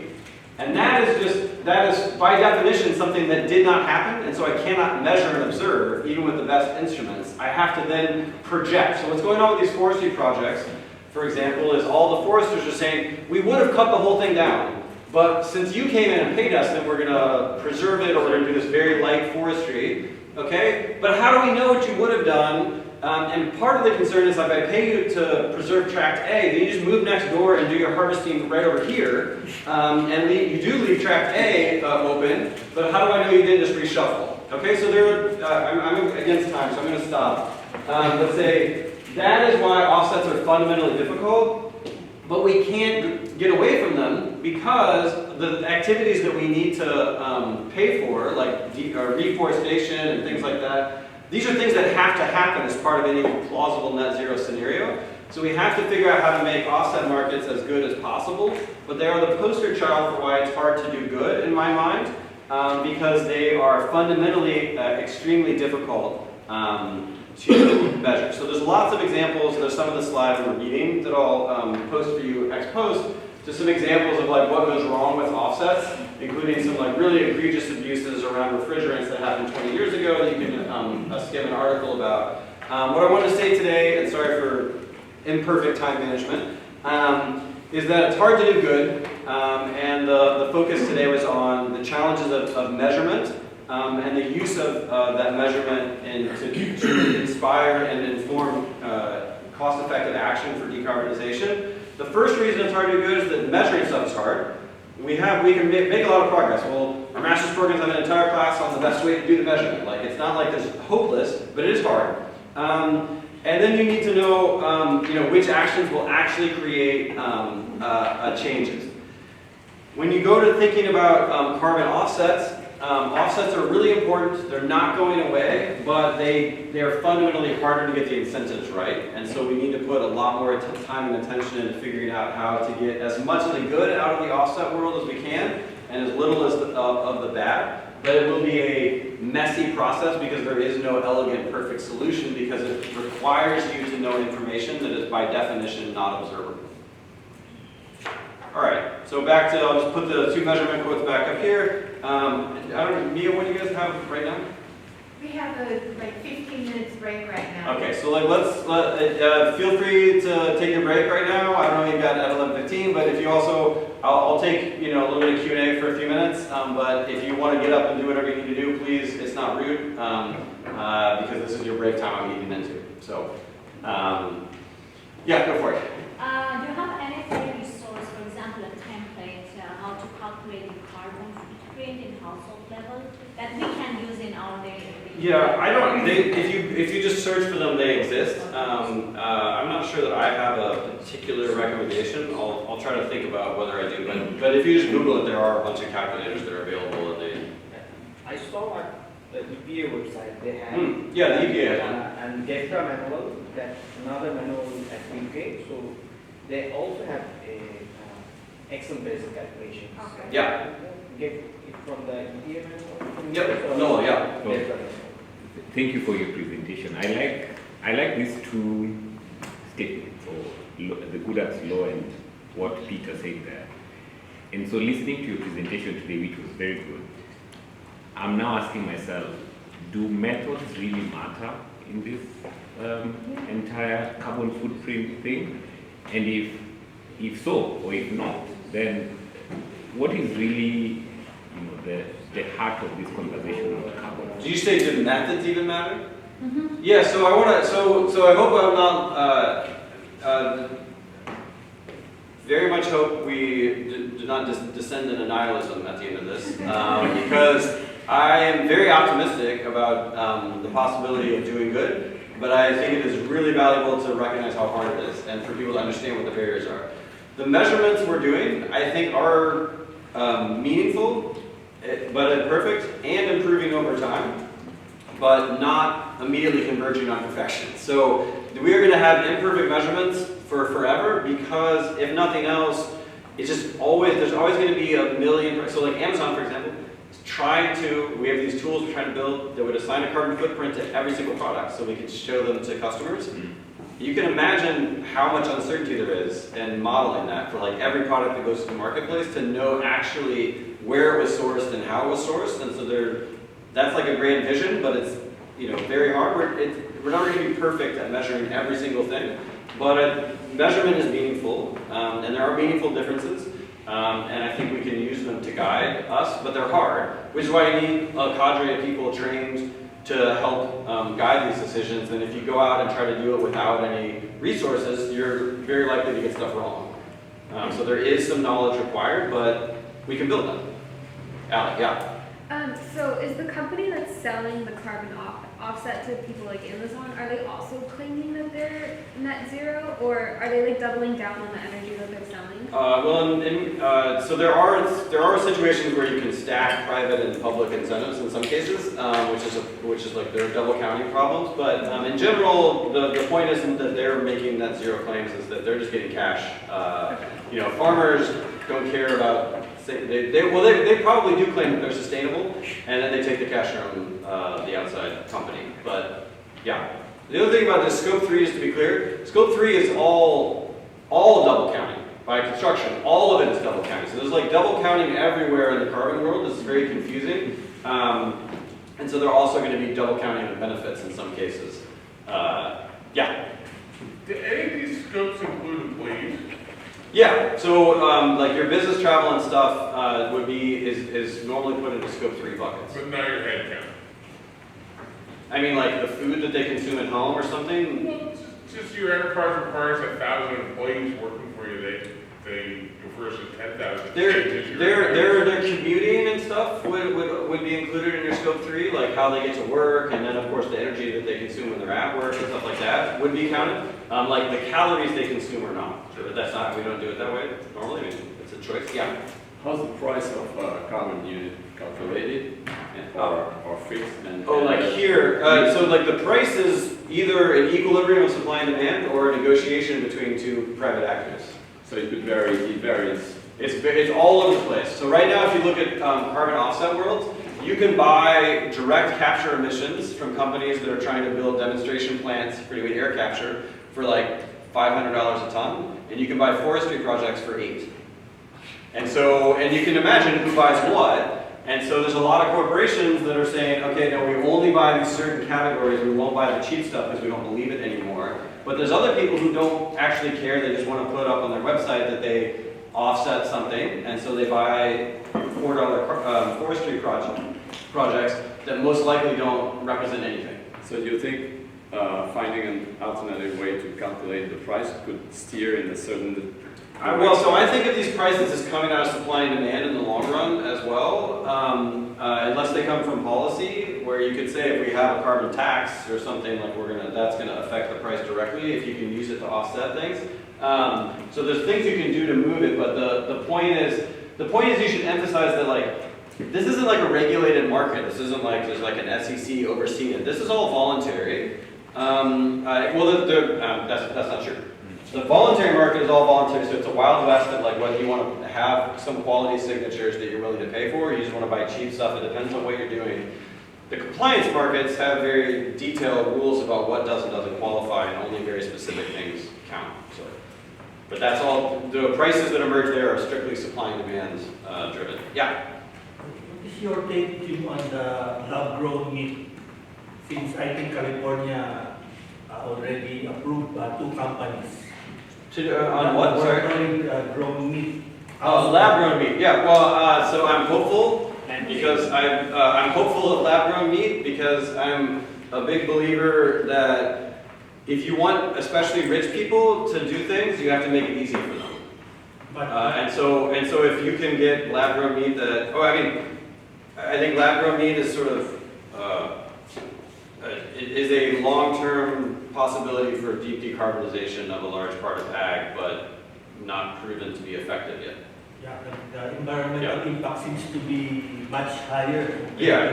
And that is by definition something that did not happen, and so I cannot measure and observe, even with the best instruments. I have to then project. So what's going on with these forestry projects, for example, is all the foresters are saying, we would have cut the whole thing down, but since you came in and paid us, then we're going to preserve it, or we're going to do this very light forestry, okay? But how do we know what you would have done? And part of the concern is if I pay you to preserve tract A, then you just move next door and do your harvesting right over here, and you do leave tract A open, but how do I know you didn't just reshuffle? Okay, so I'm against time, so I'm going to stop. Let's say that is why offsets are fundamentally difficult, but we can't get away from them because the activities that we need to pay for, like reforestation and things like that, these are things that have to happen as part of any plausible net zero scenario. So we have to figure out how to make offset markets as good as possible, but they are the poster child for why it's hard to do good in my mind, because they are fundamentally extremely difficult to measure. So there's lots of examples. There's some of the slides in the meeting that I'll post for you ex post, just some examples of like what goes wrong with offsets, including some like really egregious abuses around refrigerants that happened 20 years ago that you can skim an article about. What I want to say today, and sorry for imperfect time management, is that it's hard to do good, and the focus today was on the challenges of measurement, and the use of that measurement and to inspire and inform cost-effective action for decarbonization. The first reason it's hard to do good is that measuring stuff is hard. We can make a lot of progress. Well, our master's programs have an entire class on the best way to do the measurement. Like, it's not like this hopeless, but it is hard. And then you need to know, which actions will actually create changes. When you go to thinking about carbon offsets, offsets are really important. They're not going away, but they are fundamentally harder to get the incentives right. And so we need to put a lot more time and attention into figuring out how to get as much of the good out of the offset world as we can, and as little as of the bad. But it will be a messy process because there is no elegant, perfect solution, because it requires you to know information that is by definition not observable. All right, so back to, I'll just put the two measurement quotes back up here. I don't know, Mia, what do you guys have right now? We have a 15 minutes break right now. Okay, so feel free to take your break right now. I don't know, you've got at 11:15, but if you also, I'll take a little bit of Q&A for a few minutes. But if you want to get up and do whatever you need to do, please, it's not rude, because this is your break time I'm eating into. So, yeah, go for it. Do you have any free resource, for example, a template, how to calculate the carbon footprint in household level that we can use in our daily? Yeah, I don't. If you just search for them, they exist. I'm not sure that I have a particular recommendation. I'll try to think about whether I do. But if you just Google it, there are a bunch of calculators that are available, and I saw at the EPA website they have. Yeah, the EPA has one. And DEFRA manual, that's another manual at UK. So they also have a Excel-based calculation. Okay. Yeah. Get it from the EPA manual. Yep. No. Yeah. Thank you for your presentation. I like these two statements, or the good as law and what Peter said there. And so listening to your presentation today, which was very good, I'm now asking myself, do methods really matter in this entire carbon footprint thing? And if so, or if not, then what is really the heart of this conversation about carbon? Did you say do methods even matter? Mm-hmm. Yeah. So I want to. So I hope I'm not. Very much hope we do not descend into nihilism at the end of this, because I am very optimistic about the possibility of doing good, but I think it is really valuable to recognize how hard it is and for people to understand what the barriers are. The measurements we're doing, I think, are meaningful, but imperfect and improving over time, but not immediately converging on perfection. So we are going to have imperfect measurements for forever, because if nothing else, it's just always, there's always going to be a million. So like Amazon, for example, we have these tools we're trying to build that would assign a carbon footprint to every single product so we can show them to customers. You can imagine how much uncertainty there is in modeling that for like every product that goes to the marketplace, to know actually where it was sourced and how it was sourced. And so that's like a grand vision, but it's very hard. We're not going to be perfect at measuring every single thing, but measurement is meaningful, and there are meaningful differences, and I think we can use them to guide us, but they're hard, which is why you need a cadre of people trained to help guide these decisions. And if you go out and try to do it without any resources, you're very likely to get stuff wrong. So there is some knowledge required, but we can build them. Alec, yeah. So is the company that's selling the carbon offset to people like Amazon, are they also claiming that they're net zero, or are they like doubling down on the energy that they're selling? So there are situations where you can stack private and public incentives in some cases, which is like there are double counting problems. But in general, the point isn't that they're making net zero claims; is that they're just getting cash. Farmers don't care about. They probably do claim that they're sustainable, and then they take the cash from the outside company. But yeah, the other thing about this scope 3 is, to be clear, scope 3 is all double counting by construction. All of it is double counting. So there's like double counting everywhere in the carbon world. This is very confusing, and so they're also going to be double counting the benefits in some cases. Yeah. Do any of these scopes include employees? Yeah, so like your business travel and stuff would be, is normally put into scope 3 buckets. But not your head count. I mean like the food that they consume at home or something? Well, just your enterprise requires 1,000 employees working for you, they go versus 10,000. Their commuting and stuff would be included in your scope 3, like how they get to work, and then of course the energy that they consume when they're at work and stuff like that would be counted. Like the calories they consume or not. That's not, we don't do it that way normally, I mean, it's a choice, yeah. How's the price of carbon unit calculated or fixed? Like here, so like the price is either an equilibrium of supply and demand or a negotiation between two private actors. So it could vary, it varies. It's all over the place. So right now if you look at carbon offset world, you can buy direct capture emissions from companies that are trying to build demonstration plants for doing air capture for like $500 a ton, and you can buy forestry projects for $8. And so, and you can imagine who buys what, and so there's a lot of corporations that are saying, okay, no, we only buy these certain categories, we won't buy the cheap stuff because we don't believe it anymore. But there's other people who don't actually care, they just want to put up on their website that they offset something, and so they buy $4 forestry projects that most likely don't represent anything. So do you think finding an alternative way to calculate the price could steer in a certain well, so I think of these prices as coming out of supply and demand in the long run as well, unless they come from policy, where you could say if we have a carbon tax or something, like that's gonna affect the price directly if you can use it to offset things. So there's things you can do to move it, but the point is you should emphasize that like this isn't like a regulated market. This isn't like there's like an SEC overseeing it. This is all voluntary. That's not true. The voluntary market is all voluntary, so it's a wild west of like whether you want to have some quality signatures that you're willing to pay for, or you just want to buy cheap stuff. It depends on what you're doing. The compliance markets have very detailed rules about what does and doesn't qualify, and only very specific things count. So, but that's all. The prices that emerge there are strictly supply and demand driven. Yeah. What is your take, Jim, on the lab-grown meat? Since I think California already approved 2 companies. On what, sorry? Grown meat. Oh, lab-grown meat. Yeah. Well, so I'm hopeful because I'm hopeful of lab-grown meat because I'm a big believer that if you want, especially rich people, to do things, you have to make it easy for them. And so if you can get lab-grown meat that, I think lab-grown meat is sort of is a long-term possibility for deep decarbonization of a large part of ag, but not proven to be effective yet. Yeah, the environmental impact seems to be much higher. Yeah,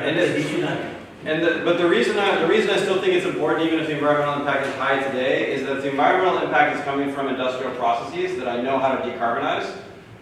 but the reason I still think it's important, even if the environmental impact is high today, is that the environmental impact is coming from industrial processes that I know how to decarbonize,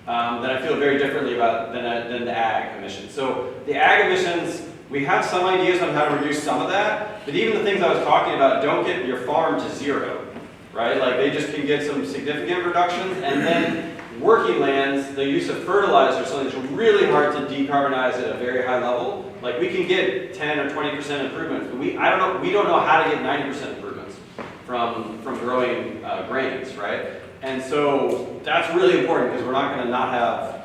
that I feel very differently about than the ag emissions. So the ag emissions, we have some ideas on how to reduce some of that, but even the things I was talking about don't get your farm to zero, right? Like they just can get some significant reductions, and then working lands, the use of fertilizer, something that's really hard to decarbonize at a very high level. Like we can get 10 or 20% improvements, but we don't know how to get 90% improvements from growing grains, right? And so that's really important because we're not going to not have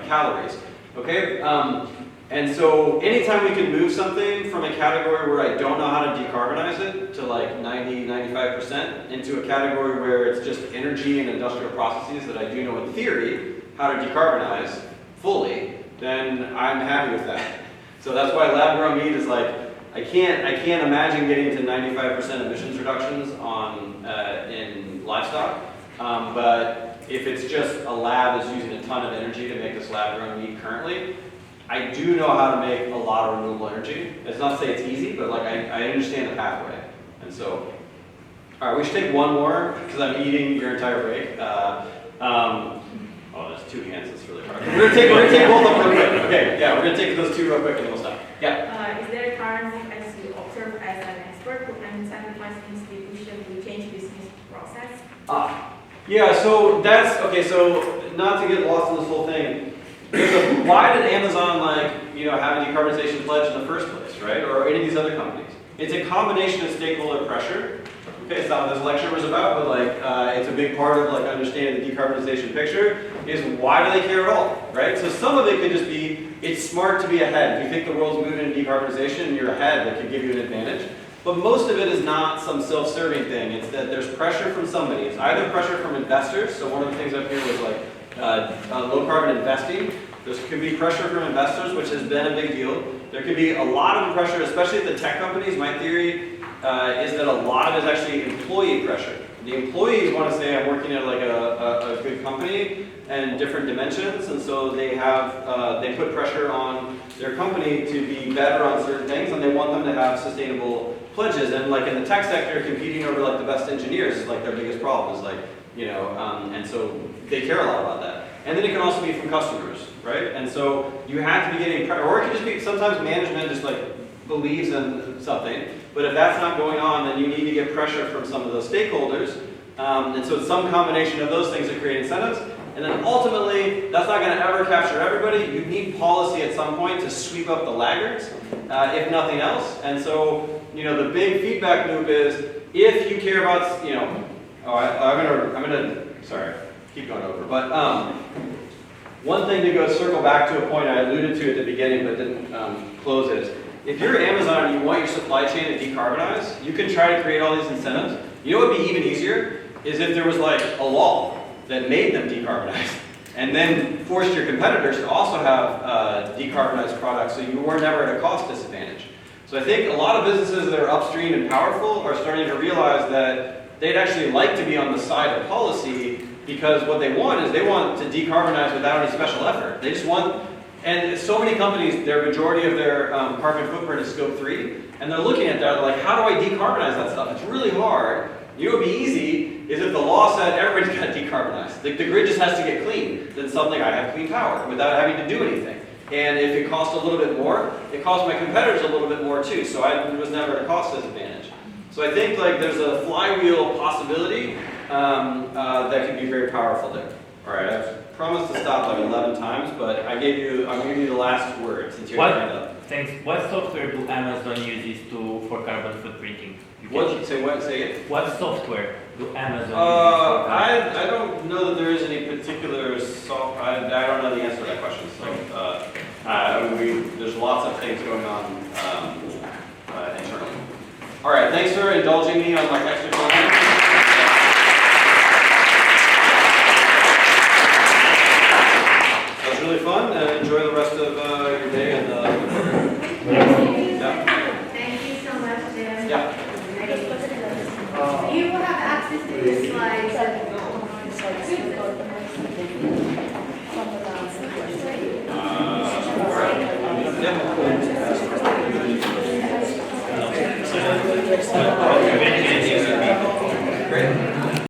calories, okay? And so anytime we can move something from a category where I don't know how to decarbonize it to like 90, 95% into a category where it's just energy and industrial processes that I do know in theory how to decarbonize fully, then I'm happy with that. So that's why lab-grown meat is like, I can't imagine getting to 95% emissions reductions in livestock, but if it's just a lab that's using a ton of energy to make this lab-grown meat currently, I do know how to make a lot of renewable energy. It's not to say it's easy, but like I understand the pathway. And so, all right, we should take one more because I'm eating your entire break. Oh, there's 2 hands. That's really hard. We're gonna take both of them real quick. Okay, yeah, we're gonna take those 2 real quick and then we'll stop. Yeah. Is there a current, as you observe as an expert, who incentivize institutions to change business process? Yeah. So that's okay. So not to get lost in this whole thing. Why did Amazon have a decarbonization pledge in the first place, right? Or any of these other companies? It's a combination of stakeholder pressure. Okay, it's not what this lecture was about, but like it's a big part of like understanding the decarbonization picture is why do they care at all, right? So some of it could just be, it's smart to be ahead. If you think the world's moving into decarbonization and you're ahead, that could give you an advantage. But most of it is not some self-serving thing. It's that there's pressure from somebody. It's either pressure from investors. So one of the things up here was like low carbon investing. There could be pressure from investors, which has been a big deal. There could be a lot of pressure, especially at the tech companies. My theory is that a lot of it is actually employee pressure. The employees want to say, I'm working at like a good company and different dimensions, and so they have they put pressure on their company to be better on certain things, and they want them to have sustainable pledges. And like in the tech sector, competing over like the best engineers is like their biggest problem. Is like, you know, and so they care a lot about that. And then it can also be from customers, right? And so you have to be getting pressure, or it can just be sometimes management just like believes in something. But if that's not going on, then you need to get pressure from some of those stakeholders. And so it's some combination of those things that create incentives. And then ultimately, that's not going to ever capture everybody. You need policy at some point to sweep up the laggards, if nothing else. And so, you know, the big feedback loop is if you care about, you know, I'm gonna, sorry, keep going over. But one thing to go circle back to a point I alluded to at the beginning but didn't close is, if you're Amazon and you want your supply chain to decarbonize, you can try to create all these incentives. You know what would be even easier is if there was like a law that made them decarbonize and then forced your competitors to also have decarbonized products so you were never at a cost disadvantage. So I think a lot of businesses that are upstream and powerful are starting to realize that they'd actually like to be on the side of policy, because what they want is they want to decarbonize without any special effort. They just want, and so many companies, their majority of their carbon footprint is scope 3, and they're looking at that, they're like, how do I decarbonize that stuff? It's really hard. You know what would be easy is if the law said everybody's got to decarbonize. The grid just has to get clean. Then something, I have clean power without having to do anything. And if it costs a little bit more, it costs my competitors a little bit more too. So I was never at a cost disadvantage. So I think like there's a flywheel possibility that can be very powerful there. All right, I've promised to stop like 11 times, but I'm giving you the last word since you're hand up. Thanks. What software do Amazon uses for carbon footprinting? Say it. What software do Amazon use? I don't know that there is any particular software. I don't know the answer to that question. So there's lots of things going on internally. All right, thanks for indulging me on my extra time. That was really fun, and enjoy the rest of your day. And Thank you so much, Jim. Yeah. You will have access to the slides. Yeah.